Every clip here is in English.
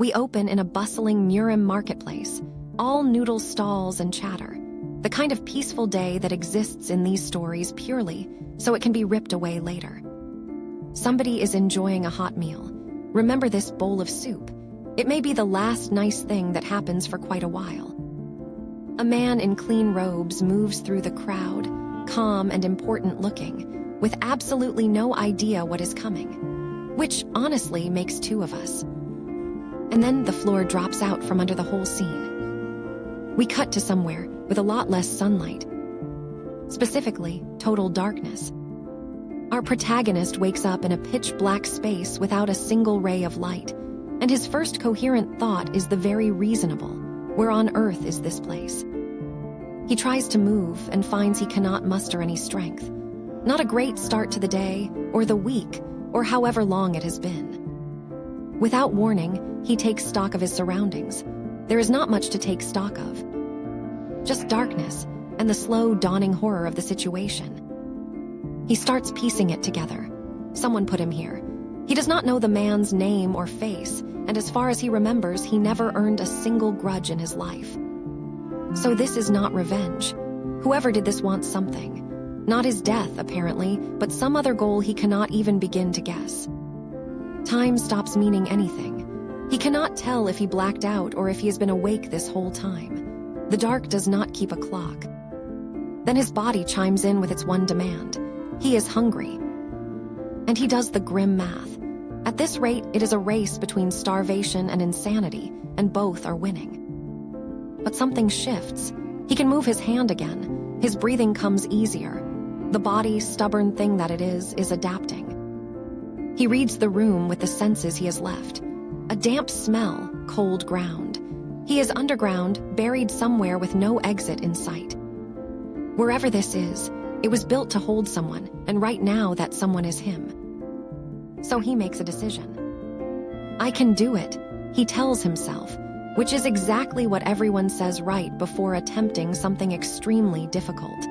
We open in a bustling murim marketplace, all noodle stalls and chatter, the kind of peaceful day that exists in these stories purely so it can be ripped away later. Somebody is enjoying a hot meal. Remember this bowl of soup. It may be the last nice thing that happens for quite a while. A man in clean robes moves through the crowd, calm and important looking, with absolutely no idea what is coming, which honestly makes two of us. And then the floor drops out from under the whole scene. We cut to somewhere with a lot less sunlight. Specifically, total darkness. Our protagonist wakes up in a pitch-black space without a single ray of light, and his first coherent thought is the very reasonable, where on earth is this place? He tries to move and finds he cannot muster any strength. Not a great start to the day, or the week, or however long it has been. Without warning, he takes stock of his surroundings. There is not much to take stock of. Just darkness and the slow dawning horror of the situation. He starts piecing it together. Someone put him here. He does not know the man's name or face, and as far as he remembers, he never earned a single grudge in his life. So this is not revenge. Whoever did this wants something. Not his death, apparently, but some other goal he cannot even begin to guess. Time stops meaning anything. He cannot tell if he blacked out or if he has been awake this whole time. The dark does not keep a clock. Then his body chimes in with its one demand. He is hungry. And he does the grim math. At this rate, it is a race between starvation and insanity, and both are winning. But something shifts. He can move his hand again. His breathing comes easier. The body, stubborn thing that it is adapting. He reads the room with the senses he has left. A damp smell, cold ground. He is underground, buried somewhere with no exit in sight. Wherever this is, it was built to hold someone, and right now that someone is him. So he makes a decision. I can do it, he tells himself, which is exactly what everyone says right before attempting something extremely difficult.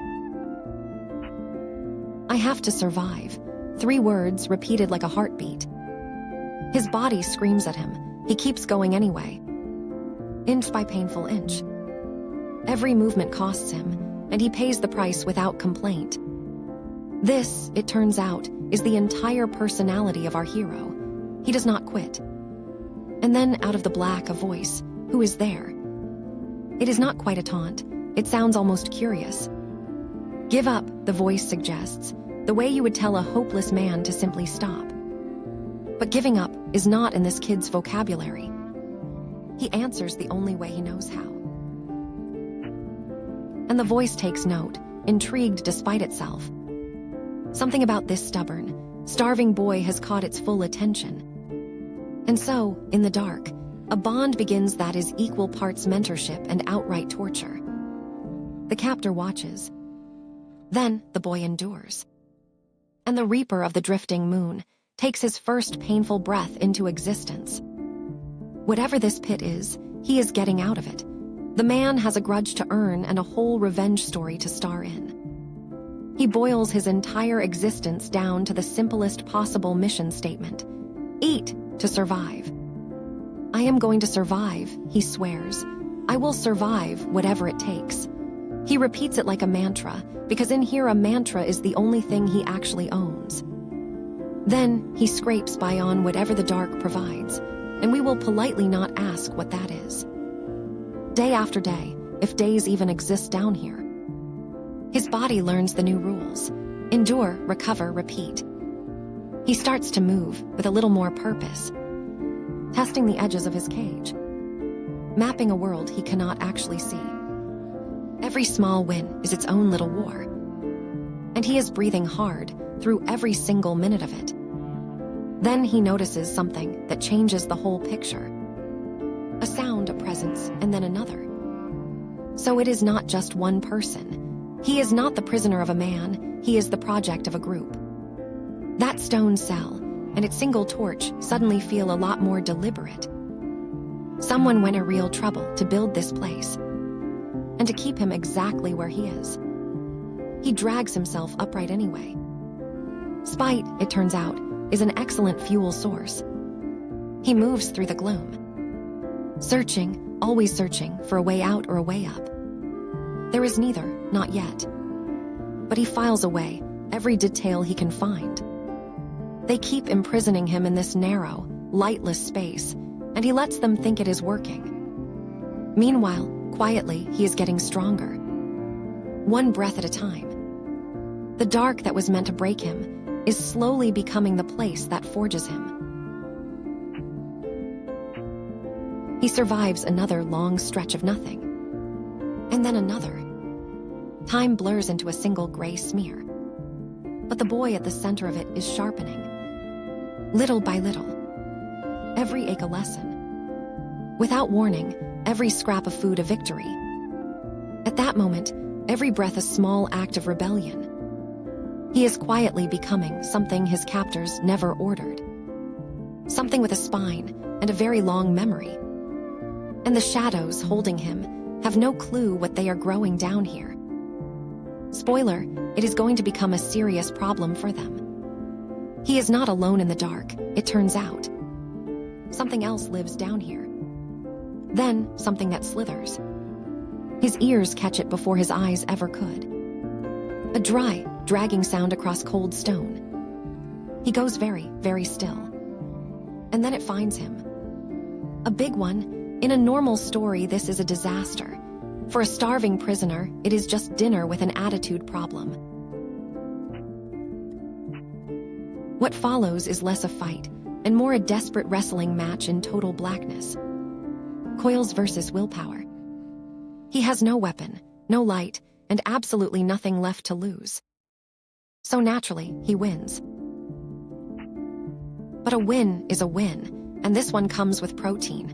I have to survive. 3 words repeated like a heartbeat. His body screams at him. He keeps going anyway. Inch by painful inch. Every movement costs him, and he pays the price without complaint. This, it turns out, is the entire personality of our hero. He does not quit. And then, out of the black, a voice. Who is there? It is not quite a taunt. It sounds almost curious. Give up, the voice suggests, the way you would tell a hopeless man to simply stop. But giving up is not in this kid's vocabulary. He answers the only way he knows how. And the voice takes note, intrigued despite itself. Something about this stubborn, starving boy has caught its full attention. And so, in the dark, a bond begins that is equal parts mentorship and outright torture. The captor watches. Then the boy endures. And the reaper of the drifting moon takes his first painful breath into existence. Whatever this pit is, he is getting out of it. The man has a grudge to earn and a whole revenge story to star in. He boils his entire existence down to the simplest possible mission statement. Eat to survive. I am going to survive, he swears. I will survive whatever it takes. He repeats it like a mantra, because in here a mantra is the only thing he actually owns. Then he scrapes by on whatever the dark provides, and we will politely not ask what that is. Day after day, if days even exist down here. His body learns the new rules. Endure, recover, repeat. He starts to move with a little more purpose, testing the edges of his cage, mapping a world he cannot actually see. Every small win is its own little war, and he is breathing hard through every single minute of it. Then he notices something that changes the whole picture. A sound, a presence, and then another. So it is not just one person. He is not the prisoner of a man, he is the project of a group. That stone cell and its single torch suddenly feel a lot more deliberate. Someone went to real trouble to build this place, and to keep him exactly where he is. He drags himself upright anyway. Spite, it turns out, is an excellent fuel source. He moves through the gloom. Searching, always searching for a way out or a way up. There is neither, not yet. But he files away every detail he can find. They keep imprisoning him in this narrow, lightless space, and he lets them think it is working. Meanwhile, quietly, he is getting stronger. One breath at a time. The dark that was meant to break him is slowly becoming the place that forges him. He survives another long stretch of nothing. And then another. Time blurs into a single gray smear. But the boy at the center of it is sharpening. Little by little. Every ache a lesson. Without warning, every scrap of food a victory. At that moment, every breath a small act of rebellion. He is quietly becoming something his captors never ordered. Something with a spine and a very long memory. And the shadows holding him have no clue what they are growing down here. Spoiler, it is going to become a serious problem for them. He is not alone in the dark, it turns out. Something else lives down here. Then, something that slithers. His ears catch it before his eyes ever could. A dry, dragging sound across cold stone. He goes very, very still. And then it finds him. A big one. In a normal story, this is a disaster. For a starving prisoner, it is just dinner with an attitude problem. What follows is less a fight, and more a desperate wrestling match in total blackness. Coils versus willpower. He has no weapon, no light, and absolutely nothing left to lose. So naturally, he wins. But a win is a win, and this one comes with protein.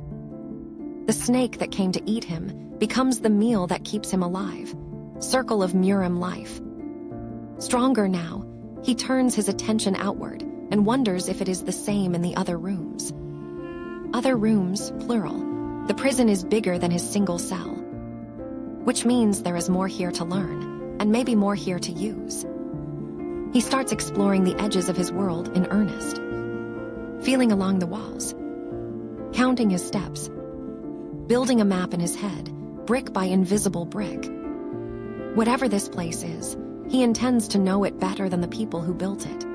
The snake that came to eat him becomes the meal that keeps him alive. Circle of murim life. Stronger now, he turns his attention outward and wonders if it is the same in the other rooms. Other rooms, plural. The prison is bigger than his single cell. Which means there is more here to learn, and maybe more here to use. He starts exploring the edges of his world in earnest. Feeling along the walls. Counting his steps. Building a map in his head, brick by invisible brick. Whatever this place is, he intends to know it better than the people who built it.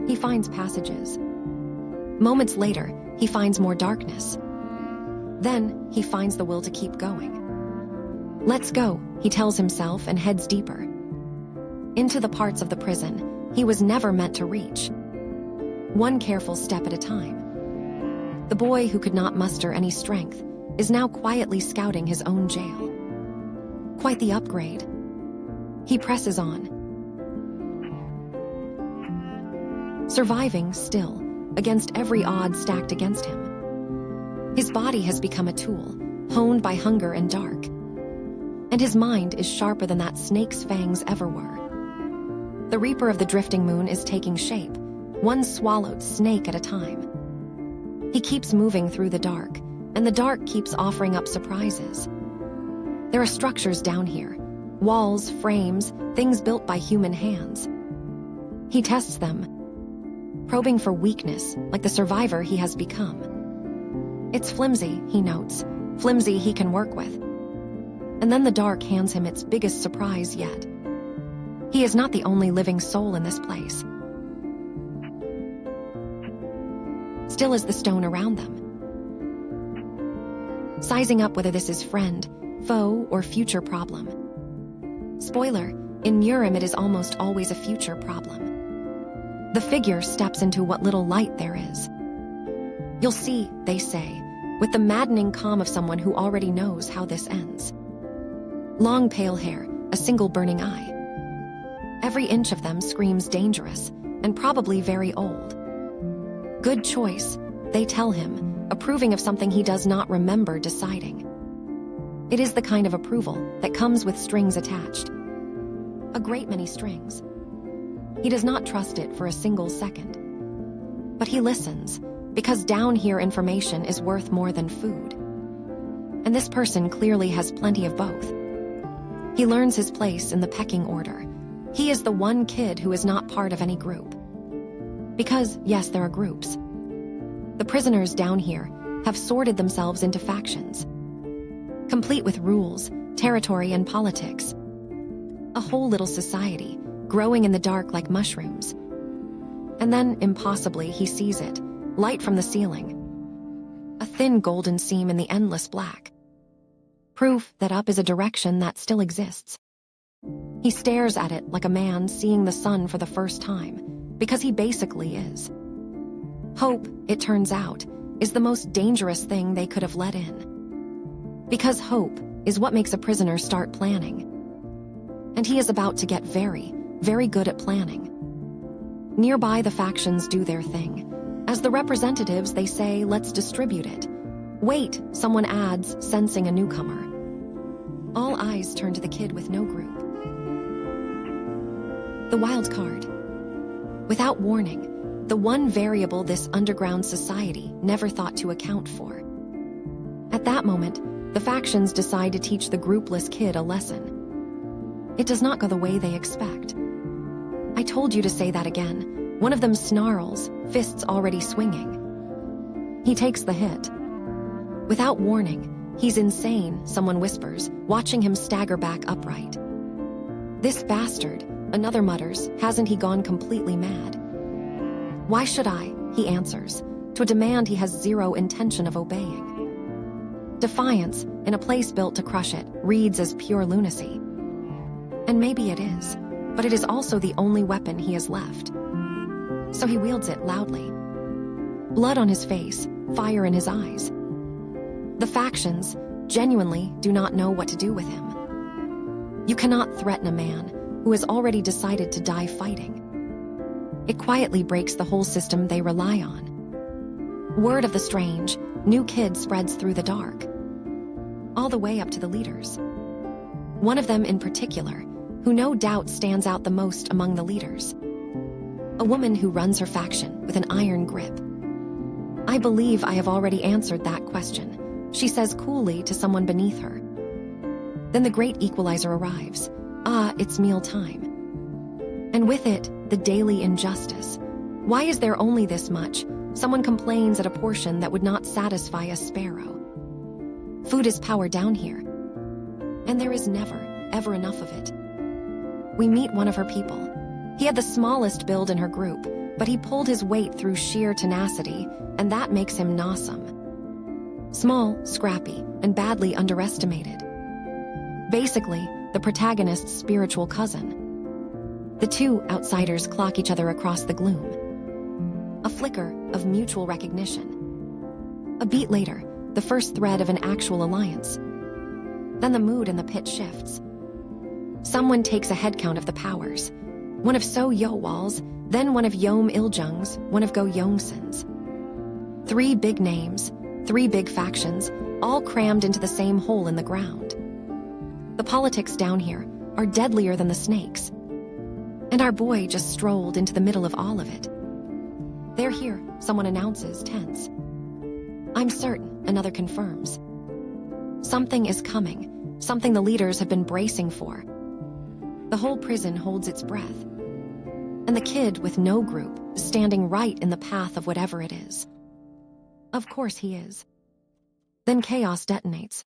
He finds passages. Moments later, he finds more darkness. Then, he finds the will to keep going. Let's go, he tells himself and heads deeper. Into the parts of the prison he was never meant to reach. One careful step at a time. The boy who could not muster any strength is now quietly scouting his own jail. Quite the upgrade. He presses on. Surviving still, against every odd stacked against him. His body has become a tool, honed by hunger and dark. And his mind is sharper than that snake's fangs ever were. The Reaper of the Drifting Moon is taking shape, one swallowed snake at a time. He keeps moving through the dark, and the dark keeps offering up surprises. There are structures down here, walls, frames, things built by human hands. He tests them, probing for weakness, like the survivor he has become. It's flimsy, he notes, flimsy he can work with. And then the dark hands him its biggest surprise yet. He is not the only living soul in this place. Still as the stone around them. Sizing up whether this is friend, foe, or future problem. Spoiler, in murim it is almost always a future problem. The figure steps into what little light there is. You'll see, they say, with the maddening calm of someone who already knows how this ends. Long pale hair, a single burning eye. Every inch of them screams dangerous, and probably very old. Good choice, they tell him, approving of something he does not remember deciding. It is the kind of approval that comes with strings attached. A great many strings. He does not trust it for a single second. But he listens, because down here information is worth more than food. And this person clearly has plenty of both. He learns his place in the pecking order. He is the one kid who is not part of any group. Because, yes, there are groups. The prisoners down here have sorted themselves into factions, complete with rules, territory, and politics. A whole little society, growing in the dark like mushrooms. And then, impossibly, he sees it, light from the ceiling. A thin golden seam in the endless black. Proof that up is a direction that still exists. He stares at it like a man seeing the sun for the first time, because he basically is. Hope, it turns out, is the most dangerous thing they could have let in. Because hope is what makes a prisoner start planning. And he is about to get very, very good at planning. Nearby, the factions do their thing. As the representatives, they say, let's distribute it. Wait, someone adds, sensing a newcomer. All eyes turn to the kid with no group. The wild card. Without warning, the one variable this underground society never thought to account for. At that moment, the factions decide to teach the groupless kid a lesson. It does not go the way they expect. I told you to say that again. One of them snarls, fists already swinging. He takes the hit. Without warning, he's insane, someone whispers, watching him stagger back upright. This bastard, another mutters, hasn't he gone completely mad? Why should I, he answers, to a demand he has zero intention of obeying. Defiance, in a place built to crush it, reads as pure lunacy. And maybe it is, but it is also the only weapon he has left. So he wields it loudly. Blood on his face, fire in his eyes. The factions, genuinely, do not know what to do with him. You cannot threaten a man who has already decided to die fighting. It quietly breaks the whole system they rely on. Word of the strange, new kid spreads through the dark. All the way up to the leaders. One of them in particular, who no doubt stands out the most among the leaders. A woman who runs her faction with an iron grip. I believe I have already answered that question, she says coolly to someone beneath her. Then the great equalizer arrives. Ah, it's meal time. And with it, the daily injustice. Why is there only this much? Someone complains at a portion that would not satisfy a sparrow. Food is power down here. And there is never, ever enough of it. We meet one of her people. He had the smallest build in her group, but he pulled his weight through sheer tenacity, and that makes him awesome. Small, scrappy, and badly underestimated. Basically, the protagonist's spiritual cousin. The two outsiders clock each other across the gloom. A flicker of mutual recognition. A beat later, the first thread of an actual alliance. Then the mood in the pit shifts. Someone takes a head count of the powers. One of So Yo Wol's, then one of Yom Iljung's, one of Go Yongson's. 3 big names, 3 big factions, all crammed into the same hole in the ground. The politics down here are deadlier than the snakes. And our boy just strolled into the middle of all of it. They're here, someone announces, tense. I'm certain, another confirms. Something is coming, something the leaders have been bracing for. The whole prison holds its breath. And the kid with no group is standing right in the path of whatever it is. Of course he is. Then chaos detonates.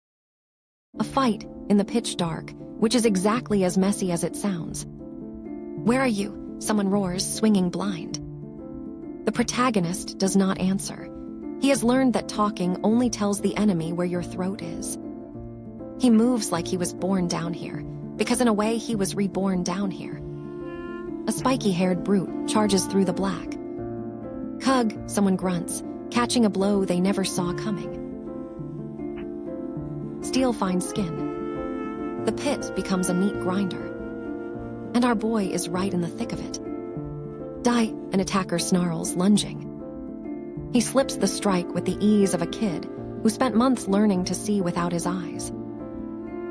A fight in the pitch dark, which is exactly as messy as it sounds. Where are you? Someone roars, swinging blind. The protagonist does not answer. He has learned that talking only tells the enemy where your throat is. He moves like he was born down here, because in a way he was reborn down here. A spiky-haired brute charges through the black. Cug, someone grunts, catching a blow they never saw coming. Steel finds skin. The pit becomes a meat grinder. And our boy is right in the thick of it. Die, an attacker snarls, lunging. He slips the strike with the ease of a kid who spent months learning to see without his eyes.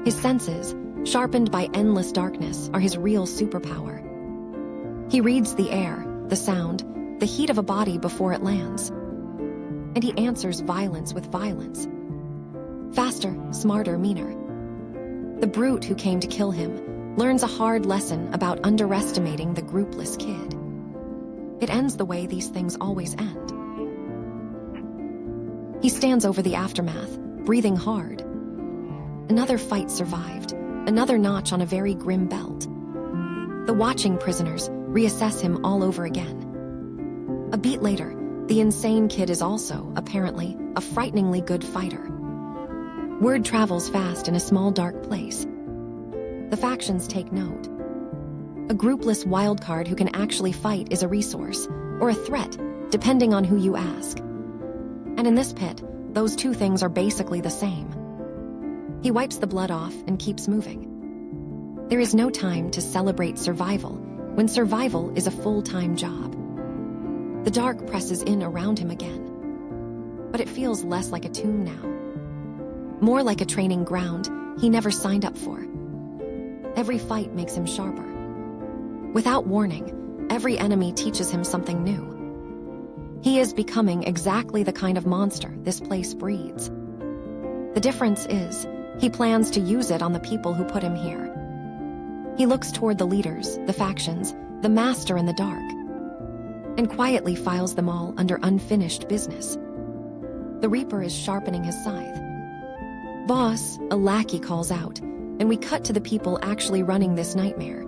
His senses, sharpened by endless darkness, are his real superpower. He reads the air, the sound, the heat of a body before it lands. And he answers violence with violence. Faster, smarter, meaner. The brute who came to kill him learns a hard lesson about underestimating the groupless kid. It ends the way these things always end. He stands over the aftermath, breathing hard. Another fight survived, another notch on a very grim belt. The watching prisoners reassess him all over again. A beat later, the insane kid is also, apparently, a frighteningly good fighter. Word travels fast in a small dark place. The factions take note. A groupless wildcard who can actually fight is a resource, or a threat, depending on who you ask. And in this pit, those two things are basically the same. He wipes the blood off and keeps moving. There is no time to celebrate survival when survival is a full-time job. The dark presses in around him again. But it feels less like a tomb now. More like a training ground he never signed up for. Every fight makes him sharper. Without warning, every enemy teaches him something new. He is becoming exactly the kind of monster this place breeds. The difference is, he plans to use it on the people who put him here. He looks toward the leaders, the factions, the master in the dark, and quietly files them all under unfinished business. The Reaper is sharpening his scythe. "Boss," a lackey calls out, and we cut to the people actually running this nightmare.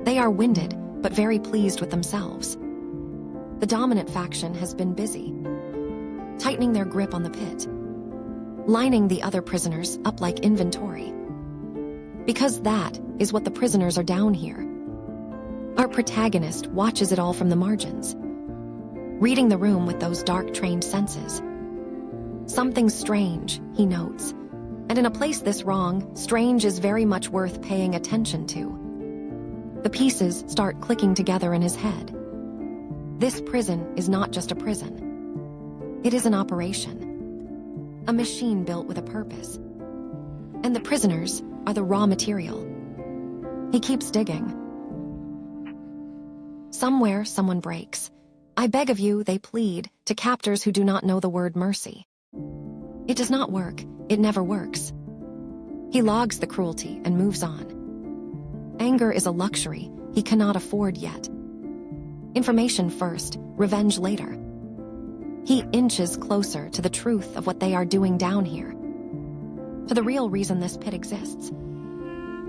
They are winded, but very pleased with themselves. The dominant faction has been busy, tightening their grip on the pit, lining the other prisoners up like inventory. Because that is what the prisoners are down here. Our protagonist watches it all from the margins, reading the room with those dark-trained senses. Something strange, he notes, and in a place this wrong, strange is very much worth paying attention to. The pieces start clicking together in his head. This prison is not just a prison. It is an operation. A machine built with a purpose. And the prisoners are the raw material. He keeps digging. Somewhere, someone breaks. "I beg of you," they plead, to captors who do not know the word mercy. It does not work. It never works. He logs the cruelty and moves on. Anger is a luxury he cannot afford yet. Information first, revenge later. He inches closer to the truth of what they are doing down here, to the real reason this pit exists.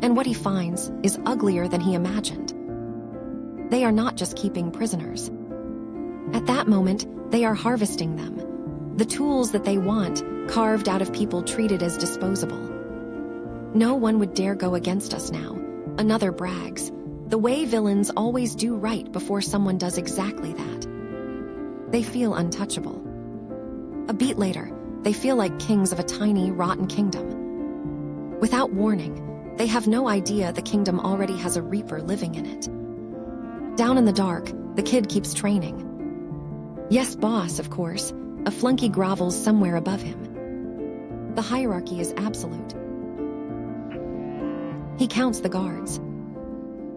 And what he finds is uglier than he imagined. They are not just keeping prisoners. At that moment, they are harvesting them, the tools that they want, carved out of people treated as disposable. "No one would dare go against us now," another brags, "the way villains always do right before someone does exactly that." They feel untouchable. A beat later, they feel like kings of a tiny, rotten kingdom. Without warning, they have no idea the kingdom already has a Reaper living in it. Down in the dark, the kid keeps training. "Yes, boss, of course," a flunky grovels somewhere above him. The hierarchy is absolute. He counts the guards.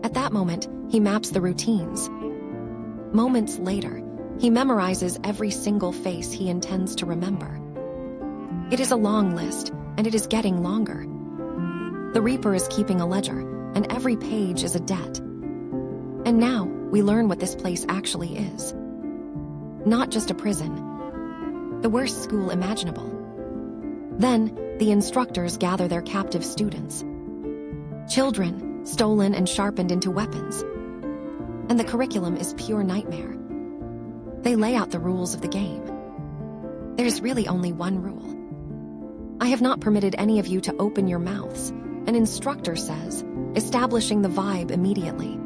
At that moment, he maps the routines. Moments later, he memorizes every single face he intends to remember. It is a long list, and it is getting longer. The Reaper is keeping a ledger, and every page is a debt. And now, we learn what this place actually is. Not just a prison. The worst school imaginable. Then, the instructors gather their captive students. Children, stolen and sharpened into weapons. And the curriculum is pure nightmare. They lay out the rules of the game. There's really only one rule. "I have not permitted any of you to open your mouths," an instructor says, establishing the vibe immediately.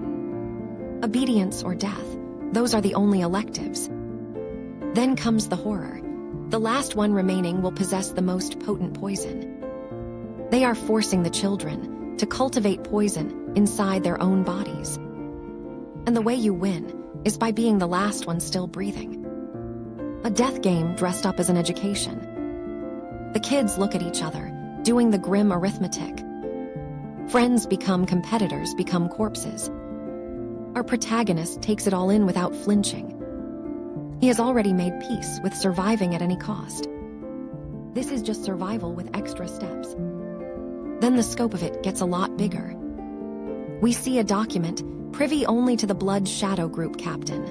Obedience or death, those are the only electives. Then comes the horror. The last one remaining will possess the most potent poison. They are forcing the children to cultivate poison inside their own bodies. And the way you win is by being the last one still breathing. A death game dressed up as an education. The kids look at each other, doing the grim arithmetic. Friends become competitors, become corpses. Our protagonist takes it all in without flinching. He has already made peace with surviving at any cost. This is just survival with extra steps. Then the scope of it gets a lot bigger. We see a document, privy only to the Blood Shadow Group captain,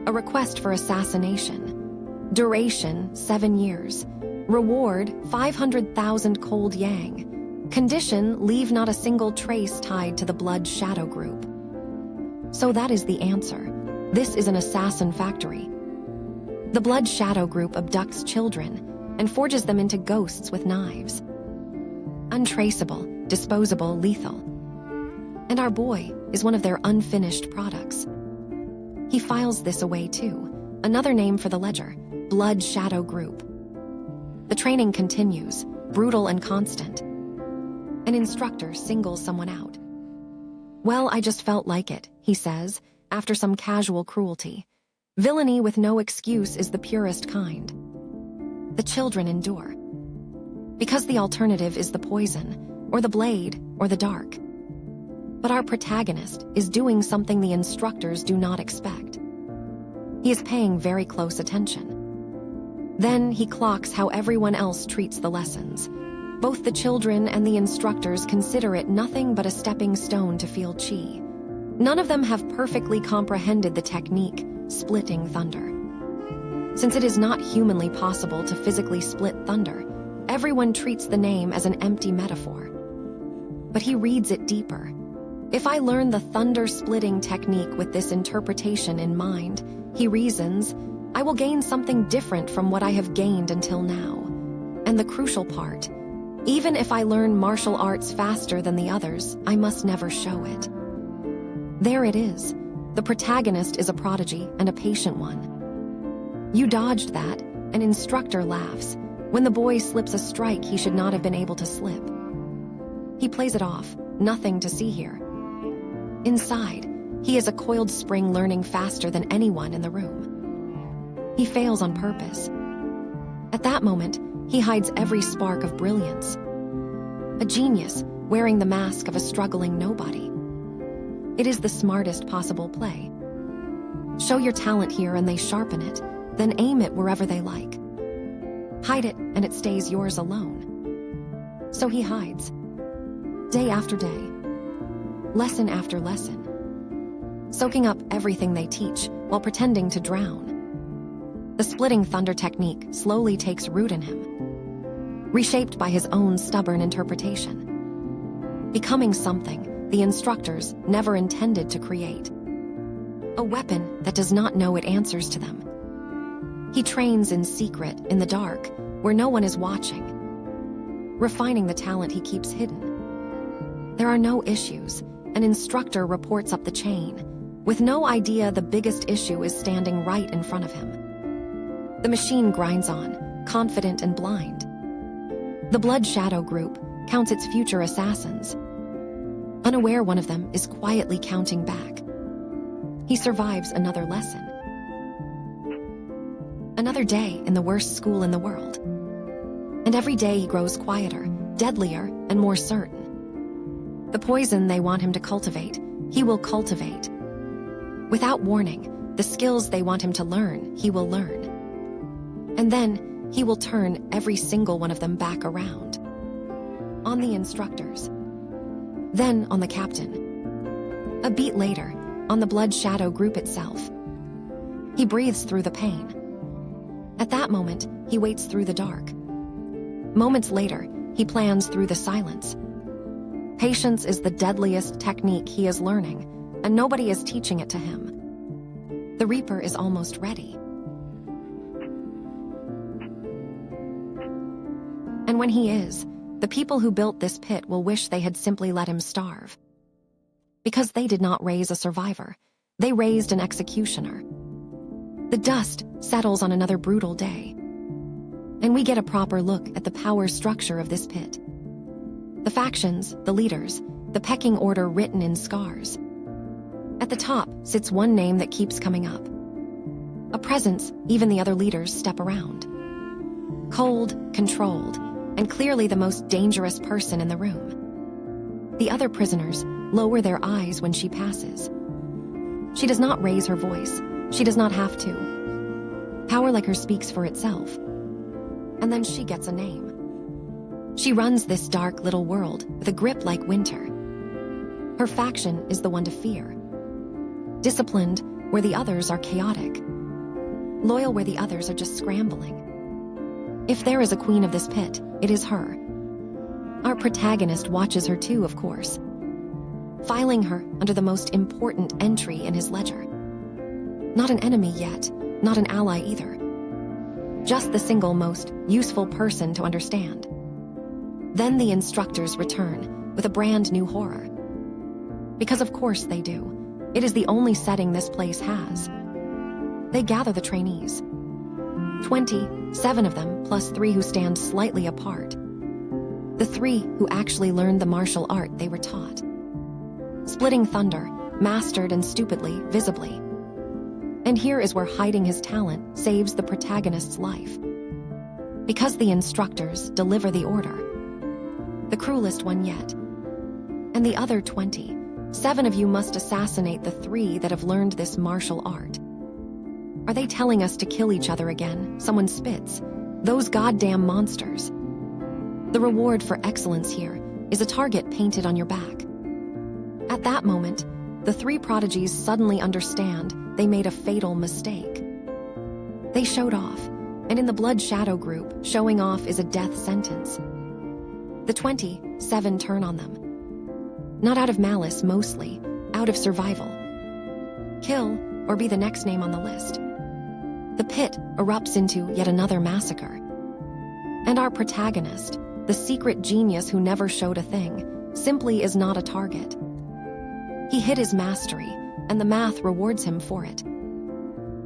a request for assassination. Duration, 7 years. Reward, 500,000 cold yang. Condition, leave not a single trace tied to the blood shadow group. So that is the answer. This is an assassin factory. The blood shadow group abducts children and forges them into ghosts with knives. Untraceable, disposable, lethal. And our boy is one of their unfinished products. He files this away too, another name for the ledger, blood shadow group. The training continues, brutal and constant. An instructor singles someone out. "Well, I just felt like it," he says, after some casual cruelty. Villainy with no excuse is the purest kind. The children endure. Because the alternative is the poison, or the blade, or the dark. But our protagonist is doing something the instructors do not expect. He is paying very close attention. Then he clocks how everyone else treats the lessons. Both the children and the instructors consider it nothing but a stepping stone to feel chi. None of them have perfectly comprehended the technique, splitting thunder. Since it is not humanly possible to physically split thunder, everyone treats the name as an empty metaphor. But he reads it deeper. If I learn the thunder-splitting technique with this interpretation in mind, he reasons, I will gain something different from what I have gained until now. And the crucial part, even if I learn martial arts faster than the others, I must never show it. There it is. The protagonist is a prodigy and a patient one. You dodged that, an instructor laughs, when the boy slips a strike he should not have been able to slip. He plays it off, nothing to see here. Inside, he is a coiled spring learning faster than anyone in the room. He fails on purpose. At that moment, he hides every spark of brilliance. A genius wearing the mask of a struggling nobody. It is the smartest possible play. Show your talent here and they sharpen it, then aim it wherever they like. Hide it and it stays yours alone. So he hides. Day after day. Lesson after lesson. Soaking up everything they teach while pretending to drown. The splitting thunder technique slowly takes root in him, reshaped by his own stubborn interpretation. Becoming something the instructors never intended to create. A weapon that does not know it answers to them. He trains in secret, in the dark, where no one is watching, refining the talent he keeps hidden. There are no issues. An instructor reports up the chain, with no idea the biggest issue is standing right in front of him. The machine grinds on, confident and blind. The Blood Shadow Group counts its future assassins. Unaware one of them is quietly counting back. He survives another lesson. Another day in the worst school in the world. And every day he grows quieter, deadlier, and more certain. The poison they want him to cultivate, he will cultivate. Without warning, the skills they want him to learn, he will learn. And then he will turn every single one of them back around. On the instructors. Then on the captain. A beat later, on the Blood Shadow Group itself. He breathes through the pain. At that moment, he waits through the dark. Moments later, he plans through the silence. Patience is the deadliest technique he is learning, and nobody is teaching it to him. The Reaper is almost ready. And when he is, the people who built this pit will wish they had simply let him starve. Because they did not raise a survivor, they raised an executioner. The dust settles on another brutal day. And we get a proper look at the power structure of this pit. The factions, the leaders, the pecking order written in scars. At the top sits one name that keeps coming up. A presence even the other leaders step around. Cold, controlled, and clearly the most dangerous person in the room. The other prisoners lower their eyes when she passes. She does not raise her voice. She does not have to. Power like her speaks for itself. And then she gets a name. She runs this dark little world with a grip like winter. Her faction is the one to fear. Disciplined where the others are chaotic. loyal where the others are just scrambling. If there is a queen of this pit, it is her. Our protagonist watches her too, of course, filing her under the most important entry in his ledger. Not an enemy yet, not an ally either. Just the single most useful person to understand. Then the instructors return with a brand new horror. Because of course they do. It is the only setting this place has. They gather the trainees. 27 of them, plus 3 who stand slightly apart. The 3 who actually learned the martial art they were taught. Splitting thunder, mastered and stupidly, visibly. And here is where hiding his talent saves the protagonist's life. Because the instructors deliver the order. The cruelest one yet. And the other 27 of you must assassinate the 3 that have learned this martial art. Are they telling us to kill each other again? Someone spits. Those goddamn monsters. The reward for excellence here is a target painted on your back. At that moment, the 3 prodigies suddenly understand they made a fatal mistake. They showed off, and in the Blood Shadow group, showing off is a death sentence. The 27 turn on them. Not out of malice mostly, out of survival. Kill, or be the next name on the list. The pit erupts into yet another massacre. And our protagonist, the secret genius who never showed a thing, simply is not a target. He hid his mastery, and the math rewards him for it.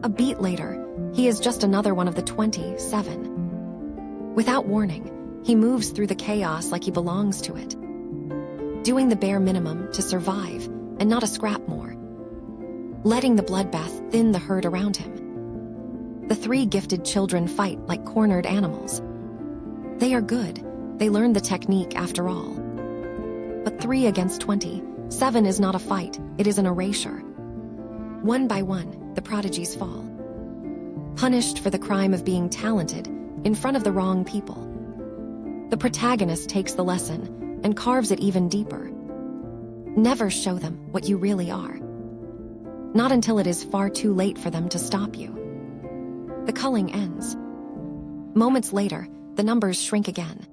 A beat later, he is just another one of the 27. Without warning, he moves through the chaos like he belongs to it. Doing the bare minimum to survive, and not a scrap more. Letting the bloodbath thin the herd around him. The 3 gifted children fight like cornered animals. They are good, they learned the technique after all. But 3 against 27 is not a fight, it is an erasure. One by one, the prodigies fall. Punished for the crime of being talented in front of the wrong people. The protagonist takes the lesson and carves it even deeper. Never show them what you really are. Not until it is far too late for them to stop you. The culling ends. Moments later, the numbers shrink again.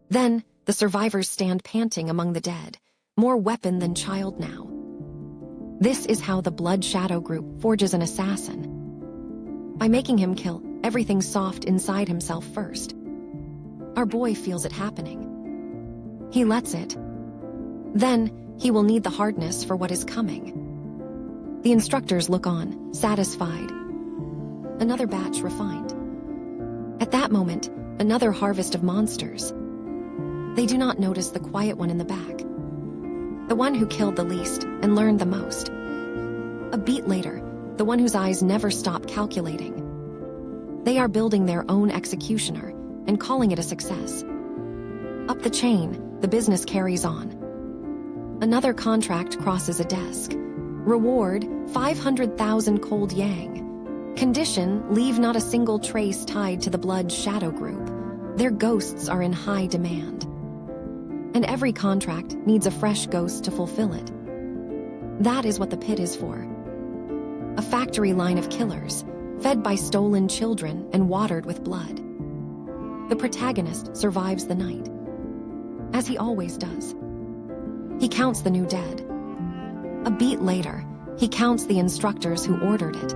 Then, the survivors stand panting among the dead, more weapon than child now. This is how the Blood Shadow group forges an assassin. By making him kill everything soft inside himself first. Our boy feels it happening. He lets it. Then, he will need the hardness for what is coming. The instructors look on, satisfied. Another batch refined. At that moment, another harvest of monsters. They do not notice the quiet one in the back. The one who killed the least and learned the most. A beat later, the one whose eyes never stop calculating. They are building their own executioner and calling it a success. Up the chain, the business carries on. Another contract crosses a desk. Reward, 500,000 cold yang. Condition, leave not a single trace tied to the Blood Shadow group. Their ghosts are in high demand. And every contract needs a fresh ghost to fulfill it. That is what the pit is for. A factory line of killers, fed by stolen children and watered with blood. The protagonist survives the night. As he always does. He counts the new dead. A beat later, he counts the instructors who ordered it.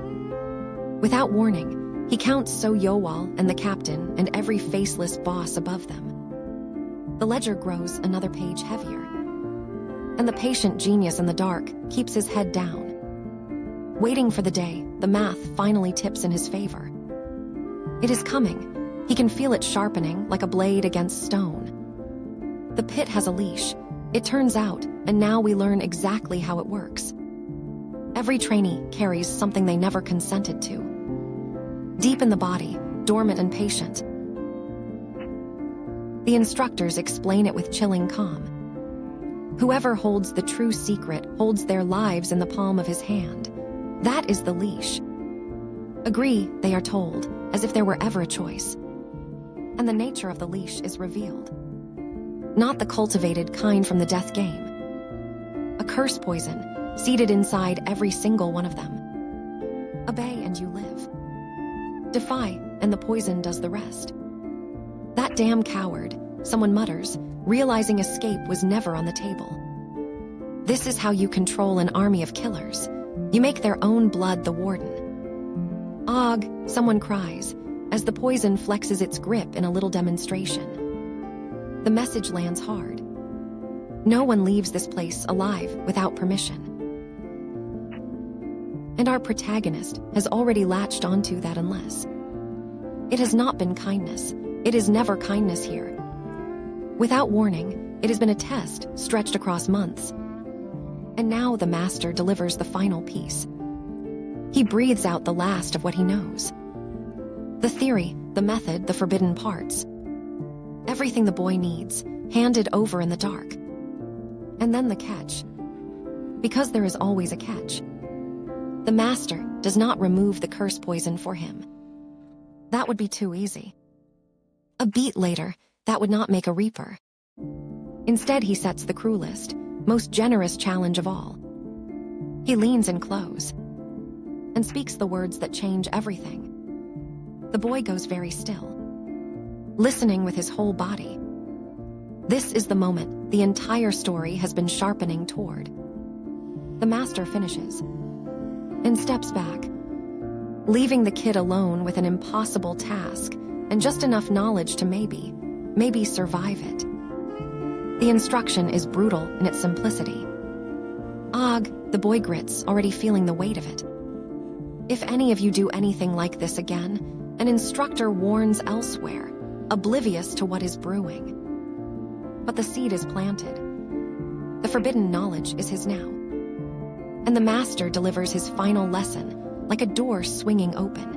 Without warning, he counts Pyo Wol and the captain and every faceless boss above them. The ledger grows another page heavier. And the patient genius in the dark keeps his head down. Waiting for the day, the math finally tips in his favor. It is coming. He can feel it sharpening like a blade against stone. The pit has a leash. It turns out, and now we learn exactly how it works. Every trainee carries something they never consented to. Deep in the body, dormant and patient. The instructors explain it with chilling calm. Whoever holds the true secret holds their lives in the palm of his hand. That is the leash. Agree, they are told, as if there were ever a choice. And the nature of the leash is revealed. Not the cultivated kind from the death game. A curse poison, seated inside every single one of them. Obey and you live. Defy, and the poison does the rest. That damn coward, someone mutters, realizing escape was never on the table. This is how you control an army of killers. You make their own blood the warden. Og, someone cries, as the poison flexes its grip in a little demonstration. The message lands hard. No one leaves this place alive without permission. And our protagonist has already latched onto that unless. It has not been kindness. It is never kindness here. Without warning, it has been a test stretched across months. And now the master delivers the final piece. He breathes out the last of what he knows. The theory, the method, the forbidden parts. Everything the boy needs, handed over in the dark. And then the catch. Because there is always a catch. The master does not remove the curse poison for him. That would be too easy. A beat later, that would not make a reaper. Instead, he sets the cruelest, most generous challenge of all. He leans in close and speaks the words that change everything. The boy goes very still, listening with his whole body. This is the moment the entire story has been sharpening toward. The master finishes and steps back, leaving the kid alone with an impossible task and just enough knowledge to maybe survive it. The instruction is brutal in its simplicity. Og, the boy grits, already feeling the weight of it. If any of you do anything like this again, an instructor warns elsewhere, oblivious to what is brewing. But the seed is planted. The forbidden knowledge is his now. And the master delivers his final lesson, like a door swinging open.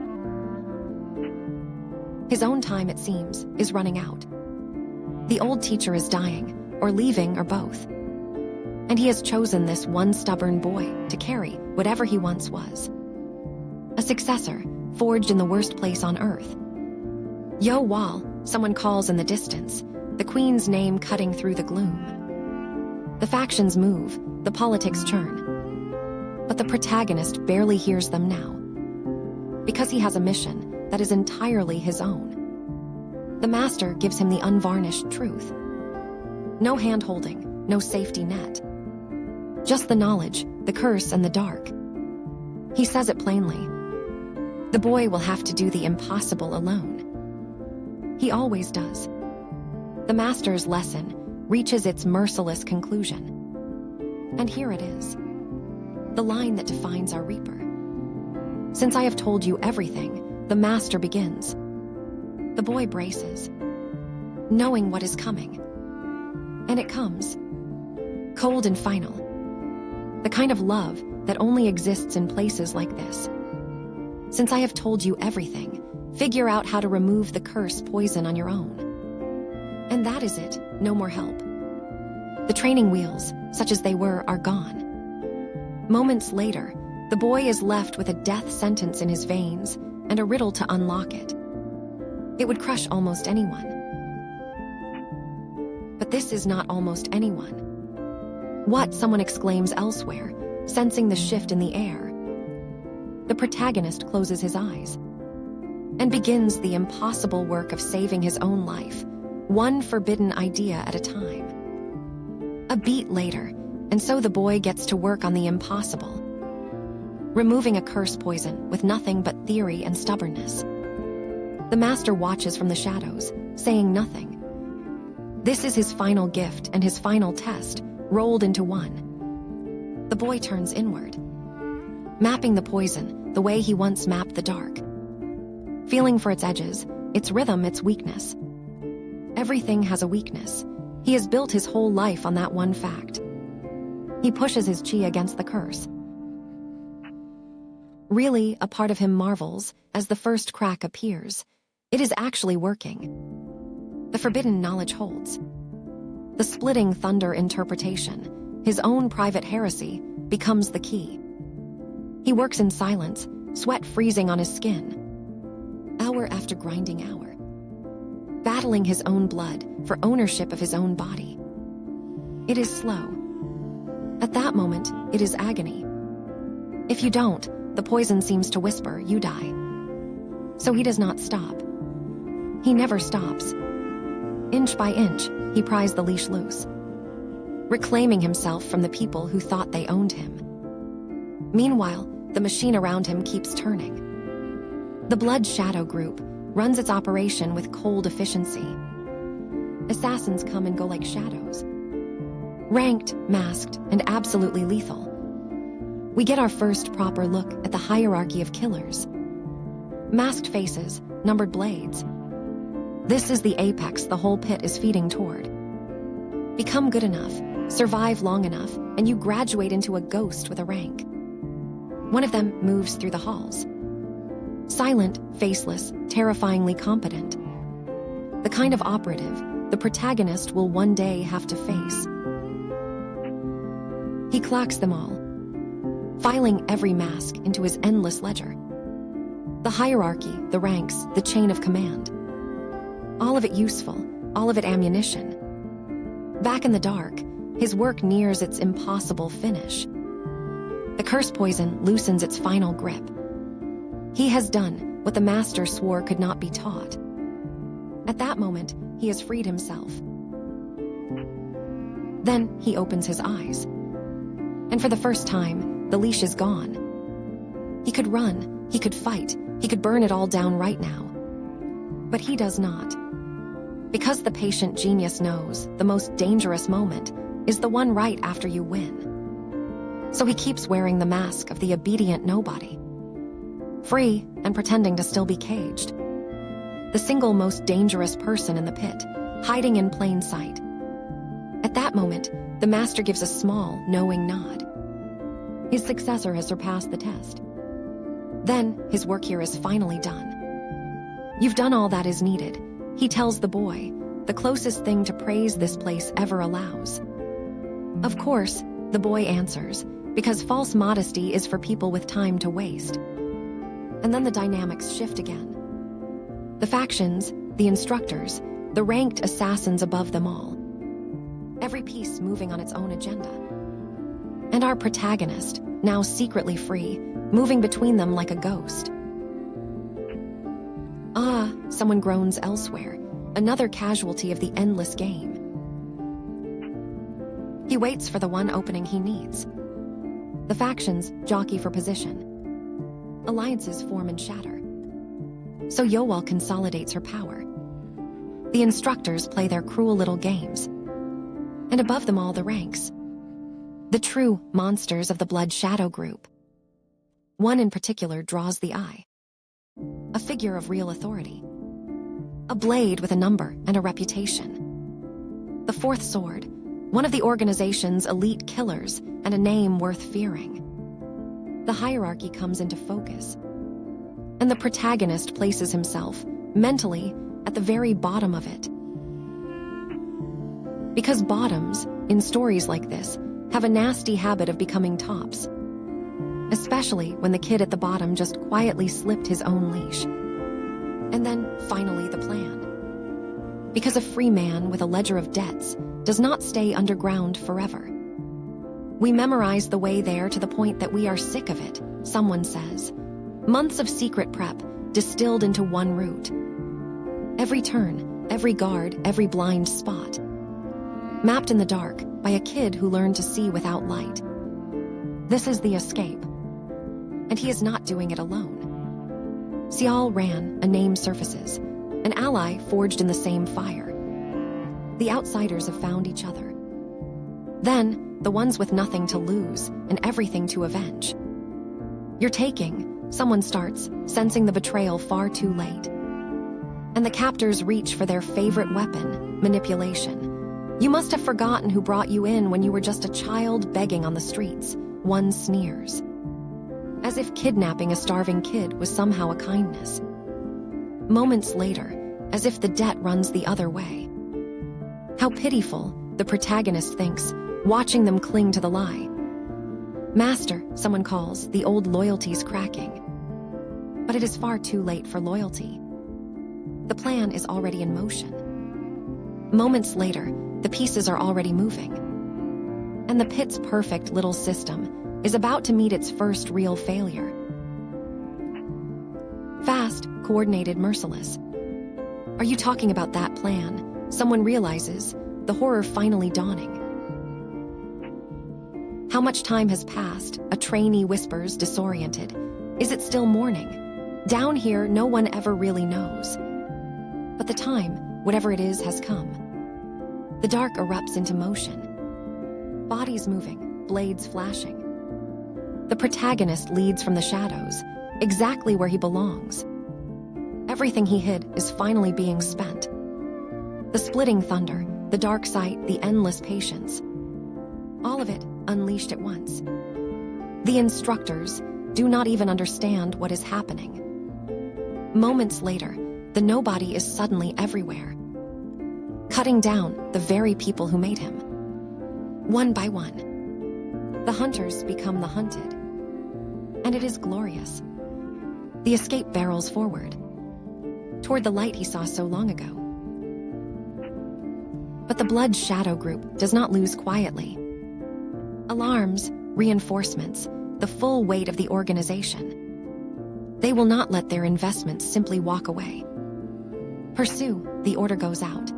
His own time, it seems, is running out. The old teacher is dying, or leaving, or both. And he has chosen this one stubborn boy to carry whatever he once was. A successor, forged in the worst place on earth. Pyo Wol, someone calls in the distance, the queen's name cutting through the gloom. The factions move, the politics churn. But the protagonist barely hears them now. Because he has a mission that is entirely his own. The master gives him the unvarnished truth. No hand-holding, no safety net. Just the knowledge, the curse, and the dark. He says it plainly. The boy will have to do the impossible alone. He always does. The master's lesson reaches its merciless conclusion. And here it is. The line that defines our reaper. Since I have told you everything, the master begins. The boy braces, knowing what is coming. And it comes. Cold and final. The kind of love that only exists in places like this. Since I have told you everything, figure out how to remove the curse poison on your own. And that is it, no more help. The training wheels, such as they were, are gone. Moments later, the boy is left with a death sentence in his veins and a riddle to unlock it. It would crush almost anyone. But this is not almost anyone. What, someone exclaims elsewhere, sensing the shift in the air. The protagonist closes his eyes and begins the impossible work of saving his own life, one forbidden idea at a time. A beat later, and so the boy gets to work on the impossible. Removing a curse poison with nothing but theory and stubbornness. The master watches from the shadows, saying nothing. This is his final gift and his final test, rolled into one. The boy turns inward, mapping the poison the way he once mapped the dark. Feeling for its edges, its rhythm, its weakness. Everything has a weakness. He has built his whole life on that one fact. He pushes his chi against the curse. Really, a part of him marvels as the first crack appears. It is actually working. The forbidden knowledge holds. The splitting thunder interpretation, his own private heresy, becomes the key. He works in silence, sweat freezing on his skin. Hour after grinding hour. Battling his own blood for ownership of his own body. It is slow. At that moment, it is agony. If you don't, the poison seems to whisper, you die. So he does not stop. He never stops. Inch by inch, he pries the leash loose, reclaiming himself from the people who thought they owned him. Meanwhile, the machine around him keeps turning. The Blood Shadow Group runs its operation with cold efficiency. Assassins come and go like shadows. Ranked, masked, and absolutely lethal. We get our first proper look at the hierarchy of killers. Masked faces, numbered blades. This is the apex the whole pit is feeding toward. Become good enough, survive long enough, and you graduate into a ghost with a rank. One of them moves through the halls. Silent, faceless, terrifyingly competent. The kind of operative the protagonist will one day have to face. He clocks them all, filing every mask into his endless ledger. The hierarchy, the ranks, the chain of command. All of it useful, all of it ammunition. Back in the dark, his work nears its impossible finish. The curse poison loosens its final grip. He has done what the master swore could not be taught. At that moment, he has freed himself. Then he opens his eyes. And for the first time, the leash is gone. He could run, he could fight, he could burn it all down right now. But he does not. Because the patient genius knows the most dangerous moment is the one right after you win. So he keeps wearing the mask of the obedient nobody. Free and pretending to still be caged. The single most dangerous person in the pit, hiding in plain sight. At that moment, the master gives a small, knowing nod. His successor has surpassed the test. Then, his work here is finally done. You've done all that is needed, he tells the boy, the closest thing to praise this place ever allows. Of course, the boy answers, because false modesty is for people with time to waste. And then the dynamics shift again. The factions, the instructors, the ranked assassins above them all. Every piece moving on its own agenda. And our protagonist, now secretly free, moving between them like a ghost. Ah, someone groans elsewhere, another casualty of the endless game. He waits for the one opening he needs. The factions jockey for position. Alliances form and shatter. So Pyo Wol consolidates her power. The instructors play their cruel little games. And above them all the ranks. The true monsters of the Blood Shadow Group. One in particular draws the eye. A figure of real authority. A blade with a number and a reputation. The fourth sword, one of the organization's elite killers and a name worth fearing. The hierarchy comes into focus. And the protagonist places himself, mentally, at the very bottom of it. Because bottoms, in stories like this, have a nasty habit of becoming tops. Especially when the kid at the bottom just quietly slipped his own leash. And then, finally, the plan. Because a free man with a ledger of debts does not stay underground forever. We memorize the way there to the point that we are sick of it, someone says. Months of secret prep, distilled into one route. Every turn, every guard, every blind spot. Mapped in the dark by a kid who learned to see without light. This is the escape. And he is not doing it alone. Sial ran, a name surfaces, an ally forged in the same fire. The outsiders have found each other. Then, the ones with nothing to lose and everything to avenge. You're taking, someone starts, sensing the betrayal far too late. And the captors reach for their favorite weapon, manipulation. You must have forgotten who brought you in when you were just a child begging on the streets, one sneers. As if kidnapping a starving kid was somehow a kindness. Moments later, as if the debt runs the other way. How pitiful, the protagonist thinks, watching them cling to the lie. Master, someone calls, the old loyalty's cracking. But it is far too late for loyalty. The plan is already in motion. Moments later, the pieces are already moving. And the pit's perfect little system is about to meet its first real failure. Fast, coordinated, merciless. Are you talking about that plan? Someone realizes, the horror finally dawning. How much time has passed? A trainee whispers, disoriented. Is it still morning? Down here, no one ever really knows. But the time, whatever it is, has come. The dark erupts into motion. Bodies moving, blades flashing. The protagonist leads from the shadows, exactly where he belongs. Everything he hid is finally being spent. The splitting thunder, the dark sight, the endless patience. All of it unleashed at once. The instructors do not even understand what is happening. Moments later, the nobody is suddenly everywhere, cutting down the very people who made him. One by one, the hunters become the hunted. And it is glorious. The escape barrels forward, toward the light he saw so long ago. But the Blood Shadow Group does not lose quietly. Alarms, reinforcements, the full weight of the organization. They will not let their investments simply walk away. Pursue, the order goes out.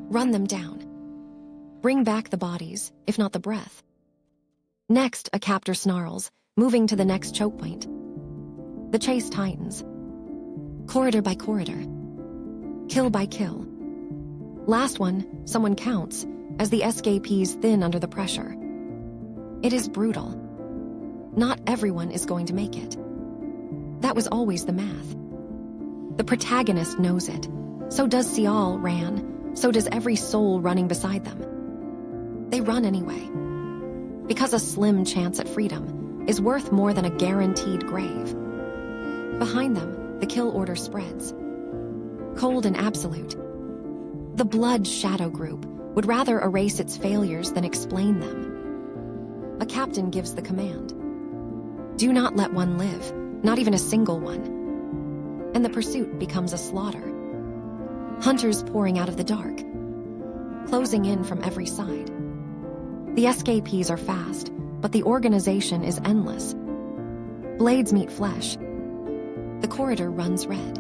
Run them down. Bring back the bodies, if not the breath. Next, a captor snarls, moving to the next choke point. The chase tightens. Corridor by corridor. Kill by kill. Last one, someone counts, as the escapees thin under the pressure. It is brutal. Not everyone is going to make it. That was always the math. The protagonist knows it. So does Sial ran. So does every soul running beside them. They run anyway. Because a slim chance at freedom is worth more than a guaranteed grave. Behind them, the kill order spreads. Cold and absolute. The Blood Shadow Group would rather erase its failures than explain them. A captain gives the command. Do not let one live, not even a single one. And the pursuit becomes a slaughter. Hunters pouring out of the dark, closing in from every side. The escapees are fast, but the organization is endless. Blades meet flesh. The corridor runs red.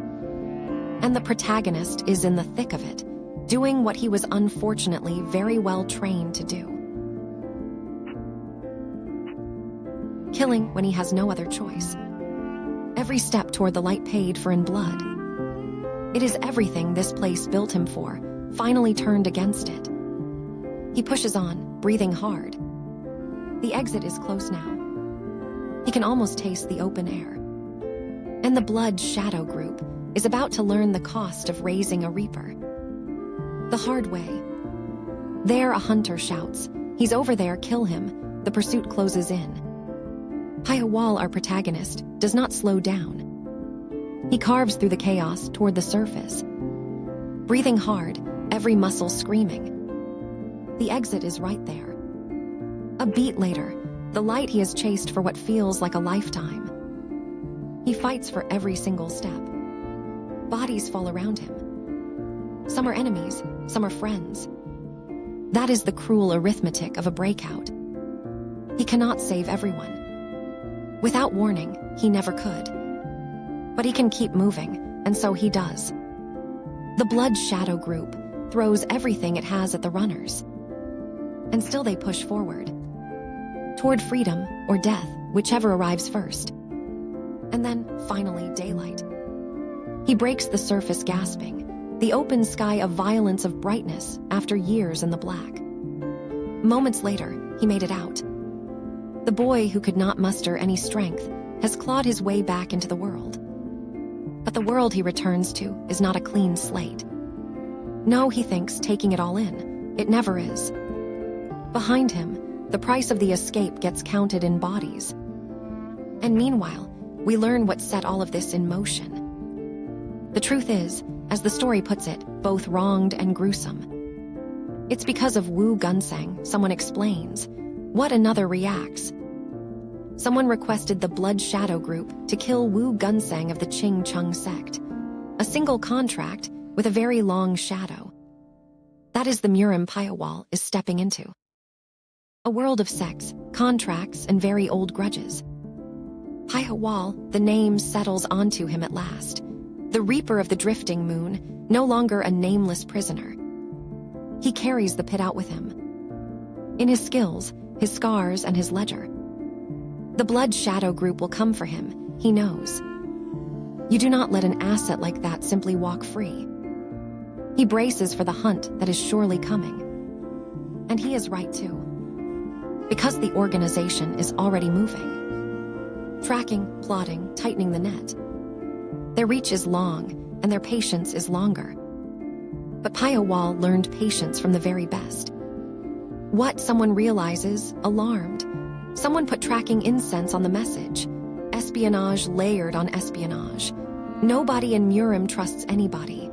And the protagonist is in the thick of it, doing what he was unfortunately very well trained to do. Killing when he has no other choice. Every step toward the light paid for in blood. It is everything this place built him for, finally turned against it. He pushes on, breathing hard. The exit is close now. He can almost taste the open air. And the Blood Shadow Group is about to learn the cost of raising a reaper. The hard way. There a hunter shouts, he's over there, kill him. The pursuit closes in. Pyo Wol, our protagonist, does not slow down. He carves through the chaos toward the surface. Breathing hard, every muscle screaming. The exit is right there. A beat later, the light he has chased for what feels like a lifetime. He fights for every single step. Bodies fall around him. Some are enemies, some are friends. That is the cruel arithmetic of a breakout. He cannot save everyone. Without warning, he never could. But he can keep moving, and so he does. The Blood Shadow Group throws everything it has at the runners. And still they push forward. Toward freedom or death, whichever arrives first. And then, finally, daylight. He breaks the surface gasping. The open sky of violence of brightness after years in the black. Moments later, he made it out. The boy who could not muster any strength has clawed his way back into the world. But the world he returns to is not a clean slate. No, he thinks, taking it all in. It never is. Behind him, the price of the escape gets counted in bodies. And meanwhile, we learn what set all of this in motion. The truth is, as the story puts it, both wronged and gruesome. It's because of Wu Gunsang, someone explains. What another reacts. Someone requested the Blood Shadow Group to kill Wu Gunsang of the Ching Chung sect. A single contract with a very long shadow. That is the murim Pyo Wol is stepping into. A world of sex, contracts, and very old grudges. Pyo Wol, the name settles onto him at last. the reaper of the drifting moon, no longer a nameless prisoner. He carries the pit out with him. In his skills, his scars, and his ledger. The Blood Shadow group will come for him, he knows. You do not let an asset like that simply walk free. He braces for the hunt that is surely coming. And he is right too. Because the organization is already moving. Tracking, plotting, tightening the net. Their reach is long, and their patience is longer. But Pyo Wol learned patience from the very best. What someone realizes, alarmed. Someone put tracking incense on the message. Espionage layered on espionage. Nobody in Murim trusts anybody.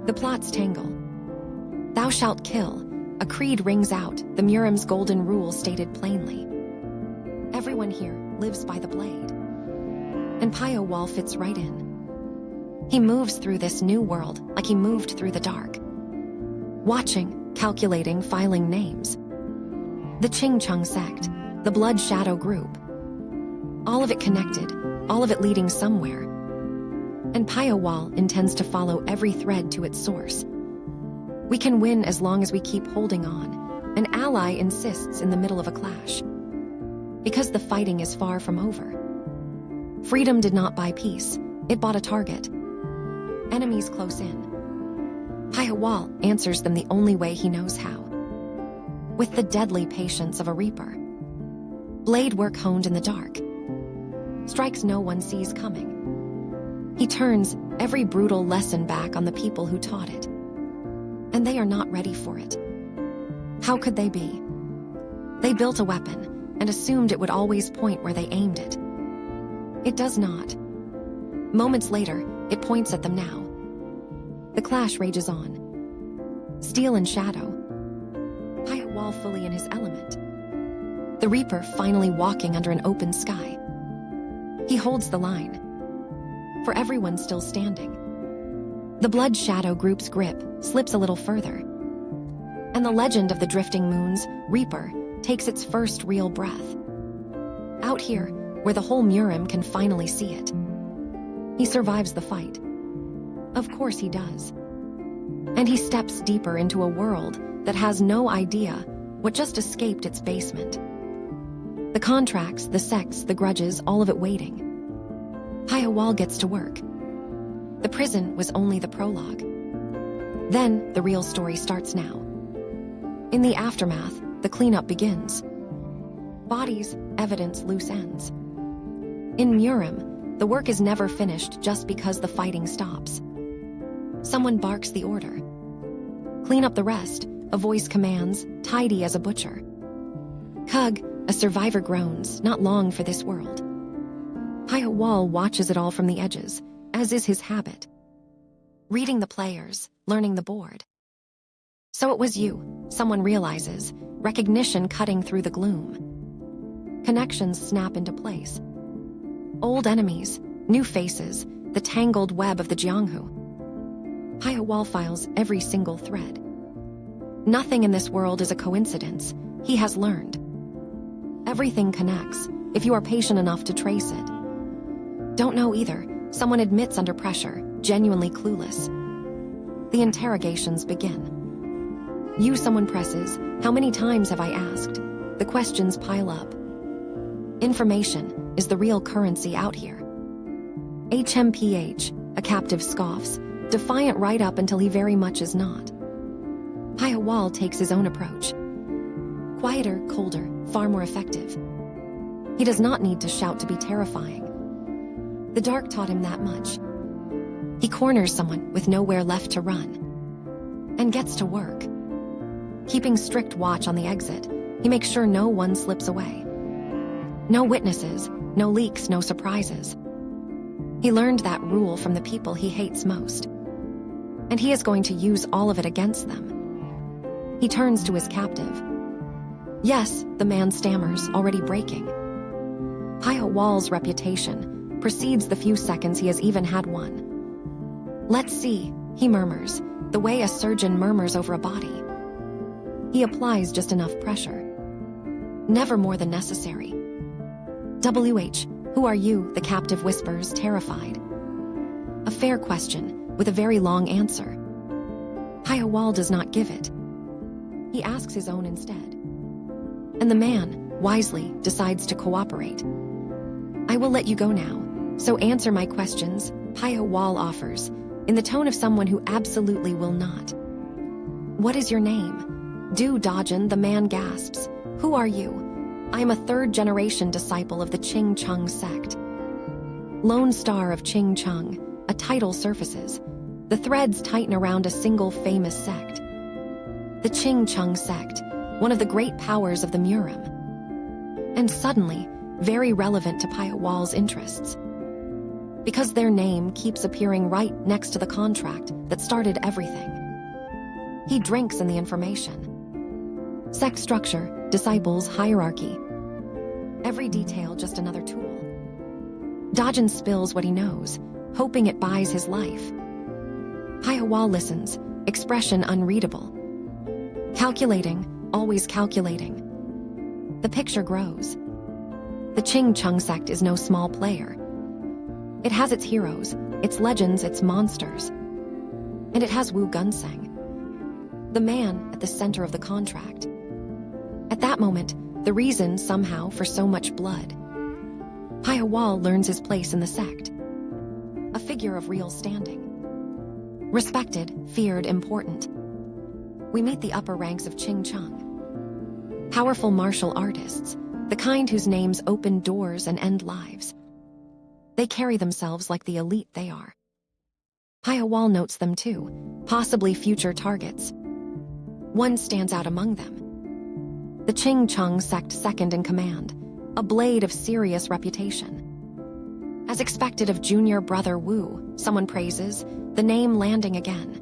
The plots tangle. Thou shalt kill. A creed rings out, the Murim's golden rule stated plainly. Everyone here lives by the blade. And Pyo Wol fits right in. He moves through this new world like he moved through the dark. Watching, calculating, filing names. The Ching Chung sect, the Blood Shadow group. All of it connected, all of it leading somewhere. And Pyo Wol intends to follow every thread to its source. We can win as long as we keep holding on. An ally insists in the middle of a clash. Because the fighting is far from over. Freedom did not buy peace, it bought a target. Enemies close in. Pyo Wol answers them the only way he knows how. With the deadly patience of a reaper. Blade work honed in the dark. Strikes no one sees coming. He turns every brutal lesson back on the people who taught it. And they are not ready for it. How could they be? They built a weapon and assumed it would always point where they aimed it. It does not. Moments later, it points at them now. The clash rages on. Steel and shadow. Pyo Wol fully in his element. The Reaper finally walking under an open sky. He holds the line. For everyone still standing. The Blood Shadow group's grip slips a little further. And the legend of the drifting moon's Reaper takes its first real breath. Out here, where the whole Murim can finally see it. He survives the fight. Of course he does. And he steps deeper into a world that has no idea what just escaped its basement. The contracts, the sects, the grudges, all of it waiting. Pyo Wol gets to work. The prison was only the prologue. Then, the real story starts now. In the aftermath, the cleanup begins. Bodies, evidence, loose ends. In Murim, the work is never finished just because the fighting stops. Someone barks the order. Clean up the rest, a voice commands, tidy as a butcher. Kug, a survivor groans, not long for this world. Pyo Wol watches it all from the edges, as is his habit. Reading the players, learning the board. So it was you, someone realizes, recognition cutting through the gloom. Connections snap into place. Old enemies, new faces, the tangled web of the Jianghu. Pyo Wol files every single thread. Nothing in this world is a coincidence, he has learned. Everything connects, if you are patient enough to trace it. Don't know either, someone admits under pressure, genuinely clueless. The interrogations begin. You, someone presses, how many times have I asked? The questions pile up. Information is the real currency out here. HMPH, a captive scoffs, defiant right up until he very much is not. Pyo Wol takes his own approach. Quieter, colder, far more effective. He does not need to shout to be terrifying. The dark taught him that much. He corners someone with nowhere left to run. And gets to work. Keeping strict watch on the exit, he makes sure no one slips away. No witnesses, no leaks, no surprises. He learned that rule from the people he hates most. And he is going to use all of it against them. He turns to his captive. Yes, the man stammers, already breaking. Pyo Wol's reputation precedes the few seconds he has even had one. Let's see, he murmurs, the way a surgeon murmurs over a body. He applies just enough pressure. Never more than necessary. WH, who are you? The captive whispers, terrified. A fair question, with a very long answer. Pyo Wol does not give it. He asks his own instead. And the man, wisely, decides to cooperate. I will let you go now, so answer my questions, Pyo Wol offers, in the tone of someone who absolutely will not. What is your name? Do Dajin, the man gasps. Who are you? I am a third-generation disciple of the Ching Chung sect. Lone Star of Ching Chung, a title surfaces. The threads tighten around a single famous sect. The Ching Chung sect, one of the great powers of the murim. And suddenly, very relevant to Pyo Wol's interests. Because their name keeps appearing right next to the contract that started everything. He drinks in the information. Sect structure, disciples, hierarchy. Every detail just another tool. Dajin spills what he knows, hoping it buys his life. Pyo Wol listens, expression unreadable. Calculating, always calculating. The picture grows. The Ching Chung sect is no small player. It has its heroes, its legends, its monsters. And it has Wu Gunseng, the man at the center of the contract. At that moment, the reason, somehow, for so much blood. Pyo Wol learns his place in the sect. A figure of real standing. Respected, feared, important. We meet the upper ranks of Ching Chung. Powerful martial artists, the kind whose names open doors and end lives. They carry themselves like the elite they are. Pyo Wol notes them too, possibly future targets. One stands out among them. The Ching Chung sect second in command, a blade of serious reputation. As expected of junior brother Wu, someone praises, the name landing again.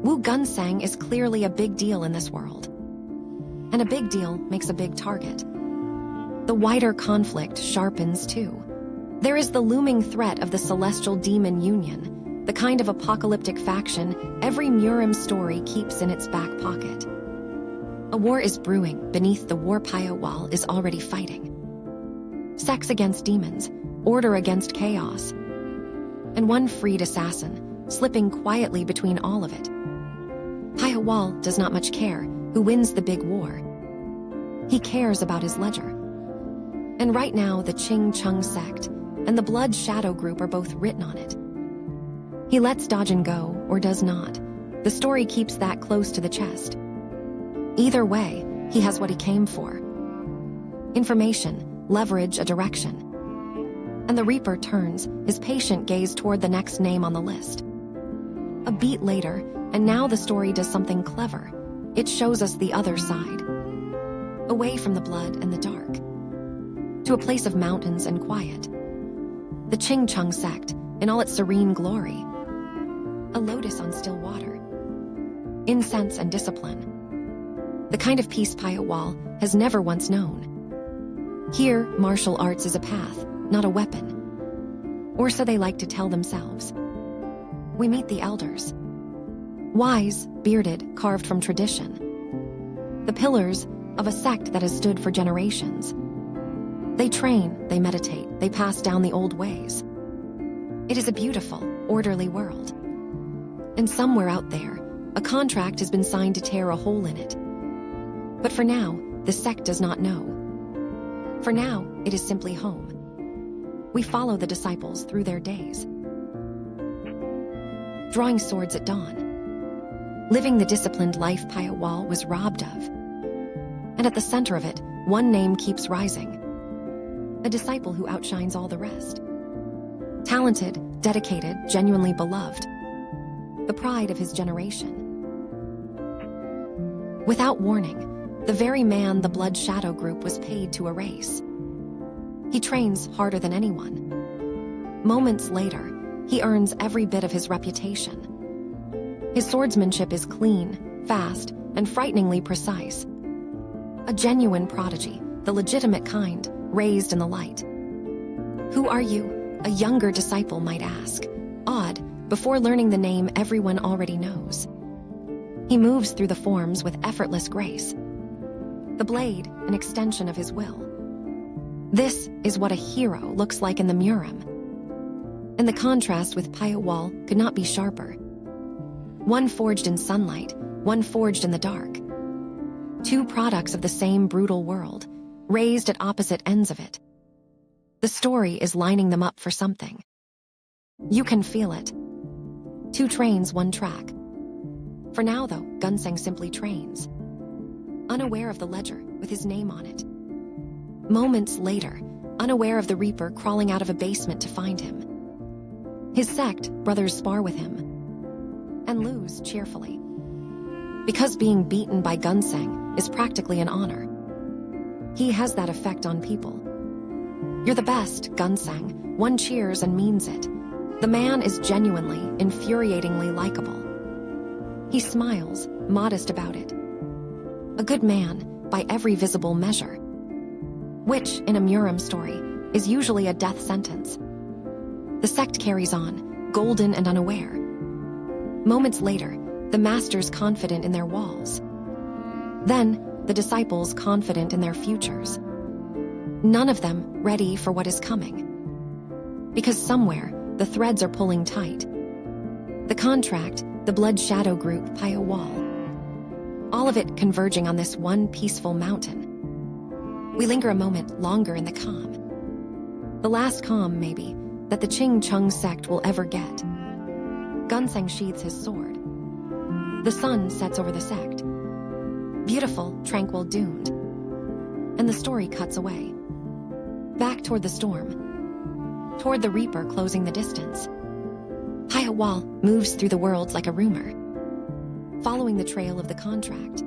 Wu Gunseng is clearly a big deal in this world. And a big deal makes a big target. The wider conflict sharpens too. There is the looming threat of the Celestial Demon Union, the kind of apocalyptic faction every murim story keeps in its back pocket. A war is brewing beneath the war Pyo Wol is already fighting. Sex against demons, order against chaos. And one freed assassin, slipping quietly between all of it. Pyo Wol does not much care who wins the big war. He cares about his ledger. And right now the Ching Chung sect and the Blood Shadow group are both written on it. He lets Dajin go, or does not. The story keeps that close to the chest. Either way, he has what he came for. Information, leverage, a direction. And the Reaper turns his patient gaze toward the next name on the list. A beat later, and now the story does something clever. It shows us the other side. Away from the blood and the dark. To a place of mountains and quiet. The Ching Chung sect, in all its serene glory. A lotus on still water. Incense and discipline. The kind of peace Pyo Wol has never once known. Here, martial arts is a path, not a weapon. Or so they like to tell themselves. We meet the elders. Wise, bearded, carved from tradition. The pillars of a sect that has stood for generations. They train, they meditate, they pass down the old ways. It is a beautiful, orderly world. And somewhere out there, a contract has been signed to tear a hole in it. But for now, the sect does not know. For now, it is simply home. We follow the disciples through their days. Drawing swords at dawn. Living the disciplined life Pyo Wol was robbed of. And at the center of it, one name keeps rising. A disciple who outshines all the rest. Talented, dedicated, genuinely beloved. The pride of his generation. Without warning, the very man the Blood Shadow group was paid to erase. He trains harder than anyone. Moments later, he earns every bit of his reputation. His swordsmanship is clean, fast, and frighteningly precise. A genuine prodigy, the legitimate kind, raised in the light. Who are you? A younger disciple might ask, awed, before learning the name everyone already knows. He moves through the forms with effortless grace. The blade, an extension of his will. This is what a hero looks like in the murim. And the contrast with Pyo Wol could not be sharper. One forged in sunlight, one forged in the dark. Two products of the same brutal world, raised at opposite ends of it. The story is lining them up for something. You can feel it. Two trains, one track. For now, though, Gunseng simply trains, unaware of the ledger with his name on it. Moments later, unaware of the Reaper crawling out of a basement to find him. His sect brothers spar with him and lose cheerfully. Because being beaten by Gunseng is practically an honor. He has that effect on people. You're the best, Gunseng. One cheers and means it. The man is genuinely, infuriatingly likable. He smiles, modest about it. A good man, by every visible measure. Which, in a murim story, is usually a death sentence. The sect carries on, golden and unaware. Moments later, the masters confident in their walls. Then, the disciples confident in their futures. None of them ready for what is coming. Because somewhere, the threads are pulling tight. The contract, the blood shadow group Pyo Wol. All of it converging on this one peaceful mountain. We linger a moment longer in the calm. The last calm, maybe, that the Ching Chung sect will ever get. Gunseng sheathes his sword. The sun sets over the sect. Beautiful, tranquil, doomed. And the story cuts away. Back toward the storm. Toward the Reaper closing the distance. Pyo Wol moves through the world like a rumor. Following the trail of the contract.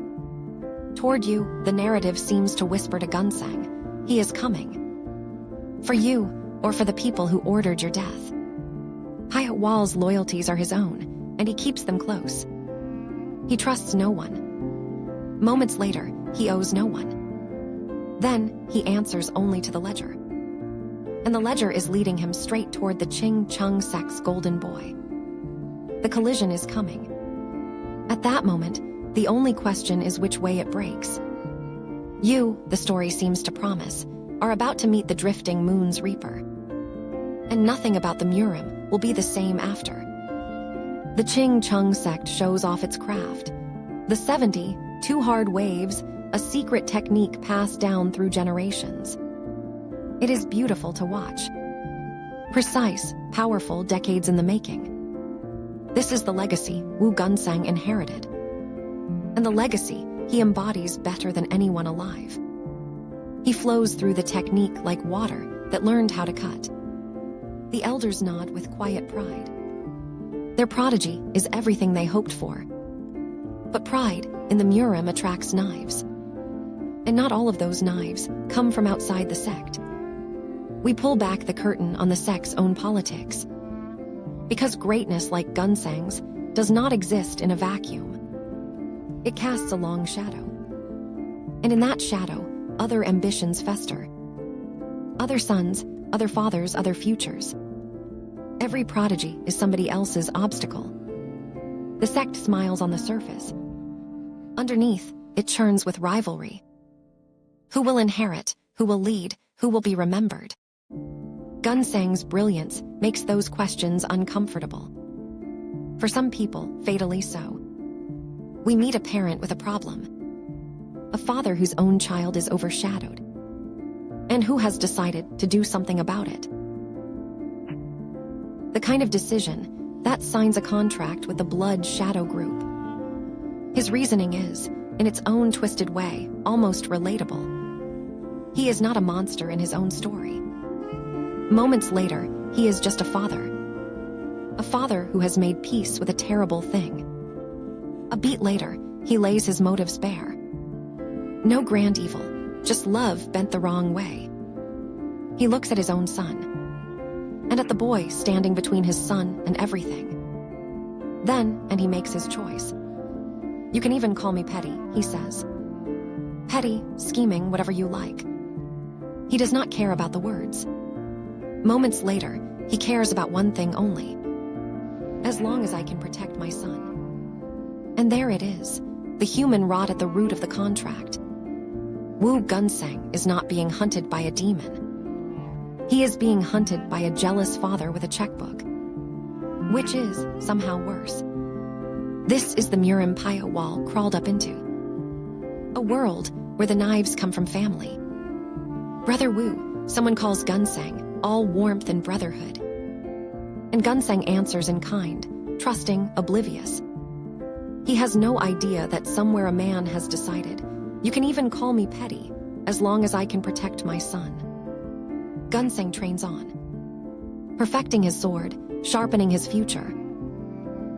Toward you, the narrative seems to whisper to Gunseng, he is coming. For you, or for the people who ordered your death. Pyo Wol's loyalties are his own, and he keeps them close. He trusts no one. Moments later, he owes no one. Then, he answers only to the ledger. And the ledger is leading him straight toward the Ching Chung sect's golden boy. The collision is coming. At that moment, the only question is which way it breaks. You, the story seems to promise, are about to meet the drifting moon's Reaper. And nothing about the murim will be the same after. The Ching Chung sect shows off its craft. The 70, 2 hard waves, a secret technique passed down through generations. It is beautiful to watch. Precise, powerful, decades in the making. This is the legacy Wu Gunseng inherited. And the legacy he embodies better than anyone alive. He flows through the technique like water that learned how to cut. The elders nod with quiet pride. Their prodigy is everything they hoped for. But pride in the murim attracts knives. And not all of those knives come from outside the sect. We pull back the curtain on the sect's own politics. Because greatness like Gunseng's does not exist in a vacuum. It casts a long shadow. And in that shadow, other ambitions fester. Other sons, other fathers, other futures. Every prodigy is somebody else's obstacle. The sect smiles on the surface. Underneath, it churns with rivalry. Who will inherit? Who will lead? Who will be remembered? Gunseng's brilliance makes those questions uncomfortable. For some people, fatally so. We meet a parent with a problem. A father whose own child is overshadowed. And who has decided to do something about it. The kind of decision that signs a contract with the blood shadow group. His reasoning is, in its own twisted way, almost relatable. He is not a monster in his own story. Moments later, he is just a father. A father who has made peace with a terrible thing. A beat later, he lays his motives bare. No grand evil, just love bent the wrong way. He looks at his own son. And at the boy standing between his son and everything. Then, and he makes his choice. You can even call me petty, he says. Petty, scheming, whatever you like. He does not care about the words. Moments later, he cares about one thing only. As long as I can protect my son. And there it is, the human rot at the root of the contract. Wu Gunseng is not being hunted by a demon. He is being hunted by a jealous father with a checkbook, which is somehow worse. This is the murim Pyo Wol crawled up into. A world where the knives come from family. Brother Wu, someone calls Gunsang, all warmth and brotherhood. And Gunsang answers in kind, trusting, oblivious. He has no idea that somewhere a man has decided, you can even call me petty, as long as I can protect my son. Gunsang trains on, perfecting his sword, sharpening his future,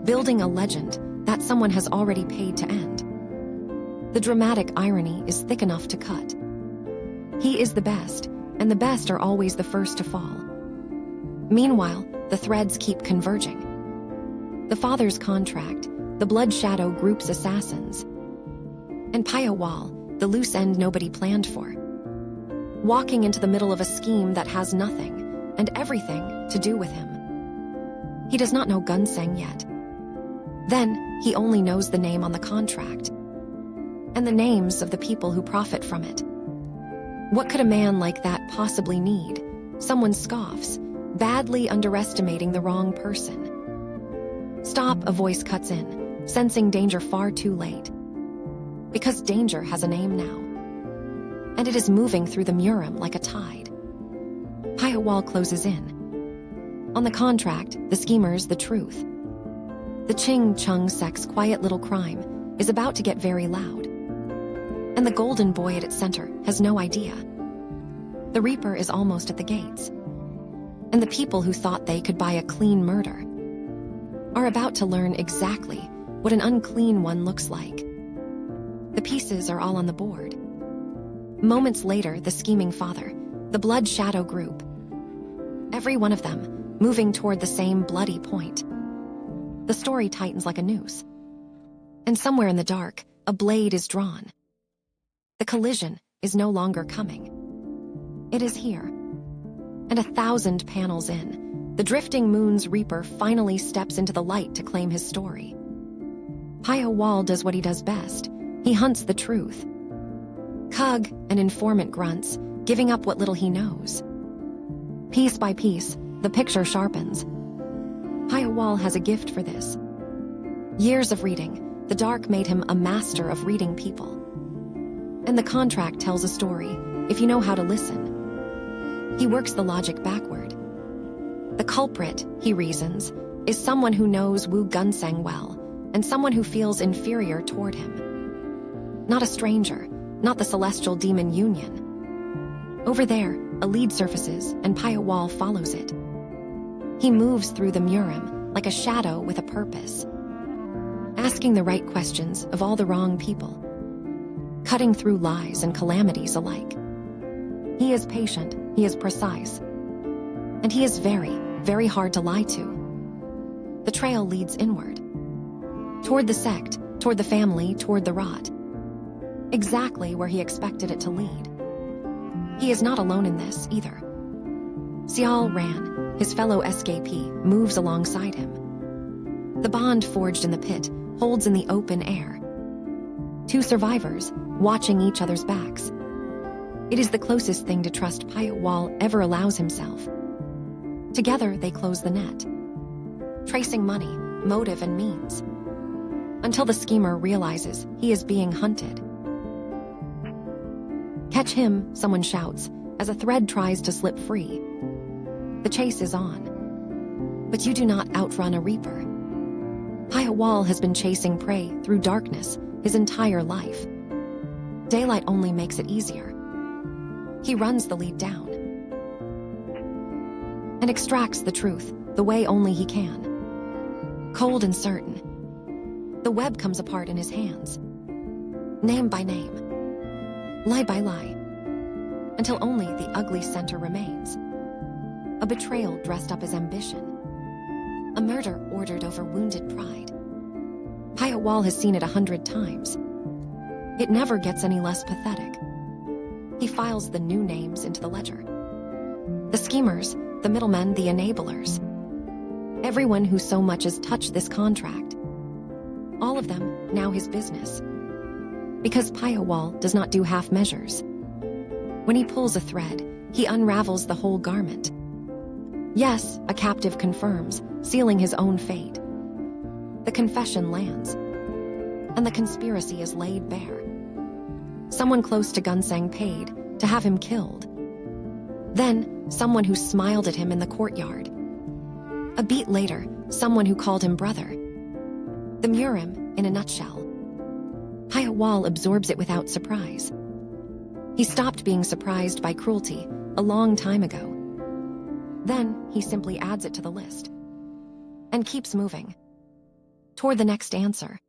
building a legend that someone has already paid to end. The dramatic irony is thick enough to cut. He is the best, and the best are always the first to fall. Meanwhile, the threads keep converging. The father's contract, the Blood Shadow Group's assassins, and Pyo Wol, the loose end nobody planned for. Walking into the middle of a scheme that has nothing and everything to do with him. He does not know Gunsang yet. Then, he only knows the name on the contract, and the names of the people who profit from it. What could a man like that possibly need? Someone scoffs, badly underestimating the wrong person. Stop, a voice cuts in, sensing danger far too late. Because danger has a name now. And it is moving through the murim like a tide. Pyo Wol closes in. On the contract, the schemers, the truth. The Ching Chung sect's quiet little crime is about to get very loud. And the golden boy at its center has no idea. The Reaper is almost at the gates. And the people who thought they could buy a clean murder are about to learn exactly what an unclean one looks like. The pieces are all on the board. Moments later, the scheming father, the Blood Shadow Group, every one of them moving toward the same bloody point. The story tightens like a noose. And somewhere in the dark, a blade is drawn. The collision is no longer coming. It is here. And 1,000 panels in, the drifting moon's Reaper finally steps into the light to claim his story. Pyo Wol does what he does best. He hunts the truth. Cug, an informant, grunts, giving up what little he knows. Piece by piece, the picture sharpens. Pyo Wol has a gift for this. Years of reading, the dark made him a master of reading people. And the contract tells a story, if you know how to listen. He works the logic backward. The culprit, he reasons, is someone who knows Wu Gunsang well, and someone who feels inferior toward him. Not a stranger, not the celestial demon Union. Over there, a lead surfaces, and Pyo Wol follows it. He moves through the murim like a shadow with a purpose, asking the right questions of all the wrong people, cutting through lies and calamities alike. He is patient, he is precise, and he is very, very hard to lie to. The trail leads inward, toward the sect, toward the family, toward the rot. Exactly where he expected it to lead. He is not alone in this, either. Xiao Ran, his fellow escapee, moves alongside him. The bond forged in the pit holds in the open air. Two survivors, watching each other's backs. It is the closest thing to trust Pyo Wol ever allows himself. Together, they close the net, tracing money, motive, and means, until the schemer realizes he is being hunted. Catch him, someone shouts, as a thread tries to slip free. The chase is on. But you do not outrun a Reaper. Pyo Wol has been chasing prey through darkness his entire life. Daylight only makes it easier. He runs the lead down and extracts the truth the way only he can. Cold and certain, the web comes apart in his hands. Name by name, lie by lie, until only the ugly center remains. A betrayal dressed up as ambition. A murder ordered over wounded pride. Pyo Wol has seen it 100 times. It never gets any less pathetic. He files the new names into the ledger. The schemers, the middlemen, the enablers. Everyone who so much as touched this contract. All of them now his business. Because Pyo Wol does not do half measures. When he pulls a thread, He unravels the whole garment. Yes, a captive confirms, sealing his own fate. The confession lands, and the conspiracy is laid bare. Someone close to Gunsang paid to have him killed. Then, someone who smiled at him in the courtyard. A beat later, someone who called him brother. The murim, in a nutshell. Pyo Wol absorbs it without surprise. He stopped being surprised by cruelty a long time ago. Then, he simply adds it to the list. And keeps moving. Toward the next answer.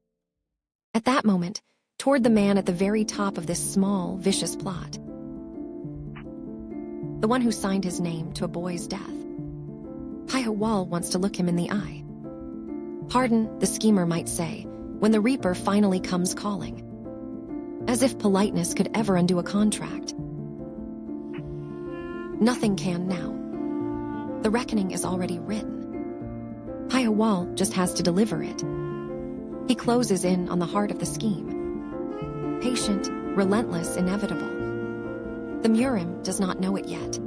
At that moment, toward the man at the very top of this small, vicious plot. The one who signed his name to a boy's death. Pyo Wol wants to look him in the eye. Pardon, the schemer might say, when the Reaper finally comes calling. As if politeness could ever undo a contract. Nothing can now. The reckoning is already written. Pyo Wol just has to deliver it. He closes in on the heart of the scheme. Patient, relentless, inevitable. The murim does not know it yet.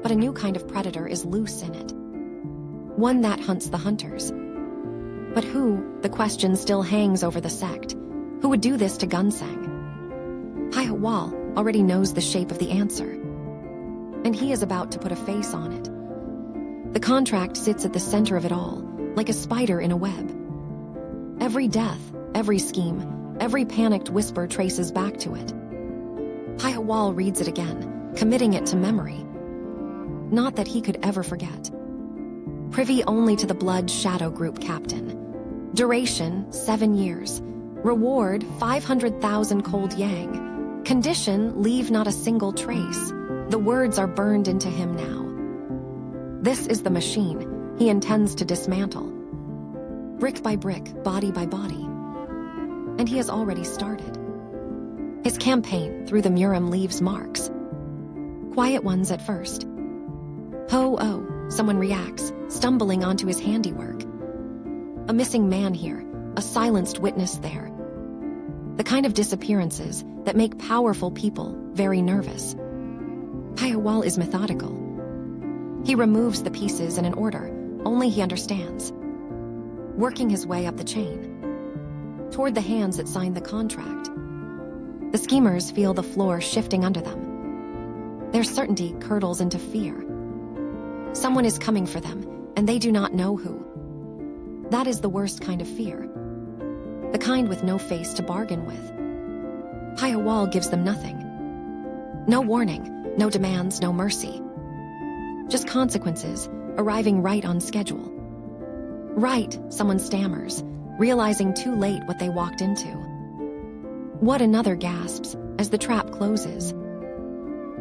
But a new kind of predator is loose in it. One that hunts the hunters. But who, the question still hangs over the sect. Who would do this to Gunsang? Pyo Wol already knows the shape of the answer. And he is about to put a face on it. The contract sits at the center of it all, like a spider in a web. Every death, every scheme, every panicked whisper traces back to it. Pyo Wol reads it again, committing it to memory. Not that he could ever forget. Privy only to the Blood Shadow Group captain. Duration, 7 years. Reward, 500,000 cold yang. Condition, leave not a single trace. The words are burned into him now. This is the machine he intends to dismantle. Brick by brick, body by body. And he has already started. His campaign through the murim leaves marks. Quiet ones at first. Ho-oh, someone reacts, stumbling onto his handiwork. A missing man here, a silenced witness there. The kind of disappearances that make powerful people very nervous. Pyo Wol is methodical. He removes the pieces in an order only he understands. Working his way up the chain. Toward the hands that signed the contract. The schemers feel the floor shifting under them. Their certainty curdles into fear. Someone is coming for them, and they do not know who. That is the worst kind of fear. The kind with no face to bargain with. Pyo Wol gives them nothing. No warning, no demands, no mercy. Just consequences, arriving right on schedule. Right, someone stammers, realizing too late what they walked into. What another gasps as the trap closes.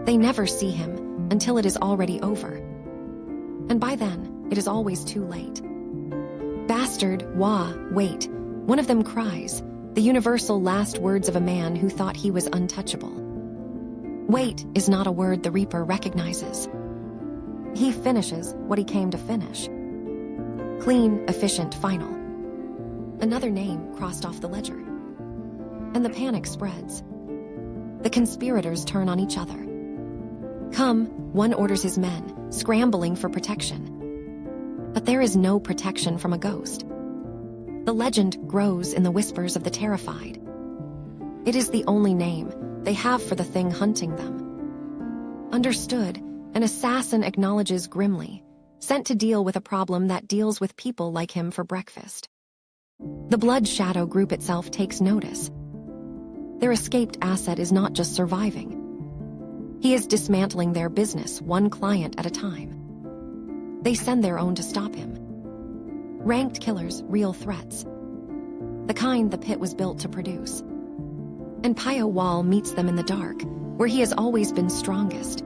They never see him until it is already over. And by then, it is always too late. Bastard, wah, wait, one of them cries, the universal last words of a man who thought he was untouchable. Wait is not a word the Reaper recognizes. He finishes what he came to finish. Clean, efficient, final. Another name crossed off the ledger. And the panic spreads. The conspirators turn on each other. Come, one orders his men, scrambling for protection. But there is no protection from a ghost. The legend grows in the whispers of the terrified. It is the only name they have for the thing hunting them. Understood, an assassin acknowledges grimly, sent to deal with a problem that deals with people like him for breakfast. The Blood Shadow Group itself takes notice. Their escaped asset is not just surviving. He is dismantling their business one client at a time. They send their own to stop him. Ranked killers, real threats. The kind the pit was built to produce. And Pyo Wol meets them in the dark, where he has always been strongest.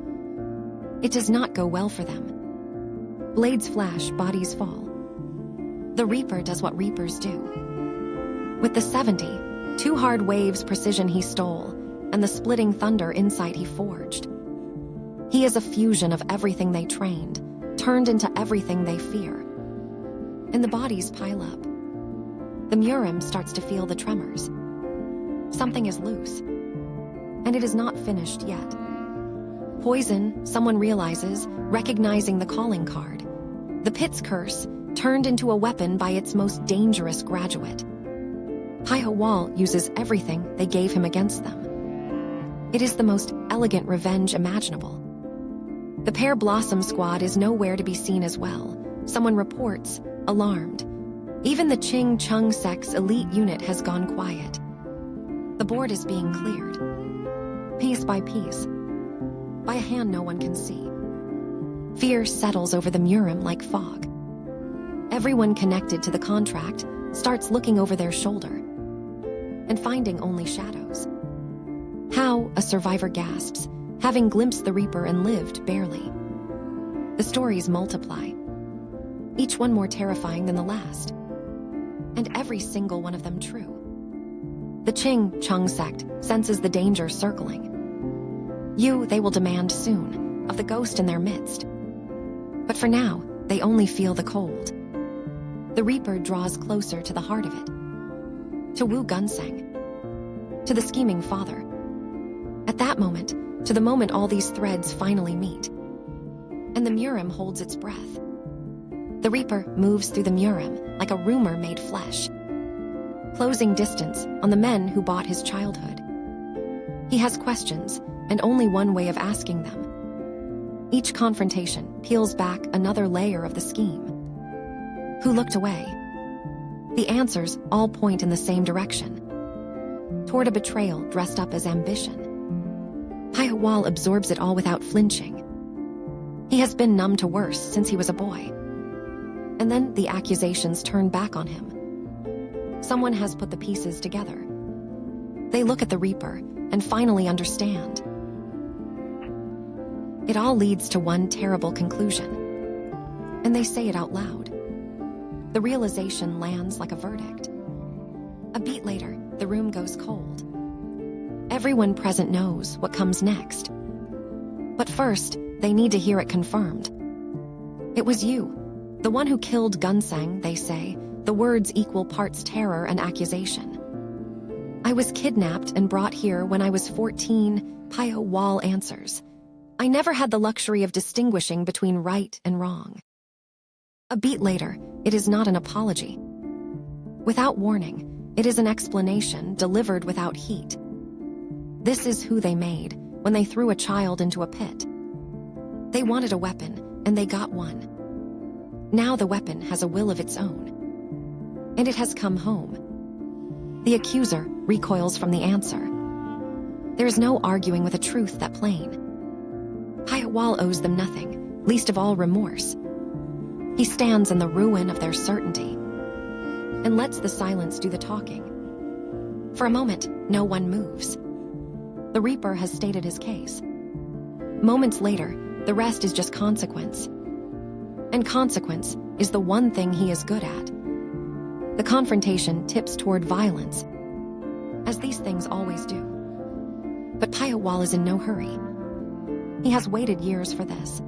It does not go well for them. Blades flash, bodies fall. The Reaper does what Reapers do. With the 70, 2 hard waves precision he stole, and the splitting thunder insight he forged. He is a fusion of everything they trained, turned into everything they fear. And the bodies pile up. The murim starts to feel the tremors. Something is loose. And it is not finished yet. Poison, someone realizes, recognizing the calling card. The pit's curse, turned into a weapon by its most dangerous graduate. Pyo Wol uses everything they gave him against them. It is the most elegant revenge imaginable. The Pear Blossom Squad is nowhere to be seen as well. Someone reports, alarmed. Even the Ching Chung Sek's elite unit has gone quiet. The board is being cleared. Piece by piece. By a hand no one can see. Fear settles over the murim like fog. Everyone connected to the contract starts looking over their shoulder and finding only shadows. How, a survivor gasps, having glimpsed the Reaper and lived barely. The stories multiply, each one more terrifying than the last, and every single one of them true. The Ching Chung sect senses the danger circling. They will demand soon, of the ghost in their midst. But for now, they only feel the cold. The Reaper draws closer to the heart of it. To Wu Gunseng. To the scheming father. At that moment, to the moment all these threads finally meet. And the murim holds its breath. The Reaper moves through the murim like a rumor made flesh, closing distance on the men who bought his childhood. He has questions, and only one way of asking them. Each confrontation peels back another layer of the scheme. Who looked away? The answers all point in the same direction, toward a betrayal dressed up as ambition. Pyo Wol absorbs it all without flinching. He has been numb to worse since he was a boy. And then the accusations turn back on him. Someone has put the pieces together. They look at the Reaper and finally understand. It all leads to one terrible conclusion. And they say it out loud. The realization lands like a verdict. A beat later, the room goes cold. Everyone present knows what comes next. But first, they need to hear it confirmed. It was you, the one who killed Gunseng, they say, the words equal parts terror and accusation. I was kidnapped and brought here when I was 14, Pyo Wol answers. I never had the luxury of distinguishing between right and wrong. A beat later, it is not an apology. Without warning, it is an explanation delivered without heat. This is who they made when they threw a child into a pit. They wanted a weapon, and they got one. Now the weapon has a will of its own. And it has come home. The accuser recoils from the answer. There is no arguing with a truth that plain. Pyo Wol owes them nothing, least of all remorse. He stands in the ruin of their certainty and lets the silence do the talking. For a moment, no one moves. The Reaper has stated his case. Moments later, the rest is just consequence. And consequence is the one thing he is good at. The confrontation tips toward violence, as these things always do. But Pyo Wol is in no hurry. He has waited years for this.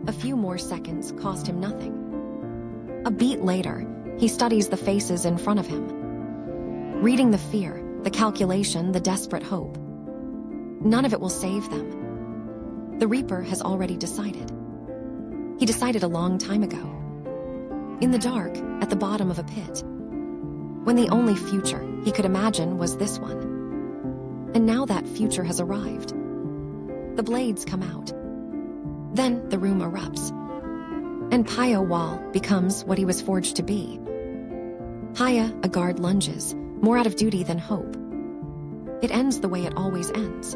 A few more seconds cost him nothing. A beat later, he studies the faces in front of him, reading the fear, the calculation, the desperate hope. None of it will save them. The Reaper has already decided. He decided a long time ago. In the dark, at the bottom of a pit. When the only future he could imagine was this one. And now that future has arrived. The blades come out. Then the room erupts. And Pyo Wol becomes what he was forged to be. Haya, a guard, lunges, more out of duty than hope. It ends the way it always ends.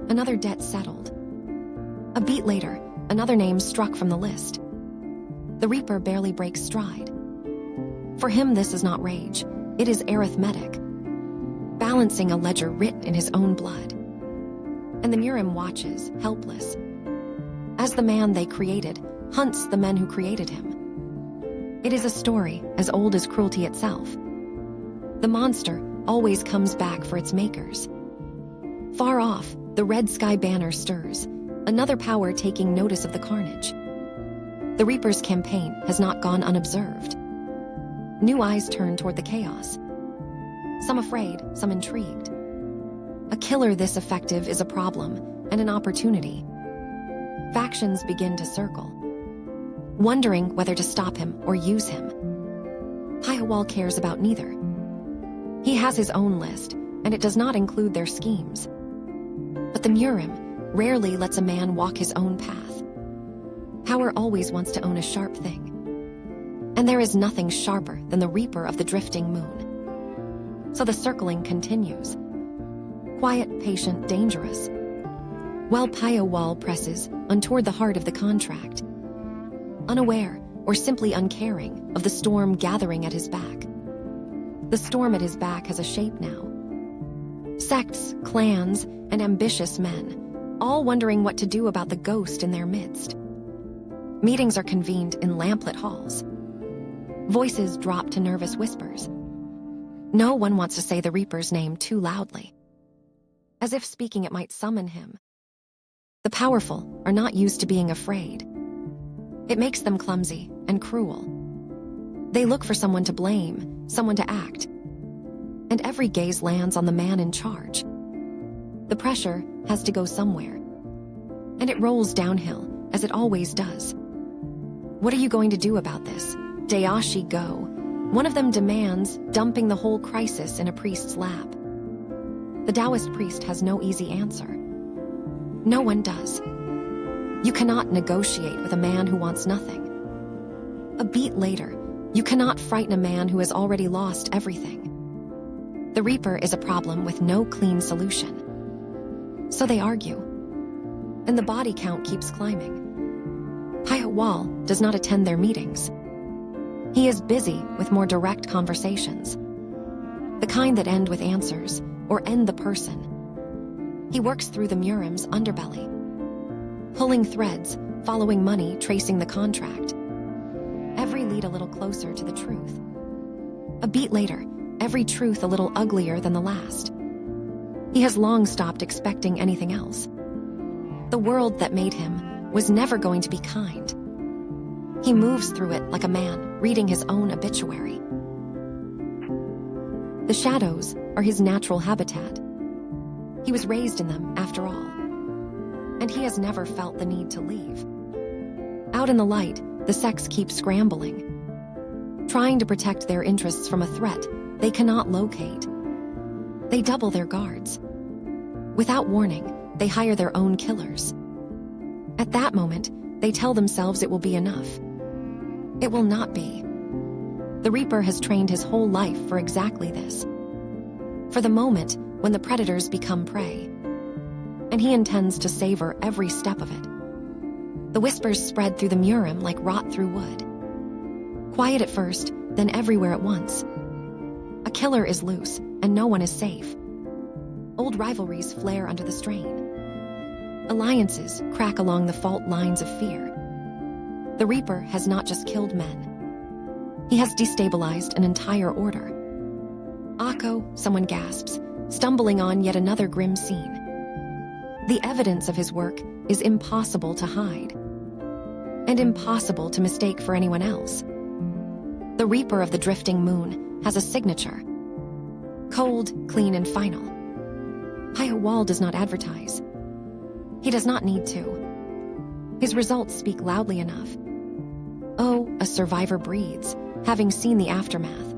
Another debt settled. A beat later, another name struck from the list. The Reaper barely breaks stride. For him, this is not rage. It is arithmetic. Balancing a ledger written in his own blood. And the murim watches, helpless, as the man they created hunts the men who created him. It is a story as old as cruelty itself. The monster always comes back for its makers. Far off, the red sky banner stirs, another power taking notice of the carnage. The Reaper's campaign has not gone unobserved. New eyes turn toward the chaos. Some afraid, some intrigued. A killer this effective is a problem and an opportunity. Factions begin to circle, wondering whether to stop him or use him. Pyo Wol cares about neither. He has his own list, and it does not include their schemes. But the murim rarely lets a man walk his own path. Power always wants to own a sharp thing. And there is nothing sharper than the reaper of the drifting moon. So the circling continues. Quiet, patient, dangerous. While Pyo Wol presses on toward the heart of the contract, unaware or simply uncaring of the storm gathering at his back. The storm at his back has a shape now. Sects, clans, and ambitious men, all wondering what to do about the ghost in their midst. Meetings are convened in lamplit halls. Voices drop to nervous whispers. No one wants to say the Reaper's name too loudly, as if speaking it might summon him. The powerful are not used to being afraid. It makes them clumsy and cruel. They look for someone to blame, someone to act. And every gaze lands on the man in charge. The pressure has to go somewhere. And it rolls downhill, as it always does. What are you going to do about this? Dayashi go. One of them demands, dumping the whole crisis in a priest's lap. The Taoist priest has no easy answer. No one does. You cannot negotiate with a man who wants nothing. A beat later, you cannot frighten a man who has already lost everything. The Reaper is a problem with no clean solution. So they argue. And the body count keeps climbing. Pyo Wol does not attend their meetings. He is busy with more direct conversations. The kind that end with answers or end the person. He works through the murim's underbelly. Pulling threads, following money, tracing the contract. Every lead a little closer to the truth. A beat later, every truth a little uglier than the last. He has long stopped expecting anything else. The world that made him was never going to be kind. He moves through it like a man reading his own obituary. The shadows are his natural habitat. He was raised in them, after all. And he has never felt the need to leave. Out in the light, the sects keep scrambling, trying to protect their interests from a threat they cannot locate. They double their guards. Without warning, they hire their own killers. At that moment, they tell themselves it will be enough. It will not be. The Reaper has trained his whole life for exactly this. For the moment when the predators become prey. And he intends to savor every step of it. The whispers spread through the murim like rot through wood. Quiet at first, then everywhere at once. A killer is loose, and no one is safe. Old rivalries flare under the strain. Alliances crack along the fault lines of fear. The Reaper has not just killed men. He has destabilized an entire order. Akko, someone gasps, stumbling on yet another grim scene. The evidence of his work is impossible to hide. And impossible to mistake for anyone else. The Reaper of the drifting moon has a signature. Cold, clean, and final. Pyo Wol does not advertise. He does not need to. His results speak loudly enough. Oh, a survivor breathes, having seen the aftermath.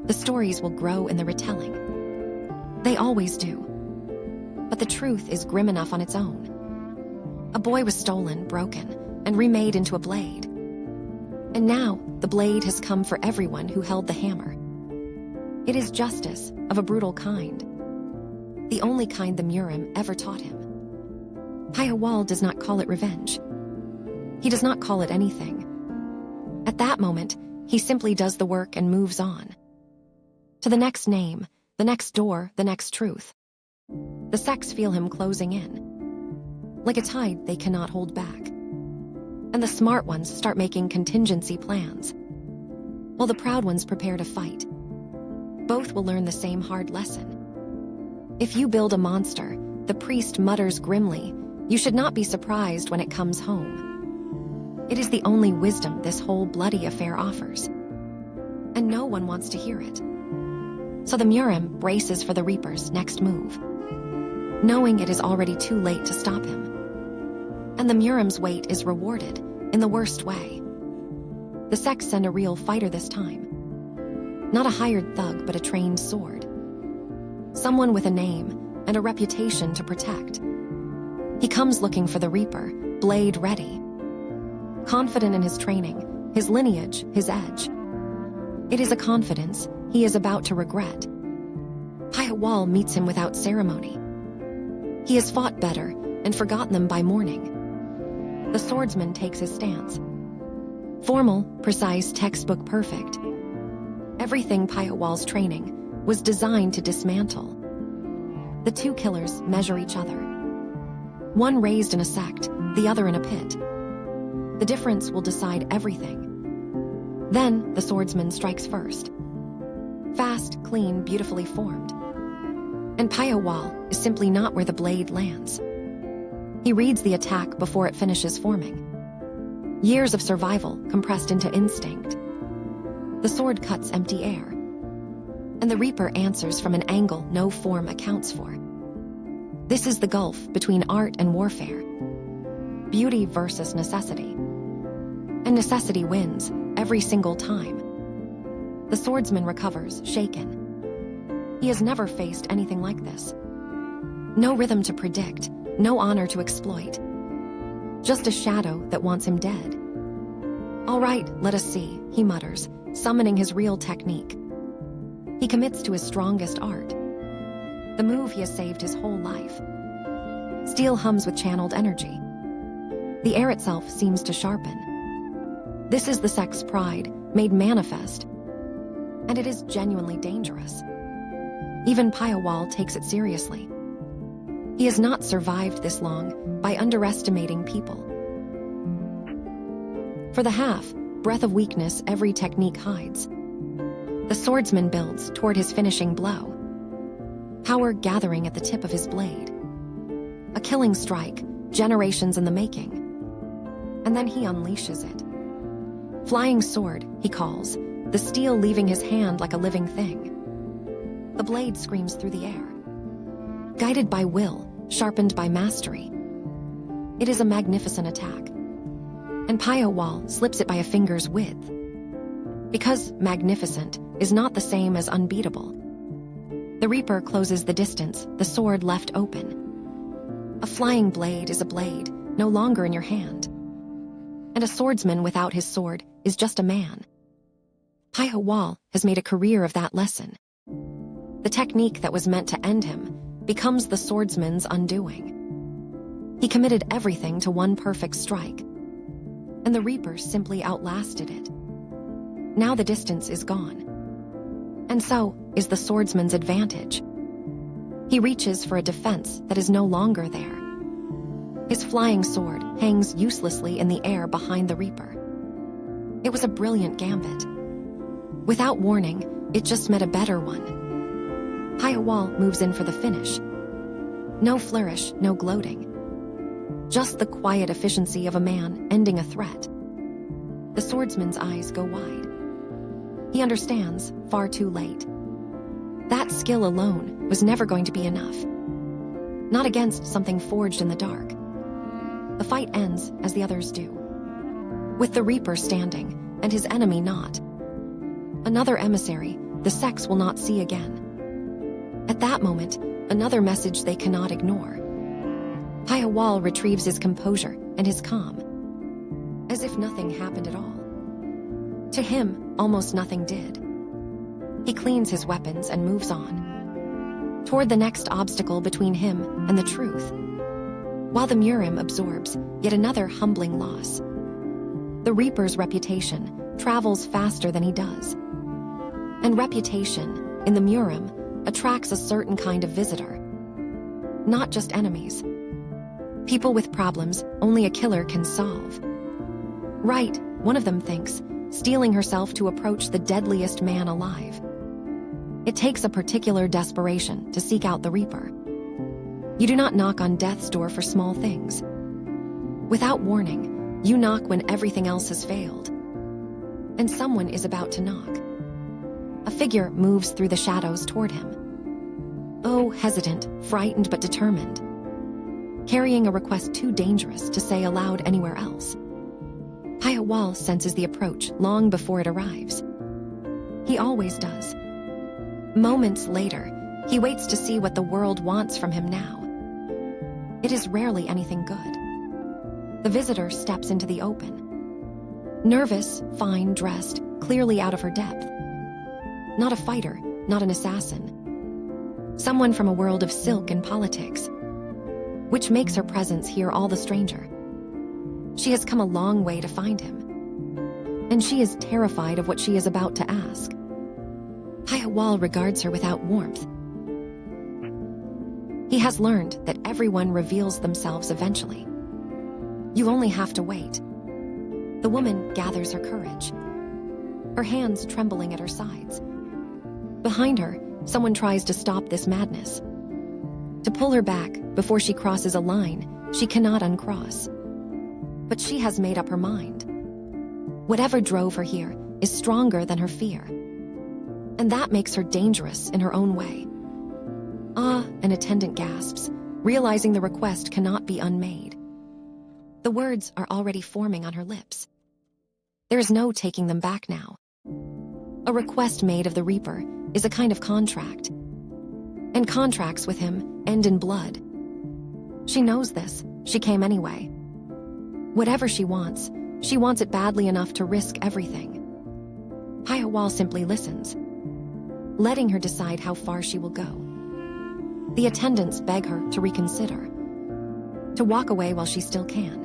The stories will grow in the retelling. They always do. But the truth is grim enough on its own. A boy was stolen, broken, and remade into a blade. And now, the blade has come for everyone who held the hammer. It is justice of a brutal kind. The only kind the murim ever taught him. Pyo Wol does not call it revenge. He does not call it anything. At that moment, he simply does the work and moves on. To the next name, the next door, the next truth. The sects feel him closing in. Like a tide they cannot hold back. And the smart ones start making contingency plans, while the proud ones prepare to fight. Both will learn the same hard lesson. If you build a monster, the priest mutters grimly, you should not be surprised when it comes home. It is the only wisdom this whole bloody affair offers. And no one wants to hear it. So the murim braces for the Reaper's next move. knowing it is already too late to stop him. And the murim's weight is rewarded in the worst way. The sex send a real fighter this time. Not a hired thug, but a trained sword. Someone with a name and a reputation to protect. He comes looking for the Reaper, blade ready. Confident in his training, his lineage, his edge. It is a confidence he is about to regret. Pyo Wol meets him without ceremony. He has fought better and forgotten them by morning. The swordsman takes his stance. Formal, precise, textbook perfect. Everything Pyo Wol's training was designed to dismantle. The two killers measure each other. One raised in a sect, the other in a pit. The difference will decide everything. Then the swordsman strikes first. Fast, clean, beautifully formed. And Pyo Wol is simply not where the blade lands. He reads the attack before it finishes forming. Years of survival compressed into instinct. The sword cuts empty air. And the Reaper answers from an angle no form accounts for. This is the gulf between art and warfare. Beauty versus necessity. And necessity wins every single time. The swordsman recovers, shaken. He has never faced anything like this. No rhythm to predict, no honor to exploit. Just a shadow that wants him dead. All right, let us see, he mutters, summoning his real technique. He commits to his strongest art. The move he has saved his whole life. Steel hums with channeled energy. The air itself seems to sharpen. This is the sect's pride, made manifest. And it is genuinely dangerous. Even Pyo Wol takes it seriously. He has not survived this long by underestimating people. For the half, breath of weakness every technique hides. The swordsman builds toward his finishing blow. Power gathering at the tip of his blade. A killing strike, generations in the making. And then he unleashes it. Flying sword, he calls, the steel leaving his hand like a living thing. The blade screams through the air. Guided by will, sharpened by mastery. It is a magnificent attack. And Pyo Wol slips it by a finger's width. Because magnificent is not the same as unbeatable. The Reaper closes the distance, the sword left open. A flying blade is a blade, no longer in your hand. And a swordsman without his sword is just a man. Pyo Wol has made a career of that lesson. The technique that was meant to end him becomes the swordsman's undoing. He committed everything to one perfect strike. And the Reaper simply outlasted it. Now the distance is gone. And so is the swordsman's advantage. He reaches for a defense that is no longer there. His flying sword hangs uselessly in the air behind the Reaper. It was a brilliant gambit. Without warning, it just met a better one. Pyo Wol moves in for the finish. No flourish, no gloating. Just the quiet efficiency of a man ending a threat. The swordsman's eyes go wide. He understands, far too late. That skill alone was never going to be enough. Not against something forged in the dark. The fight ends as the others do. With the Reaper standing, and his enemy not. Another emissary the sex will not see again. At that moment, another message they cannot ignore. Pyo Wol retrieves his composure and his calm. As if nothing happened at all. To him, almost nothing did. He cleans his weapons and moves on. Toward the next obstacle between him and the truth. While the murim absorbs yet another humbling loss. The Reaper's reputation travels faster than he does. And reputation, in the murim, attracts a certain kind of visitor. Not just enemies. People with problems only a killer can solve. Right, one of them thinks, steeling herself to approach the deadliest man alive. It takes a particular desperation to seek out the Reaper. You do not knock on death's door for small things. Without warning, you knock when everything else has failed. And someone is about to knock. A figure moves through the shadows toward him. Oh, hesitant, frightened but determined. Carrying a request too dangerous to say aloud anywhere else. Pyo Wol senses the approach long before it arrives. He always does. Moments later, he waits to see what the world wants from him now. It is rarely anything good. The visitor steps into the open. Nervous, fine dressed, clearly out of her depth. Not a fighter, not an assassin. Someone from a world of silk and politics, which makes her presence here all the stranger. She has come a long way to find him, and she is terrified of what she is about to ask. Pyo Wol regards her without warmth. He has learned that everyone reveals themselves eventually. You only have to wait. The woman gathers her courage, her hands trembling at her sides. Behind her, someone tries to stop this madness, to pull her back before she crosses a line she cannot uncross. But she has made up her mind. Whatever drove her here is stronger than her fear, and that makes her dangerous in her own way. Ah, an attendant gasps, realizing the request cannot be unmade. The words are already forming on her lips. There is no taking them back now. A request made of the Reaper is a kind of contract, and contracts with him end in blood. She knows this. She came anyway. Whatever she wants it badly enough to risk everything. Pyo Wol simply listens, letting her decide how far she will go. The attendants beg her to reconsider, to walk away while she still can.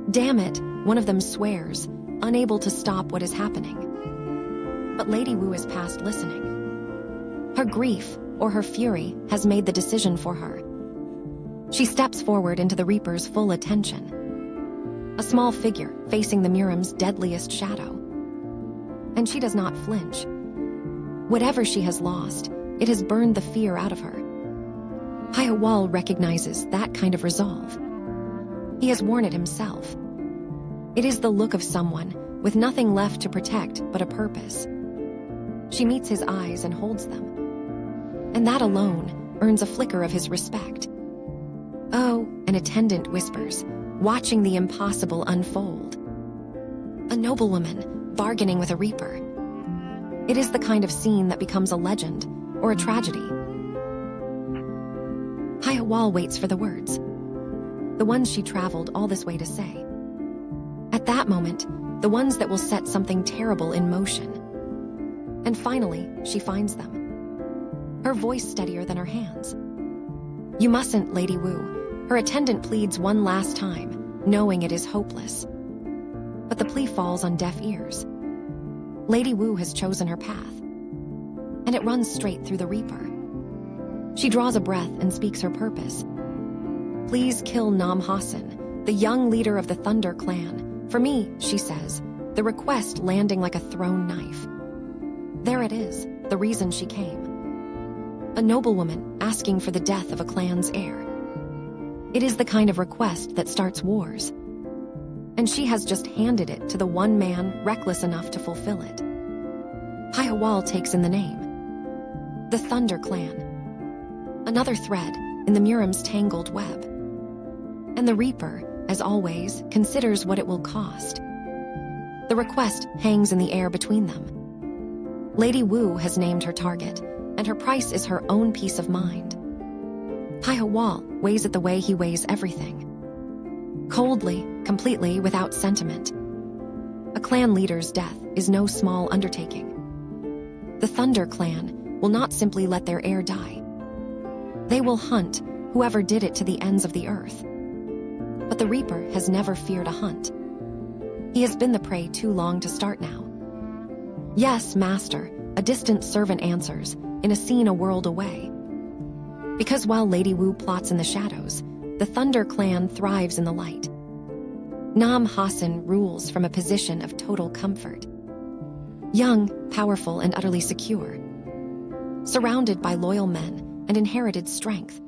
Damn it, one of them swears, unable to stop what is happening. But Lady Wu is past listening. Her grief or her fury has made the decision for her. She steps forward into the Reaper's full attention, a small figure facing the murim's deadliest shadow. And she does not flinch. Whatever she has lost, it has burned the fear out of her. Pyo Wol recognizes that kind of resolve. He has worn it himself. It is the look of someone with nothing left to protect but a purpose. She meets his eyes and holds them, and that alone earns a flicker of his respect. Oh, an attendant whispers, watching the impossible unfold. A noblewoman bargaining with a Reaper. It is the kind of scene that becomes a legend or a tragedy. Pyo Wol waits for the words, the ones she traveled all this way to say. At that moment, the ones that will set something terrible in motion. And finally, she finds them. Her voice steadier than her hands. You mustn't, Lady Wu. Her attendant pleads one last time, knowing it is hopeless. But the plea falls on deaf ears. Lady Wu has chosen her path, and it runs straight through the Reaper. She draws a breath and speaks her purpose. Please kill Nam Hasen, the young leader of the Thunder Clan. For me, she says, the request landing like a thrown knife. There it is, the reason she came. A noblewoman asking for the death of a clan's heir. It is the kind of request that starts wars. And she has just handed it to the one man reckless enough to fulfill it. Pyo Wol takes in the name. The Thunder Clan. Another thread in the murim's tangled web. And the Reaper, as always, considers what it will cost. The request hangs in the air between them. Lady Wu has named her target, and her price is her own peace of mind. Pyo Wol weighs it the way he weighs everything. Coldly, completely, without sentiment. A clan leader's death is no small undertaking. The Thunder Clan will not simply let their heir die. They will hunt whoever did it to the ends of the earth. But the Reaper has never feared a hunt. He has been the prey too long to start now. Yes, master, a distant servant answers, in a scene a world away. Because while Lady Wu plots in the shadows, the Thunder Clan thrives in the light. Nam Hasen rules from a position of total comfort. Young, powerful, and utterly secure. Surrounded by loyal men and inherited strength.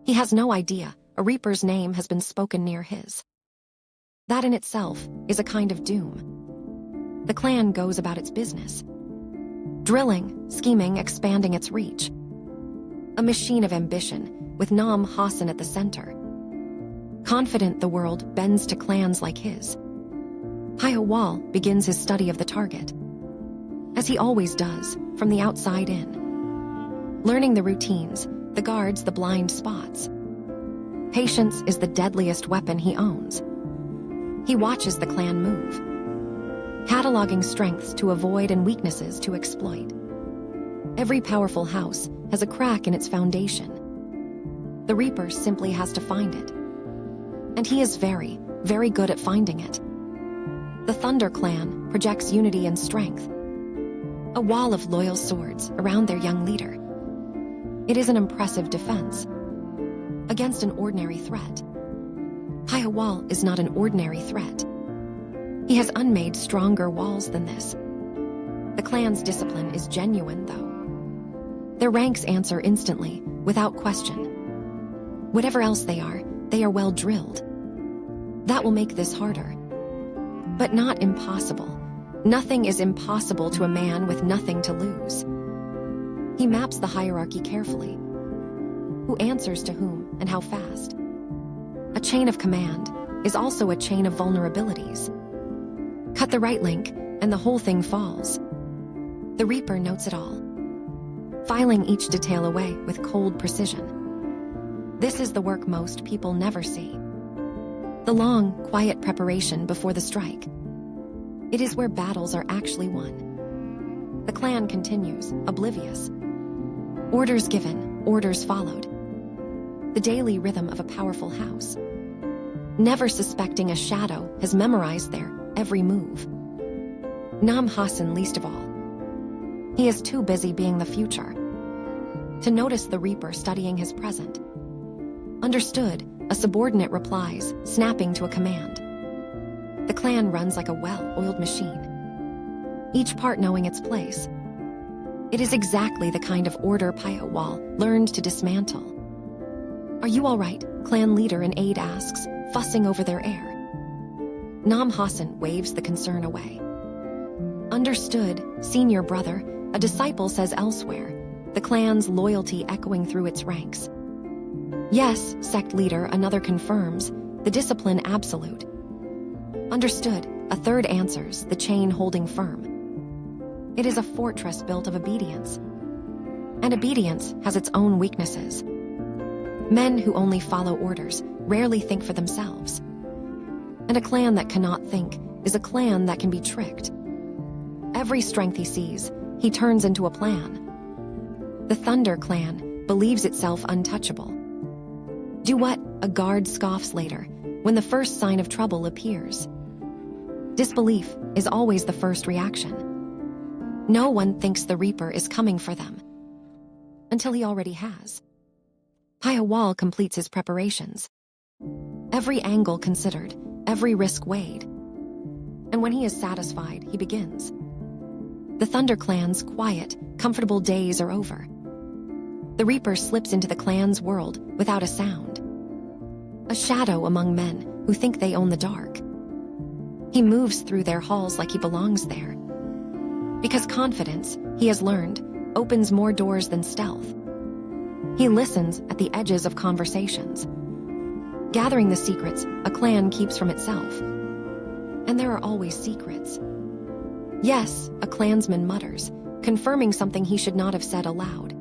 He has no idea a Reaper's name has been spoken near his. That in itself is a kind of doom. The clan goes about its business. Drilling, scheming, expanding its reach. a machine of ambition, with Nam Hassan at the center. Confident the world bends to clans like his, Pyo Wol begins his study of the target, as he always does, from the outside in. Learning the routines, the guards, the blind spots. Patience is the deadliest weapon he owns. He watches the clan move, cataloging strengths to avoid and weaknesses to exploit. Every powerful house has a crack in its foundation. The Reaper simply has to find it. And he is very, very good at finding it. The Thunder Clan projects unity and strength, a wall of loyal swords around their young leader. It is an impressive defense against an ordinary threat. Pyo Wol is not an ordinary threat. He has unmade stronger walls than this. The clan's discipline is genuine, though. Their ranks answer instantly, without question. Whatever else they are well drilled. That will make this harder. But not impossible. Nothing is impossible to a man with nothing to lose. He maps the hierarchy carefully. Who answers to whom and how fast? A chain of command is also a chain of vulnerabilities. Cut the right link, and the whole thing falls. The Reaper notes it all, filing each detail away with cold precision. This is the work most people never see. The long, quiet preparation before the strike. It is where battles are actually won. The clan continues, oblivious. Orders given, orders followed. The daily rhythm of a powerful house. Never suspecting a shadow has memorized their every move. Nam Hassan least of all. He is too busy being the future to notice the Reaper studying his present. Understood, a subordinate replies, snapping to a command. The clan runs like a well-oiled machine, each part knowing its place. It is exactly the kind of order Pyo Wol learned to dismantle. "Are you all right?" clan leader in aide asks, fussing over their air. Nam Hassan waves the concern away. "Understood, senior brother," a disciple says elsewhere, the clan's loyalty echoing through its ranks. "Yes," sect leader another confirms, the discipline absolute. "Understood," a third answers, the chain holding firm. It is a fortress built of obedience. And obedience has its own weaknesses. Men who only follow orders rarely think for themselves. And a clan that cannot think is a clan that can be tricked. Every strength he sees, he turns into a plan. The Thunder Clan believes itself untouchable. Do what? A guard scoffs later, when the first sign of trouble appears. Disbelief is always the first reaction. No one thinks the Reaper is coming for them, until he already has. Pyo Wol completes his preparations. Every angle considered, every risk weighed. And when he is satisfied, he begins. The Thunder Clan's quiet, comfortable days are over. The Reaper slips into the clan's world without a sound. A shadow among men who think they own the dark. He moves through their halls like he belongs there. Because confidence, he has learned, opens more doors than stealth. He listens at the edges of conversations, gathering the secrets a clan keeps from itself. And there are always secrets. Yes, a clansman mutters, confirming something he should not have said aloud.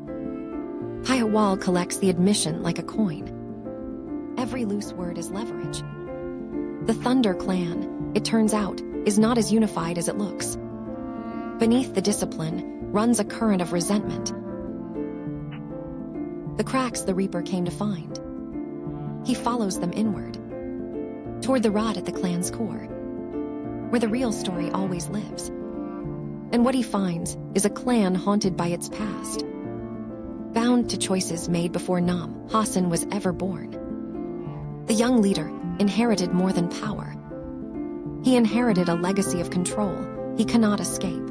Pyo Wol collects the admission like a coin. Every loose word is leverage. The Thunder Clan, it turns out, is not as unified as it looks. Beneath the discipline runs a current of resentment. The cracks the Reaper came to find. He follows them inward, toward the rot at the clan's core, where the real story always lives. And what he finds is a clan haunted by its past, bound to choices made before Nam Hassan was ever born. The young leader inherited more than power. He inherited a legacy of control he cannot escape.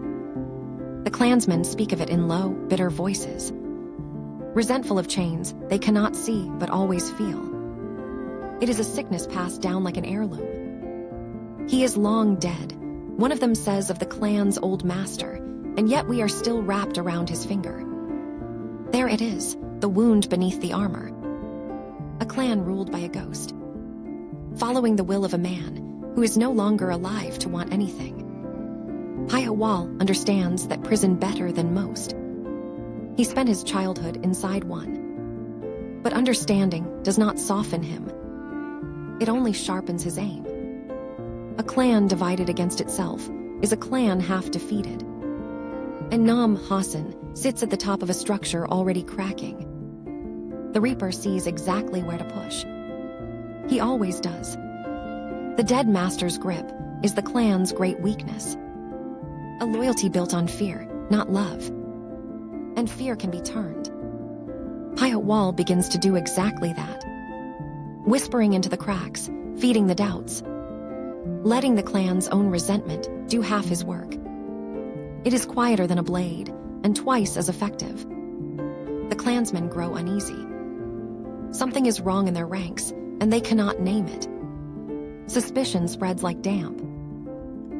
The clansmen speak of it in low, bitter voices, resentful of chains they cannot see but always feel. It is a sickness passed down like an heirloom. He is long dead, one of them says of the clan's old master, and yet we are still wrapped around his finger. There it is, the wound beneath the armor. A clan ruled by a ghost, following the will of a man who is no longer alive to want anything. Pyo Wol understands that prison better than most. He spent his childhood inside one. But understanding does not soften him. It only sharpens his aim. A clan divided against itself is a clan half defeated. And Nam Hassan sits at the top of a structure already cracking. The Reaper sees exactly where to push. He always does. The dead master's grip is the clan's great weakness. A loyalty built on fear, not love. And fear can be turned. Pyo Wol begins to do exactly that. Whispering into the cracks, feeding the doubts. Letting the clan's own resentment do half his work. It is quieter than a blade, and twice as effective. The clansmen grow uneasy. Something is wrong in their ranks, and they cannot name it. Suspicion spreads like damp.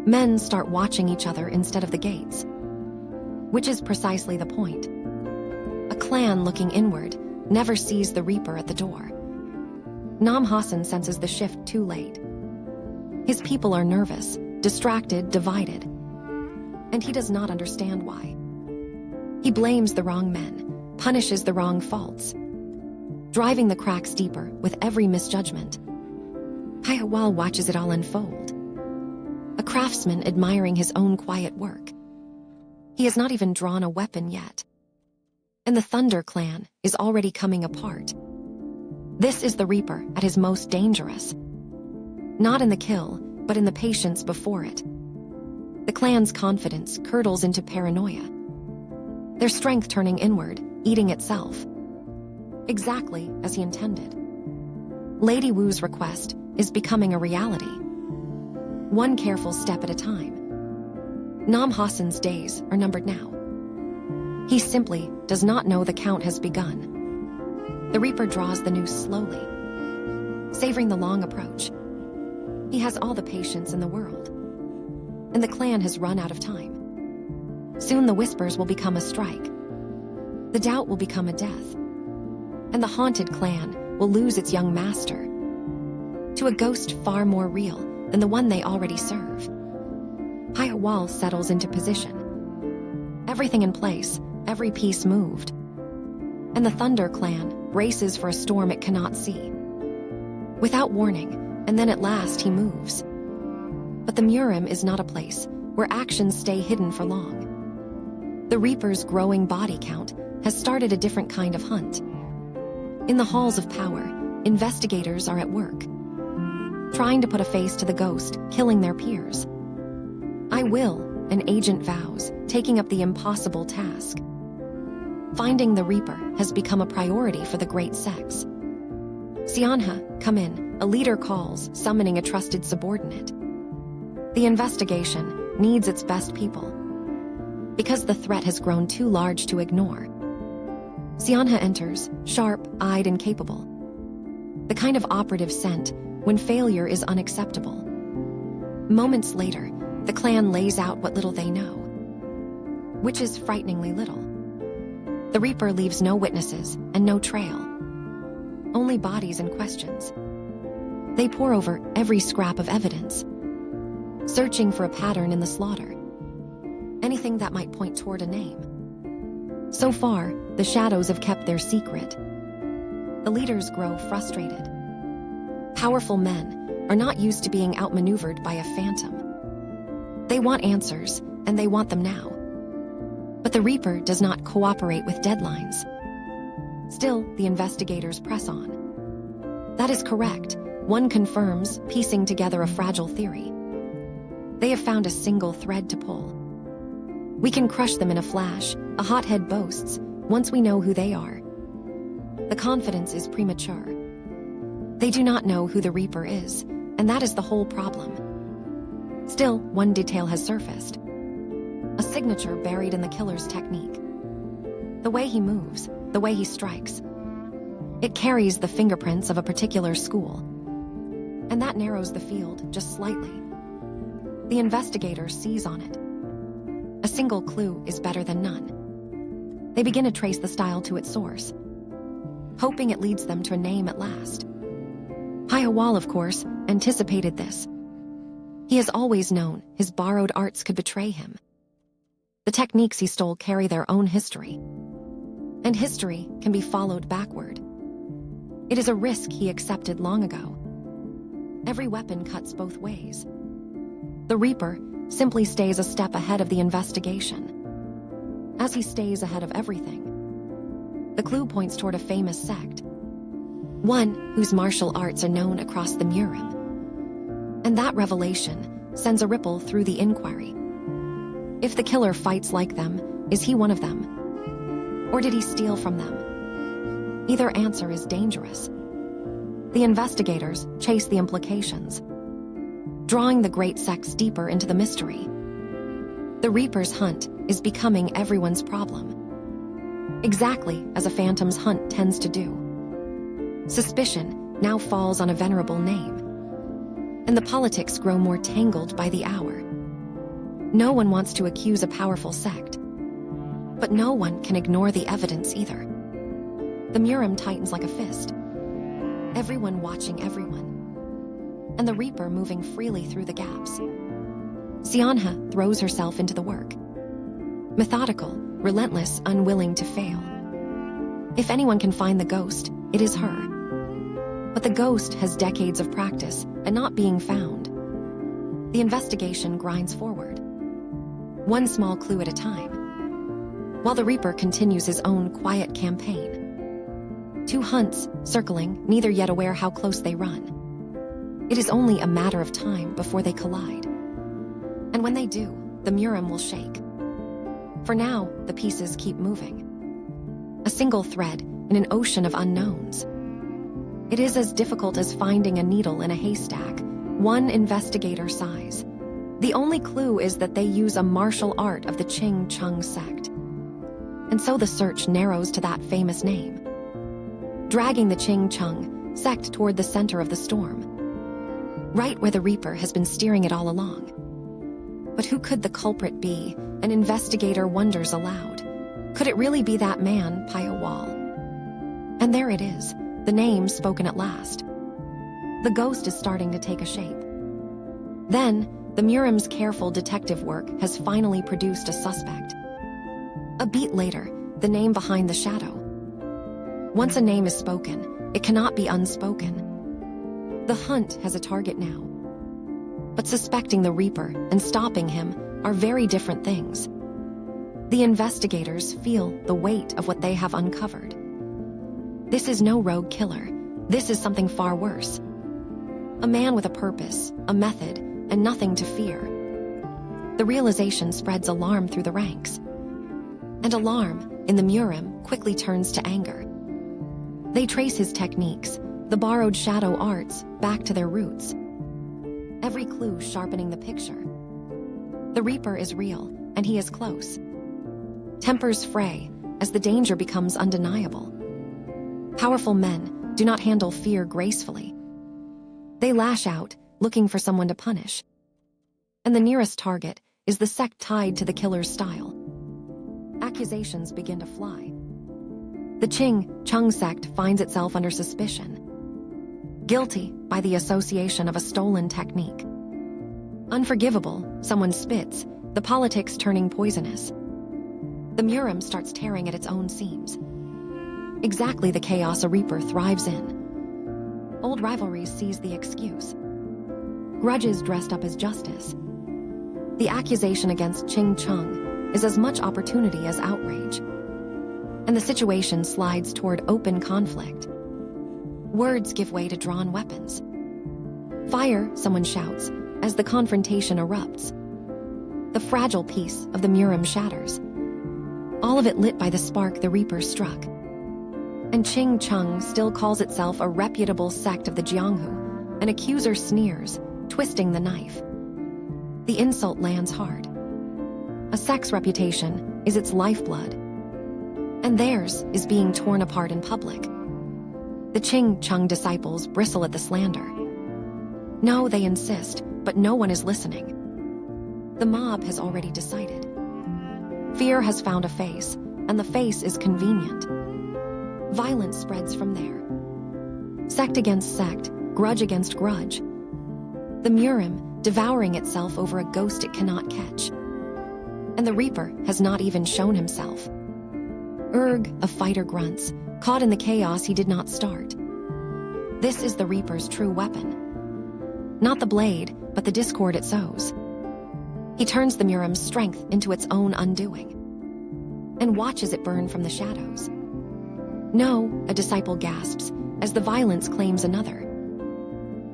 Men start watching each other instead of the gates. Which is precisely the point. A clan looking inward never sees the Reaper at the door. Nam Hassan senses the shift too late. His people are nervous, distracted, divided. And he does not understand why. He blames the wrong men, punishes the wrong faults, driving the cracks deeper with every misjudgment. Pyo Wol watches it all unfold. A craftsman admiring his own quiet work. He has not even drawn a weapon yet. And the Thunder clan is already coming apart. This is the Reaper at his most dangerous. Not in the kill, but in the patience before it. The clan's confidence curdles into paranoia. Their strength turning inward, eating itself. Exactly as he intended. Lady Wu's request is becoming a reality. One careful step at a time. Nam Hassan's days are numbered now. He simply does not know the count has begun. The Reaper draws the noose slowly, savoring the long approach. He has all the patience in the world. And the clan has run out of time. Soon the whispers will become a strike. The doubt will become a death. And the haunted clan will lose its young master to a ghost far more real than the one they already serve. Pyo Wol settles into position. Everything in place, every piece moved. And the Thunder clan braces for a storm it cannot see. Without warning, and then at last he moves. But the murim is not a place where actions stay hidden for long. The Reaper's growing body count has started a different kind of hunt. In the halls of power, investigators are at work, trying to put a face to the ghost, killing their peers. I will, an agent vows, taking up the impossible task. Finding the Reaper has become a priority for the great sex. Sianha, come in, a leader calls, summoning a trusted subordinate. The investigation needs its best people, because the threat has grown too large to ignore. Sianha enters, sharp-eyed and capable. The kind of operative sent when failure is unacceptable. Moments later, the clan lays out what little they know, which is frighteningly little. The Reaper leaves no witnesses and no trail, only bodies and questions. They pore over every scrap of evidence, searching for a pattern in the slaughter, anything that might point toward a name. So far, the shadows have kept their secret. The leaders grow frustrated. Powerful men are not used to being outmaneuvered by a phantom. They want answers, and they want them now. But the Reaper does not cooperate with deadlines. Still, the investigators press on. That is correct. One confirms, piecing together a fragile theory. They have found a single thread to pull. We can crush them in a flash, a hothead boasts, once we know who they are. The confidence is premature. They do not know who the Reaper is, and that is the whole problem. Still, one detail has surfaced. A signature buried in the killer's technique. The way he moves, the way he strikes. It carries the fingerprints of a particular school. And that narrows the field just slightly. The investigator sees on it. A single clue is better than none. They begin to trace the style to its source. hoping it leads them to a name at last. Pyo Wol, of course, anticipated this. He has always known his borrowed arts could betray him. The techniques he stole carry their own history, and history can be followed backward. It is a risk he accepted long ago. Every weapon cuts both ways. The Reaper simply stays a step ahead of the investigation. As he stays ahead of everything, the clue points toward a famous sect, one whose martial arts are known across the murim. And that revelation sends a ripple through the inquiry. If the killer fights like them, is he one of them? Or did he steal from them? Either answer is dangerous. The investigators chase the implications, drawing the great sects deeper into the mystery. The Reaper's hunt is becoming everyone's problem, exactly as a phantom's hunt tends to do. Suspicion now falls on a venerable name, and the politics grow more tangled by the hour. No one wants to accuse a powerful sect, but no one can ignore the evidence either. The murim tightens like a fist, everyone watching everyone, and the Reaper moving freely through the gaps. Seonha throws herself into the work, methodical, relentless, unwilling to fail. If anyone can find the ghost, it is her. But the ghost has decades of practice and not being found. The investigation grinds forward, one small clue at a time, while the Reaper continues his own quiet campaign. Two hunts circling, neither yet aware how close they run. It is only a matter of time before they collide. And when they do, the murim will shake. For now, the pieces keep moving, a single thread in an ocean of unknowns. It is as difficult as finding a needle in a haystack, one investigator sighs. The only clue is that they use a martial art of the Ching Chung sect. And so the search narrows to that famous name, dragging the Ching Chung sect toward the center of the storm, right where the Reaper has been steering it all along. But who could the culprit be? An investigator wonders aloud. Could it really be that man, Pyo Wol? And there it is, the name spoken at last. The ghost is starting to take a shape. Then, the murim's careful detective work has finally produced a suspect. A beat later, the name behind the shadow. Once a name is spoken, it cannot be unspoken. The hunt has a target now. But suspecting the Reaper and stopping him are very different things. The investigators feel the weight of what they have uncovered. This is no rogue killer. This is something far worse. A man with a purpose, a method, and nothing to fear. The realization spreads alarm through the ranks. And alarm in the murim quickly turns to anger. They trace his techniques, the borrowed shadow arts, back to their roots. Every clue sharpening the picture. The Reaper is real, and he is close. Tempers fray as the danger becomes undeniable. Powerful men do not handle fear gracefully. They lash out, looking for someone to punish. And the nearest target is the sect tied to the killer's style. Accusations begin to fly. The Ching Chung sect finds itself under suspicion, guilty by the association of a stolen technique. Unforgivable, someone spits, the politics turning poisonous. The murim starts tearing at its own seams. Exactly the chaos a Reaper thrives in. Old rivalries seize the excuse. Grudges dressed up as justice. The accusation against Ching Chung is as much opportunity as outrage. And the situation slides toward open conflict. Words give way to drawn weapons. Fire, someone shouts, as the confrontation erupts. The fragile piece of the murim shatters, all of it lit by the spark the Reaper struck. And Ching Chung still calls itself a reputable sect of the Jianghu. An accuser sneers, twisting the knife. The insult lands hard. A sect's reputation is its lifeblood, and theirs is being torn apart in public. The Ching Chung disciples bristle at the slander. No, they insist, but no one is listening. The mob has already decided. Fear has found a face, and the face is convenient. Violence spreads from there. Sect against sect, grudge against grudge. The murim devouring itself over a ghost it cannot catch. And the Reaper has not even shown himself. Urg, a fighter, grunts, caught in the chaos he did not start. This is the Reaper's true weapon. Not the blade, but the discord it sows. He turns the murim's strength into its own undoing and watches it burn from the shadows. No, a disciple gasps as the violence claims another.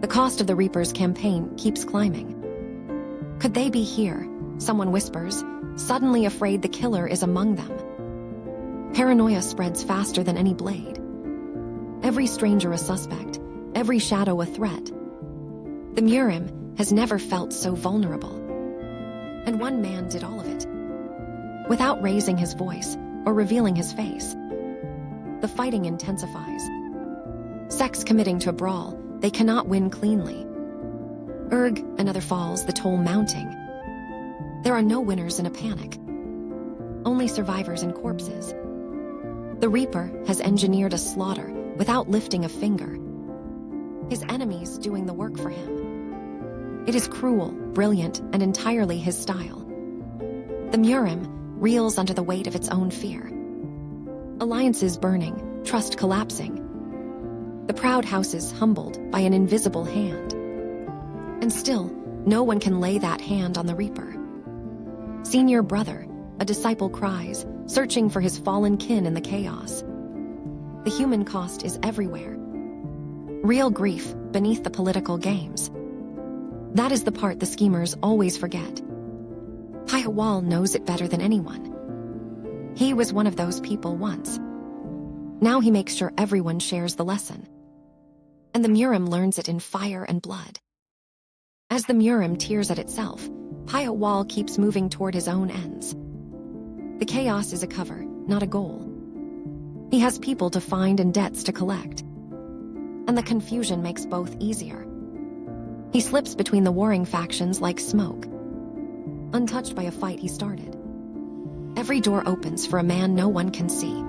The cost of the Reaper's campaign keeps climbing. Could they be here? Someone whispers, suddenly afraid the killer is among them. Paranoia spreads faster than any blade. Every stranger a suspect, every shadow a threat. The murim has never felt so vulnerable. And one man did all of it. Without raising his voice or revealing his face. The fighting intensifies. Sects committing to a brawl, they cannot win cleanly. Urg, another falls, the toll mounting. There are no winners in a panic. Only survivors and corpses. The Reaper has engineered a slaughter without lifting a finger. His enemies doing the work for him. It is cruel, brilliant, and entirely his style. The murim reels under the weight of its own fear. Alliances burning, trust collapsing. The proud houses humbled by an invisible hand. And still, no one can lay that hand on the Reaper. Senior brother, a disciple cries, searching for his fallen kin in the chaos. The human cost is everywhere. Real grief beneath the political games. That is the part the schemers always forget. Pyo Wol knows it better than anyone. He was one of those people once. Now he makes sure everyone shares the lesson. And the murim learns it in fire and blood. As the murim tears at itself, Pyo Wol keeps moving toward his own ends. The chaos is a cover, not a goal. He has people to find and debts to collect. And the confusion makes both easier. He slips between the warring factions like smoke, untouched by a fight he started. Every door opens for a man no one can see.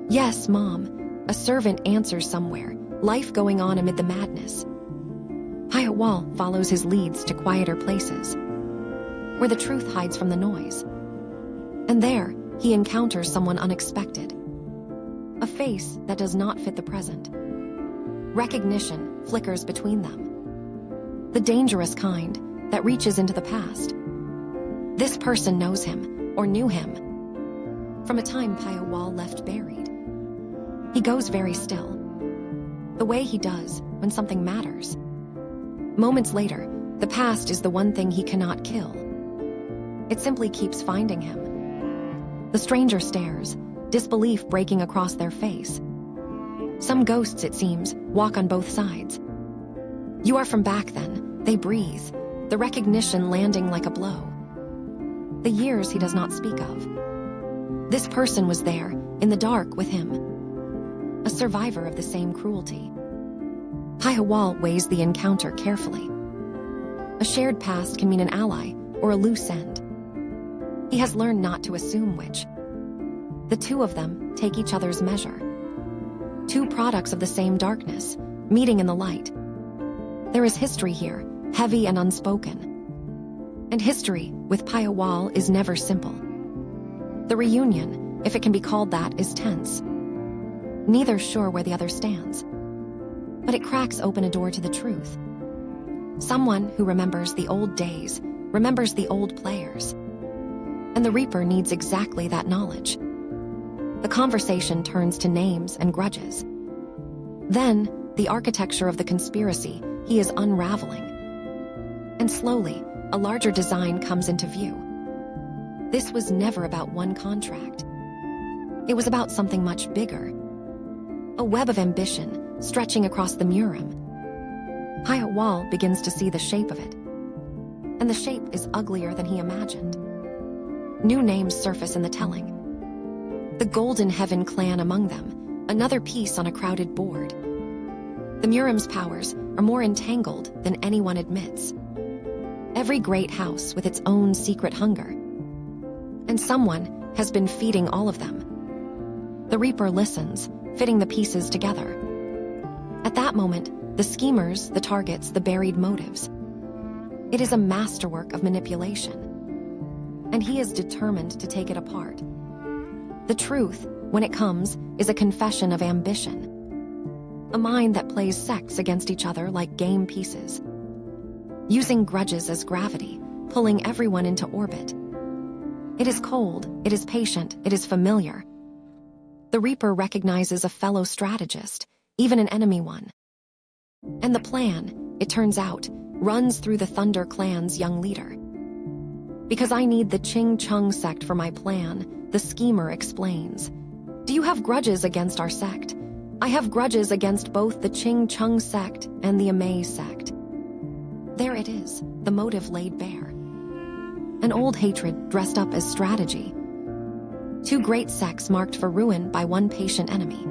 Yes, Mom, a servant answers somewhere, life going on amid the madness. Pyo Wol follows his leads to quieter places, where the truth hides from the noise. And there, he encounters someone unexpected. A face that does not fit the present. Recognition flickers between them. The dangerous kind that reaches into the past. This person knows him, or knew him, from a time Pyo Wol left buried. He goes very still, the way he does when something matters. Moments later, the past is the one thing he cannot kill. It simply keeps finding him. The stranger stares, disbelief breaking across their face. Some ghosts, it seems, walk on both sides. You are from back then, they breathe, the recognition landing like a blow. The years he does not speak of. This person was there, in the dark with him. A survivor of the same cruelty. Pyo Wol weighs the encounter carefully. A shared past can mean an ally or a loose end. He has learned not to assume which. The two of them take each other's measure. Two products of the same darkness, meeting in the light. There is history here, heavy and unspoken. And history, with Pyo Wol, is never simple. The reunion, if it can be called that, is tense. Neither sure where the other stands. But it cracks open a door to the truth. Someone who remembers the old days, remembers the old players. And the Reaper needs exactly that knowledge. The conversation turns to names and grudges. Then, the architecture of the conspiracy he is unraveling. And slowly, a larger design comes into view. This was never about one contract. It was about something much bigger. A web of ambition stretching across the murim. Pyo Wol begins to see the shape of it. And the shape is uglier than he imagined. New names surface in the telling. The Golden Heaven clan among them, another piece on a crowded board. The murim's powers are more entangled than anyone admits. Every great house with its own secret hunger. And someone has been feeding all of them. The Reaper listens, fitting the pieces together. At that moment, the schemers, the targets, the buried motives. It is a masterwork of manipulation, and he is determined to take it apart. The truth, when it comes, is a confession of ambition. A mind that plays sex against each other like game pieces. Using grudges as gravity, pulling everyone into orbit. It is cold, it is patient, it is familiar. The Reaper recognizes a fellow strategist, even an enemy one. And the plan, it turns out, runs through the Thunder Clan's young leader. Because I need the Ching Chung sect for my plan, the schemer explains. Do you have grudges against our sect? I have grudges against both the Ching Chung sect and the Amei sect. There it is, the motive laid bare. An old hatred dressed up as strategy. Two great sects marked for ruin by one patient enemy.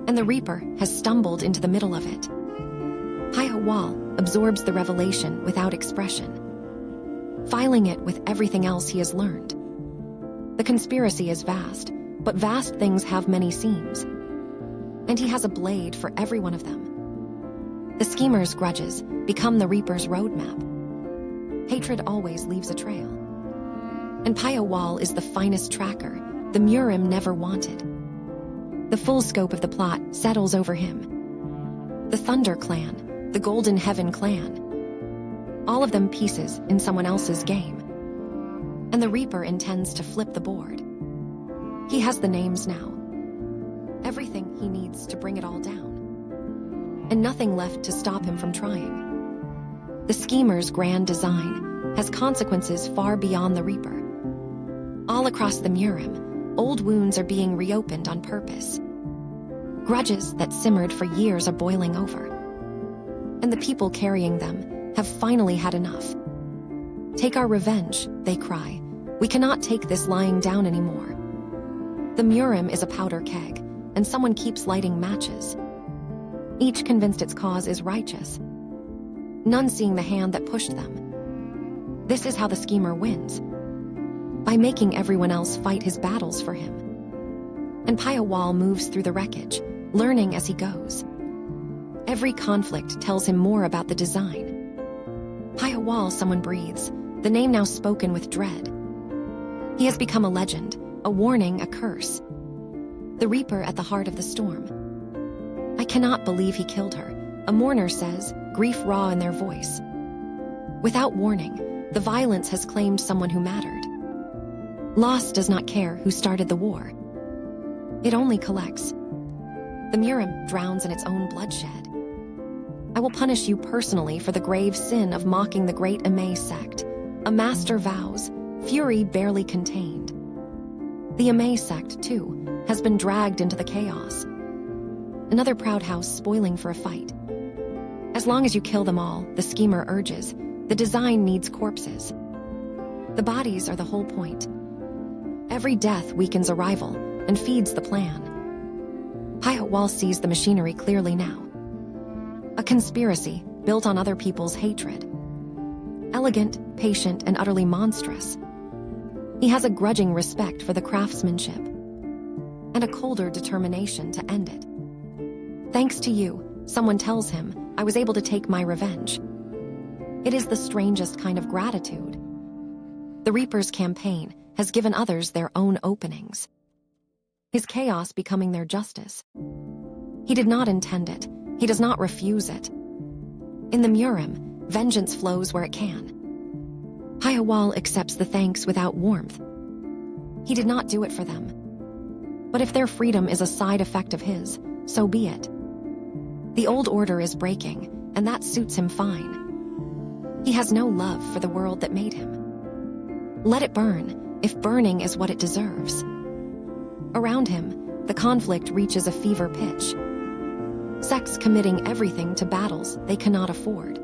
And the Reaper has stumbled into the middle of it. Pyo Wol absorbs the revelation without expression, filing it with everything else he has learned. The conspiracy is vast, but vast things have many seams. And he has a blade for every one of them. The schemer's grudges become the Reaper's roadmap. Hatred always leaves a trail. And Pyo Wol is the finest tracker, the murim never wanted. The full scope of the plot settles over him. The Thunder Clan, the Golden Heaven Clan. All of them pieces in someone else's game. And the Reaper intends to flip the board. He has the names now. Everything he needs to bring it all down. And nothing left to stop him from trying. The schemer's grand design has consequences far beyond the Reaper. All across the murim, old wounds are being reopened on purpose. Grudges that simmered for years are boiling over. And the people carrying them have finally had enough. Take our revenge, they cry. We cannot take this lying down anymore. The murim is a powder keg, and someone keeps lighting matches. Each convinced its cause is righteous. None seeing the hand that pushed them. This is how the schemer wins. By making everyone else fight his battles for him. And Pyo Wol moves through the wreckage, learning as he goes. Every conflict tells him more about the design. Pyo Wol, someone breathes, the name now spoken with dread. He has become a legend, a warning, a curse. The Reaper at the heart of the storm. I cannot believe he killed her, a mourner says, grief raw in their voice. Without warning, the violence has claimed someone who mattered. Loss does not care who started the war. It only collects. The murim drowns in its own bloodshed. I will punish you personally for the grave sin of mocking the great Amei sect. A master vows, fury barely contained. The Amei sect, too, has been dragged into the chaos. Another proud house spoiling for a fight. As long as you kill them all, the schemer urges, the design needs corpses. The bodies are the whole point. Every death weakens a rival and feeds the plan. Pyo Wol sees the machinery clearly now. A conspiracy built on other people's hatred. Elegant, patient, and utterly monstrous. He has a grudging respect for the craftsmanship and a colder determination to end it. Thanks to you, someone tells him, I was able to take my revenge. It is the strangest kind of gratitude. The Reaper's campaign has given others their own openings. His chaos becoming their justice. He did not intend it. He does not refuse it. In the murim, vengeance flows where it can. Pyo Wol accepts the thanks without warmth. He did not do it for them. But if their freedom is a side effect of his, so be it. The old order is breaking, and that suits him fine. He has no love for the world that made him. Let it burn, if burning is what it deserves. Around him, the conflict reaches a fever pitch. Sects committing everything to battles they cannot afford.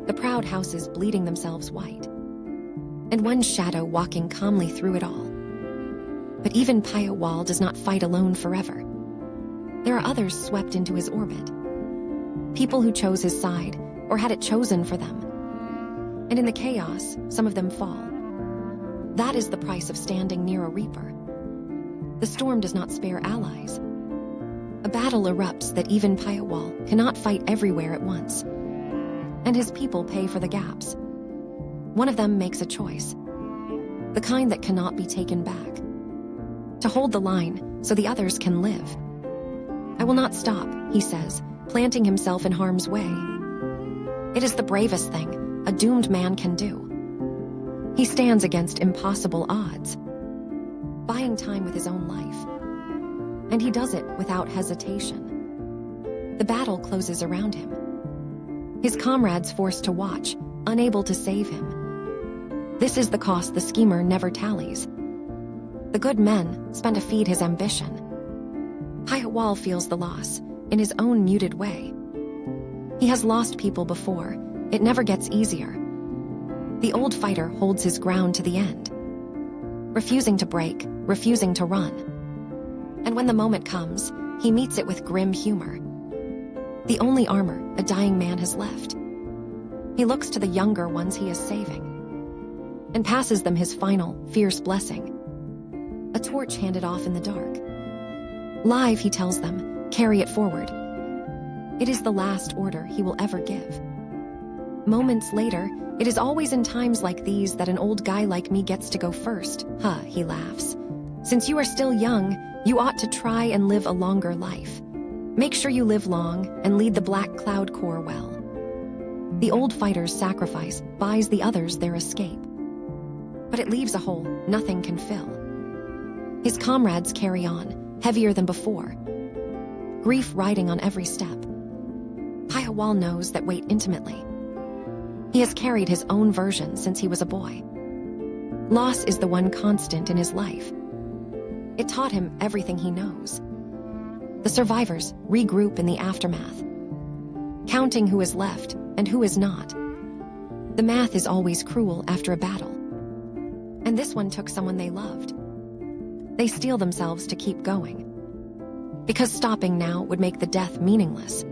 The proud houses bleeding themselves white. And one shadow walking calmly through it all. But even Pyo Wol does not fight alone forever. There are others swept into his orbit. People who chose his side, or had it chosen for them. And in the chaos, some of them fall. That is the price of standing near a Reaper. The storm does not spare allies. A battle erupts that even Pyo Wol cannot fight everywhere at once. And his people pay for the gaps. One of them makes a choice. The kind that cannot be taken back. To hold the line so the others can live. I will not stop, he says, planting himself in harm's way. It is the bravest thing a doomed man can do. He stands against impossible odds, buying time with his own life. And he does it without hesitation. The battle closes around him. His comrades forced to watch, unable to save him. This is the cost the schemer never tallies. The good men spend to feed his ambition. Pyo Wol feels the loss, in his own muted way. He has lost people before. It never gets easier. The old fighter holds his ground to the end, refusing to break, refusing to run. And when the moment comes, he meets it with grim humor. The only armor a dying man has left. He looks to the younger ones he is saving, and passes them his final, fierce blessing. A torch handed off in the dark. Live, he tells them, carry it forward. It is the last order he will ever give. Moments later, it is always in times like these that an old guy like me gets to go first. Huh, he laughs. Since you are still young, you ought to try and live a longer life. Make sure you live long and lead the Black Cloud Corps well. The old fighter's sacrifice buys the others their escape. But it leaves a hole nothing can fill. His comrades carry on, heavier than before. Grief riding on every step. Pyo Wol knows that weight intimately. He has carried his own version since he was a boy. Loss is the one constant in his life. It taught him everything he knows. The survivors regroup in the aftermath, counting who is left and who is not. The math is always cruel after a battle. And this one took someone they loved. They steel themselves to keep going, because stopping now would make the death meaningless.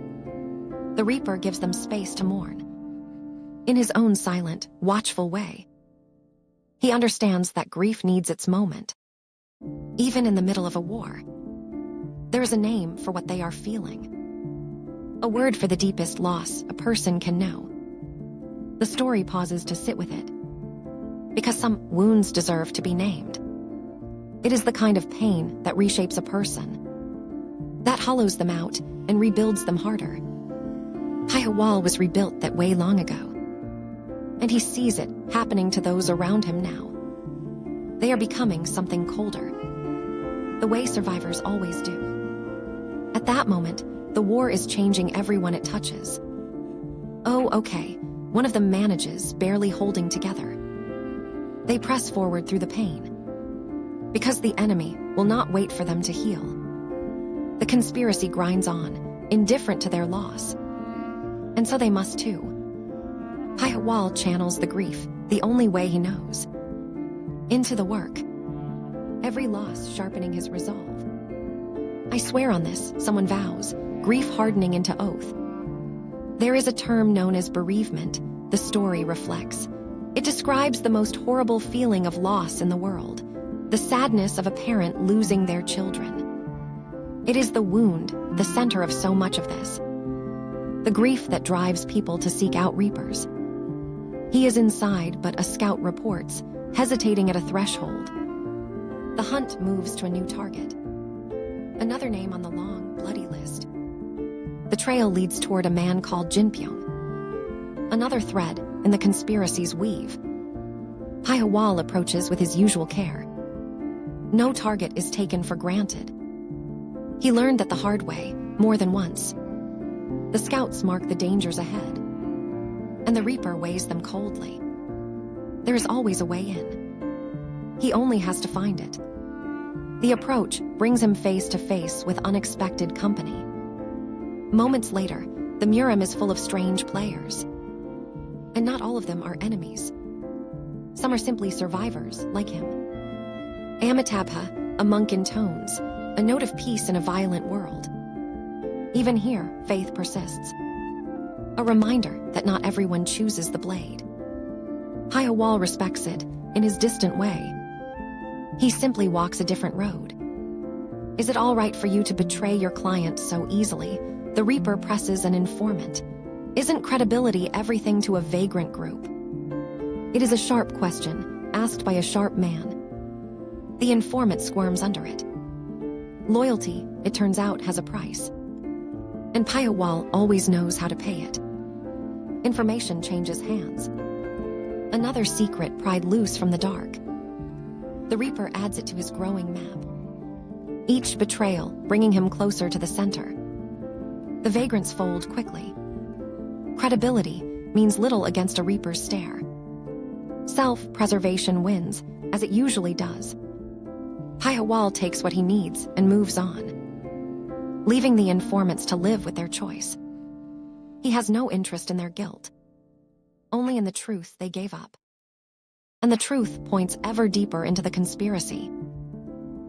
The Reaper gives them space to mourn, in his own silent, watchful way. He understands that grief needs its moment. Even in the middle of a war, there is a name for what they are feeling. A word for the deepest loss a person can know. The story pauses to sit with it, because some wounds deserve to be named. It is the kind of pain that reshapes a person, that hollows them out and rebuilds them harder. Pyo Wol was rebuilt that way long ago, and he sees it happening to those around him now. They are becoming something colder, the way survivors always do. At that moment, the war is changing everyone it touches. Oh, okay, one of them manages, barely holding together. They press forward through the pain, because the enemy will not wait for them to heal. The conspiracy grinds on, indifferent to their loss. And so they must too. Pyo Wol channels the grief, the only way he knows, into the work. Every loss sharpening his resolve. I swear on this, someone vows, grief hardening into oath. There is a term known as bereavement, the story reflects. It describes the most horrible feeling of loss in the world, the sadness of a parent losing their children. It is the wound, the center of so much of this. The grief that drives people to seek out Reapers. He is inside, but a scout reports, hesitating at a threshold. The hunt moves to a new target. Another name on the long, bloody list. The trail leads toward a man called Jinpyong. Another thread in the conspiracy's weave. Pyo Wol approaches with his usual care. No target is taken for granted. He learned that the hard way, more than once. The scouts mark the dangers ahead, and the Reaper weighs them coldly. There is always a way in. He only has to find it. The approach brings him face to face with unexpected company. Moments later, the murim is full of strange players. And not all of them are enemies. Some are simply survivors, like him. Amitabha, a monk in tones, a note of peace in a violent world. Even here, faith persists. A reminder that not everyone chooses the blade. Pyo Wol respects it, in his distant way. He simply walks a different road. Is it all right for you to betray your client so easily? The Reaper presses an informant. Isn't credibility everything to a vagrant group? It is a sharp question, asked by a sharp man. The informant squirms under it. Loyalty, it turns out, has a price. And Pyo Wol always knows how to pay it. Information changes hands. Another secret pried loose from the dark. The Reaper adds it to his growing map. Each betrayal bringing him closer to the center. The vagrants fold quickly. Credibility means little against a Reaper's stare. Self-preservation wins, as it usually does. Pyo Wol takes what he needs and moves on, leaving the informants to live with their choice. He has no interest in their guilt, only in the truth they gave up. And the truth points ever deeper into the conspiracy,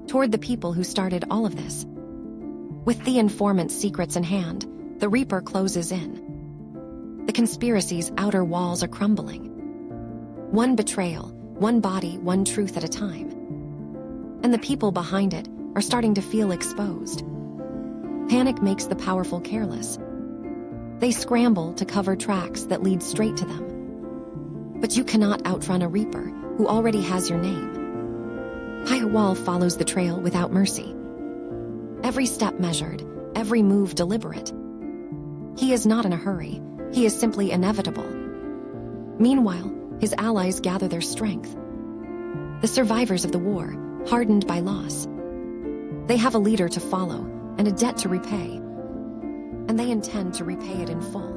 toward the people who started all of this. With the informant's secrets in hand, the Reaper closes in. The conspiracy's outer walls are crumbling. One betrayal, one body, one truth at a time. And the people behind it are starting to feel exposed. Panic makes the powerful careless. They scramble to cover tracks that lead straight to them. But you cannot outrun a Reaper who already has your name. Pyo Wol follows the trail without mercy. Every step measured, every move deliberate. He is not in a hurry, he is simply inevitable. Meanwhile, his allies gather their strength. The survivors of the war, hardened by loss. They have a leader to follow and a debt to repay. And they intend to repay it in full.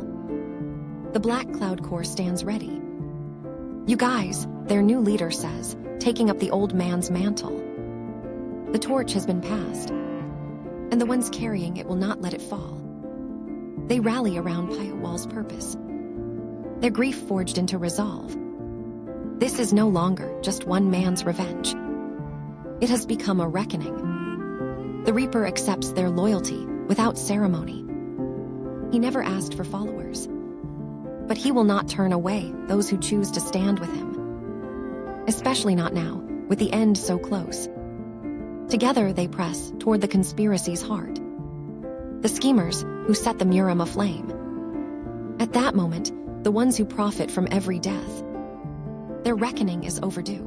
The Black Cloud Corps stands ready. You guys, their new leader says, taking up the old man's mantle. The torch has been passed, and the ones carrying it will not let it fall. They rally around Pyo Wol's purpose. Their grief forged into resolve. This is no longer just one man's revenge. It has become a reckoning. The Reaper accepts their loyalty without ceremony. He never asked for followers. But he will not turn away those who choose to stand with him. Especially not now, with the end so close. Together they press toward the conspiracy's heart. The schemers who set the murim aflame. At that moment, the ones who profit from every death. Their reckoning is overdue.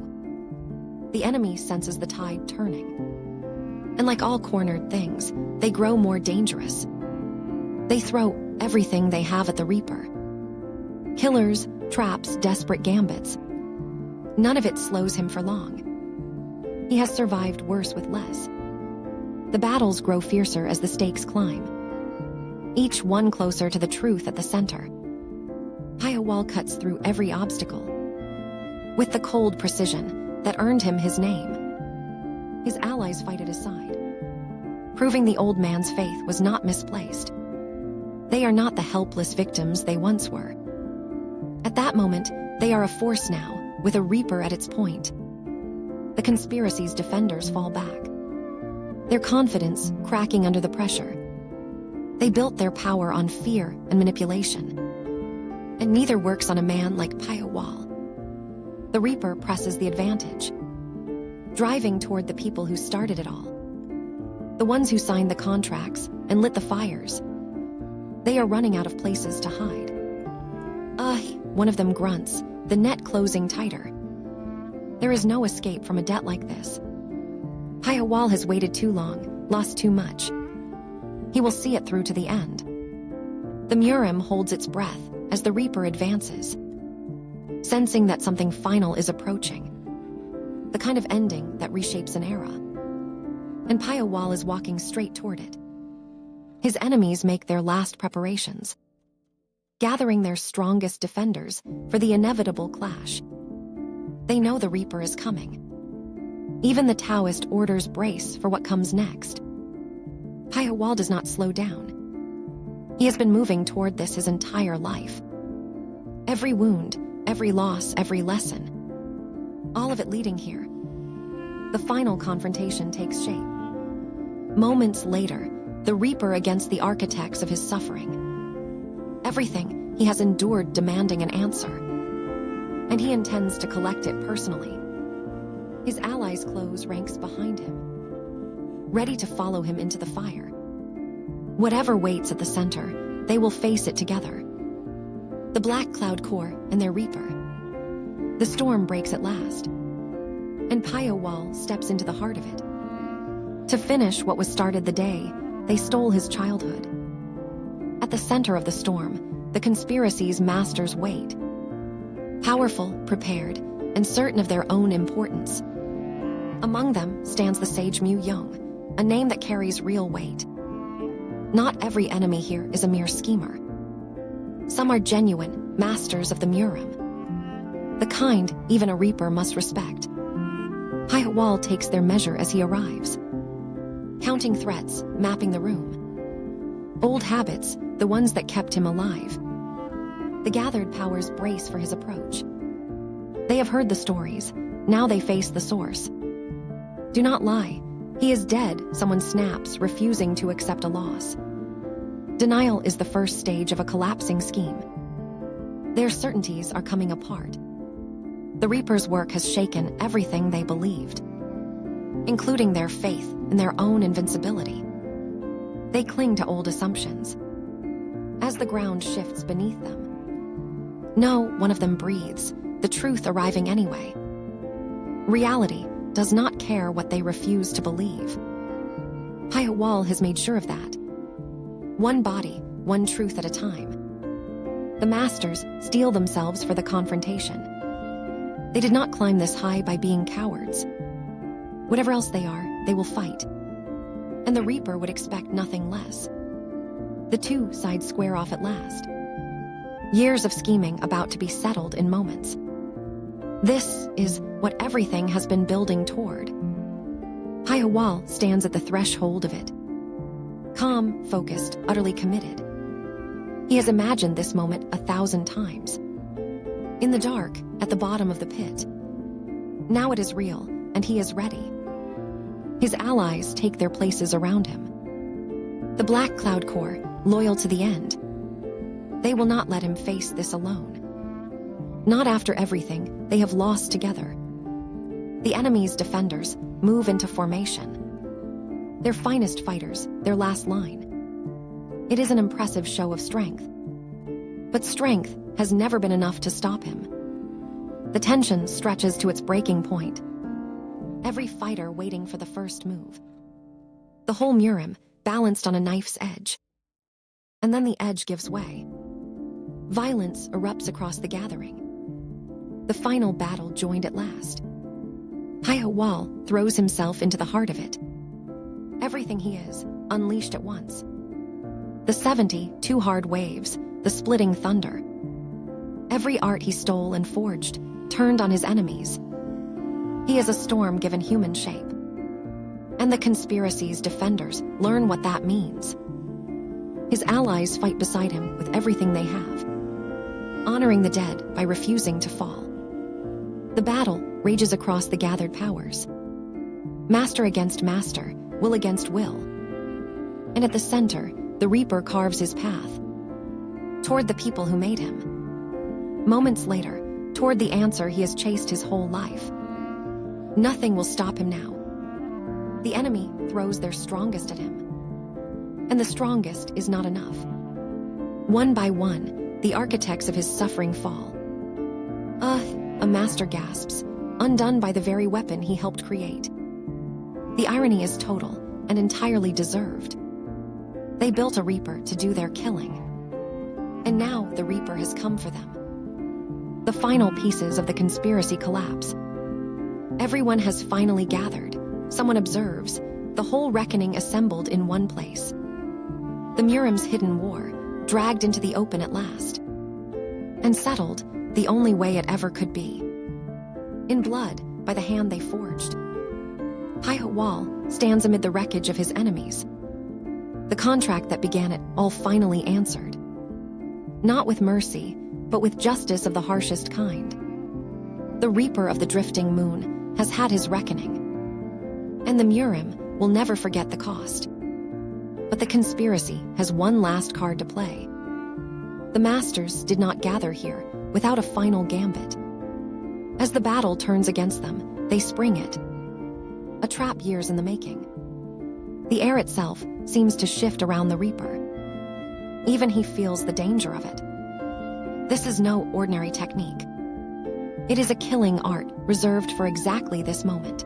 The enemy senses the tide turning. And like all cornered things, they grow more dangerous. They throw everything they have at the Reaper. Killers, traps, desperate gambits. None of it slows him for long. He has survived worse with less. The battles grow fiercer as the stakes climb. Each one closer to the truth at the center. Pyo Wol cuts through every obstacle. With the cold precision that earned him his name. His allies fight it aside, proving the old man's faith was not misplaced. They are not the helpless victims they once were. At that moment, they are a force now, with a Reaper at its point. The conspiracy's defenders fall back, their confidence cracking under the pressure. They built their power on fear and manipulation. And neither works on a man like Pyo Wol. The Reaper presses the advantage, driving toward the people who started it all. The ones who signed the contracts and lit the fires. They are running out of places to hide. One of them grunts, the net closing tighter. There is no escape from a debt like this. Pyo Wol has waited too long, lost too much. He will see it through to the end. The murim holds its breath as the Reaper advances, sensing that something final is approaching. The kind of ending that reshapes an era. And Pyo Wol is walking straight toward it. His enemies make their last preparations, gathering their strongest defenders for the inevitable clash. They know the Reaper is coming. Even the Taoist orders brace for what comes next. Pyo Wol does not slow down. He has been moving toward this his entire life. Every wound, every loss, every lesson. All of it leading here. The final confrontation takes shape. Moments later, the Reaper against the architects of his suffering. Everything he has endured demanding an answer. And he intends to collect it personally. His allies close ranks behind him, ready to follow him into the fire. Whatever waits at the center, they will face it together. The Black Cloud Core and their Reaper. The storm breaks at last, and Pyo Wol steps into the heart of it. To finish what was started the day, they stole his childhood. At the center of the storm, the conspiracy's masters wait. Powerful, prepared, and certain of their own importance. Among them stands the sage Mu Young, a name that carries real weight. Not every enemy here is a mere schemer. Some are genuine masters of the murim, the kind even a reaper must respect. Pyo Wol takes their measure as he arrives, counting threats, mapping the room. Old habits, the ones that kept him alive. The gathered powers brace for his approach. They have heard the stories, now they face the source. Do not lie, he is dead, someone snaps, refusing to accept a loss. Denial is the first stage of a collapsing scheme. Their certainties are coming apart. The Reaper's work has shaken everything they believed, including their faith in their own invincibility. They cling to old assumptions as the ground shifts beneath them. No, one of them breathes, the truth arriving anyway. Reality does not care what they refuse to believe. Pyo Wol has made sure of that. One body, one truth at a time. The masters steel themselves for the confrontation. They did not climb this high by being cowards. Whatever else they are, they will fight. And the Reaper would expect nothing less. The two sides square off at last. Years of scheming about to be settled in moments. This is what everything has been building toward. Pyo Wol stands at the threshold of it. Calm, focused, utterly committed. He has imagined this moment 1,000 times. In the dark, at the bottom of the pit. Now it is real, and he is ready. His allies take their places around him. The Black Cloud Core, loyal to the end. They will not let him face this alone. Not after everything they have lost together. The enemy's defenders move into formation. Their finest fighters, their last line. It is an impressive show of strength. But strength has never been enough to stop him. The tension stretches to its breaking point. Every fighter waiting for the first move. The whole murim balanced on a knife's edge. And then the edge gives way. Violence erupts across the gathering. The final battle joined at last. Pyo Wol throws himself into the heart of it. Everything he is, unleashed at once. The 72 hard waves, the splitting thunder. Every art he stole and forged, turned on his enemies. He is a storm given human shape. And the conspiracy's defenders learn what that means. His allies fight beside him with everything they have, honoring the dead by refusing to fall. The battle rages across the gathered powers. Master against master, will against will. And at the center, the Reaper carves his path toward the people who made him. Moments later, toward the answer he has chased his whole life. Nothing will stop him now. The enemy throws their strongest at him. And the strongest is not enough. One by one, the architects of his suffering fall. A master gasps, undone by the very weapon he helped create. The irony is total and entirely deserved. They built a Reaper to do their killing. And now the Reaper has come for them. The final pieces of the conspiracy collapse. Everyone has finally gathered. Someone observes, the whole reckoning assembled in one place. The murim's hidden war, dragged into the open at last. And settled, the only way it ever could be. In blood, by the hand they forged. Pyo Wol stands amid the wreckage of his enemies. The contract that began it all finally answered. Not with mercy, but with justice of the harshest kind. The Reaper of the drifting moon has had his reckoning. And the murim will never forget the cost. But the conspiracy has one last card to play. The masters did not gather here without a final gambit. As the battle turns against them, they spring it. A trap years in the making. The air itself seems to shift around the Reaper. Even he feels the danger of it. This is no ordinary technique. It is a killing art reserved for exactly this moment.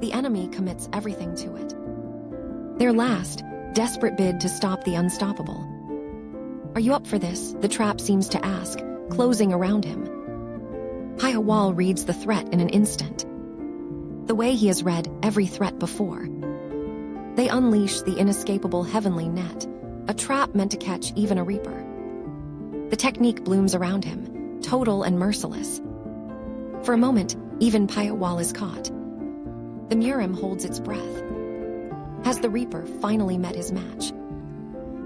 The enemy commits everything to it. Their last, desperate bid to stop the unstoppable. "Are you up for this?" the trap seems to ask, closing around him. Pyo Wol reads the threat in an instant. The way he has read every threat before. They unleash the inescapable heavenly net, a trap meant to catch even a Reaper. The technique blooms around him, total and merciless. For a moment, even Pyo Wol is caught. The murim holds its breath. Has the Reaper finally met his match?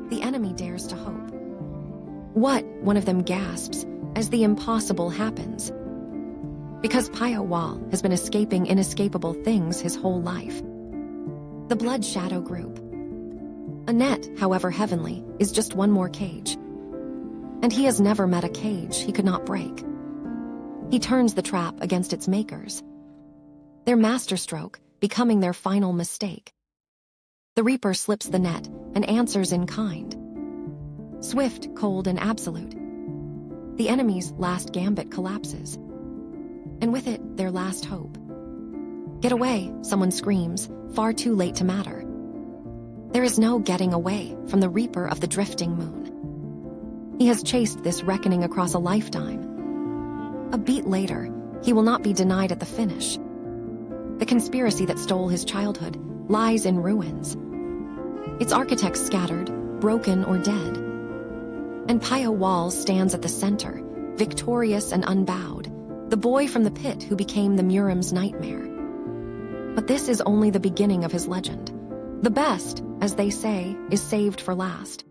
The enemy dares to hope. "What?" one of them gasps as the impossible happens. Because Pyo Wol has been escaping inescapable things his whole life. The blood shadow group. A net, however heavenly, is just one more cage. And he has never met a cage he could not break. He turns the trap against its makers. Their masterstroke becoming their final mistake. The Reaper slips the net and answers in kind. Swift, cold, and absolute. The enemy's last gambit collapses. And with it, their last hope. "Get away," someone screams, far too late to matter. There is no getting away from the Reaper of the drifting moon. He has chased this reckoning across a lifetime. A beat later, he will not be denied at the finish. The conspiracy that stole his childhood lies in ruins. Its architects scattered, broken, or dead. And Pyo Wol stands at the center, victorious and unbowed, the boy from the pit who became the murim's nightmare. But this is only the beginning of his legend. The best, as they say, is saved for last.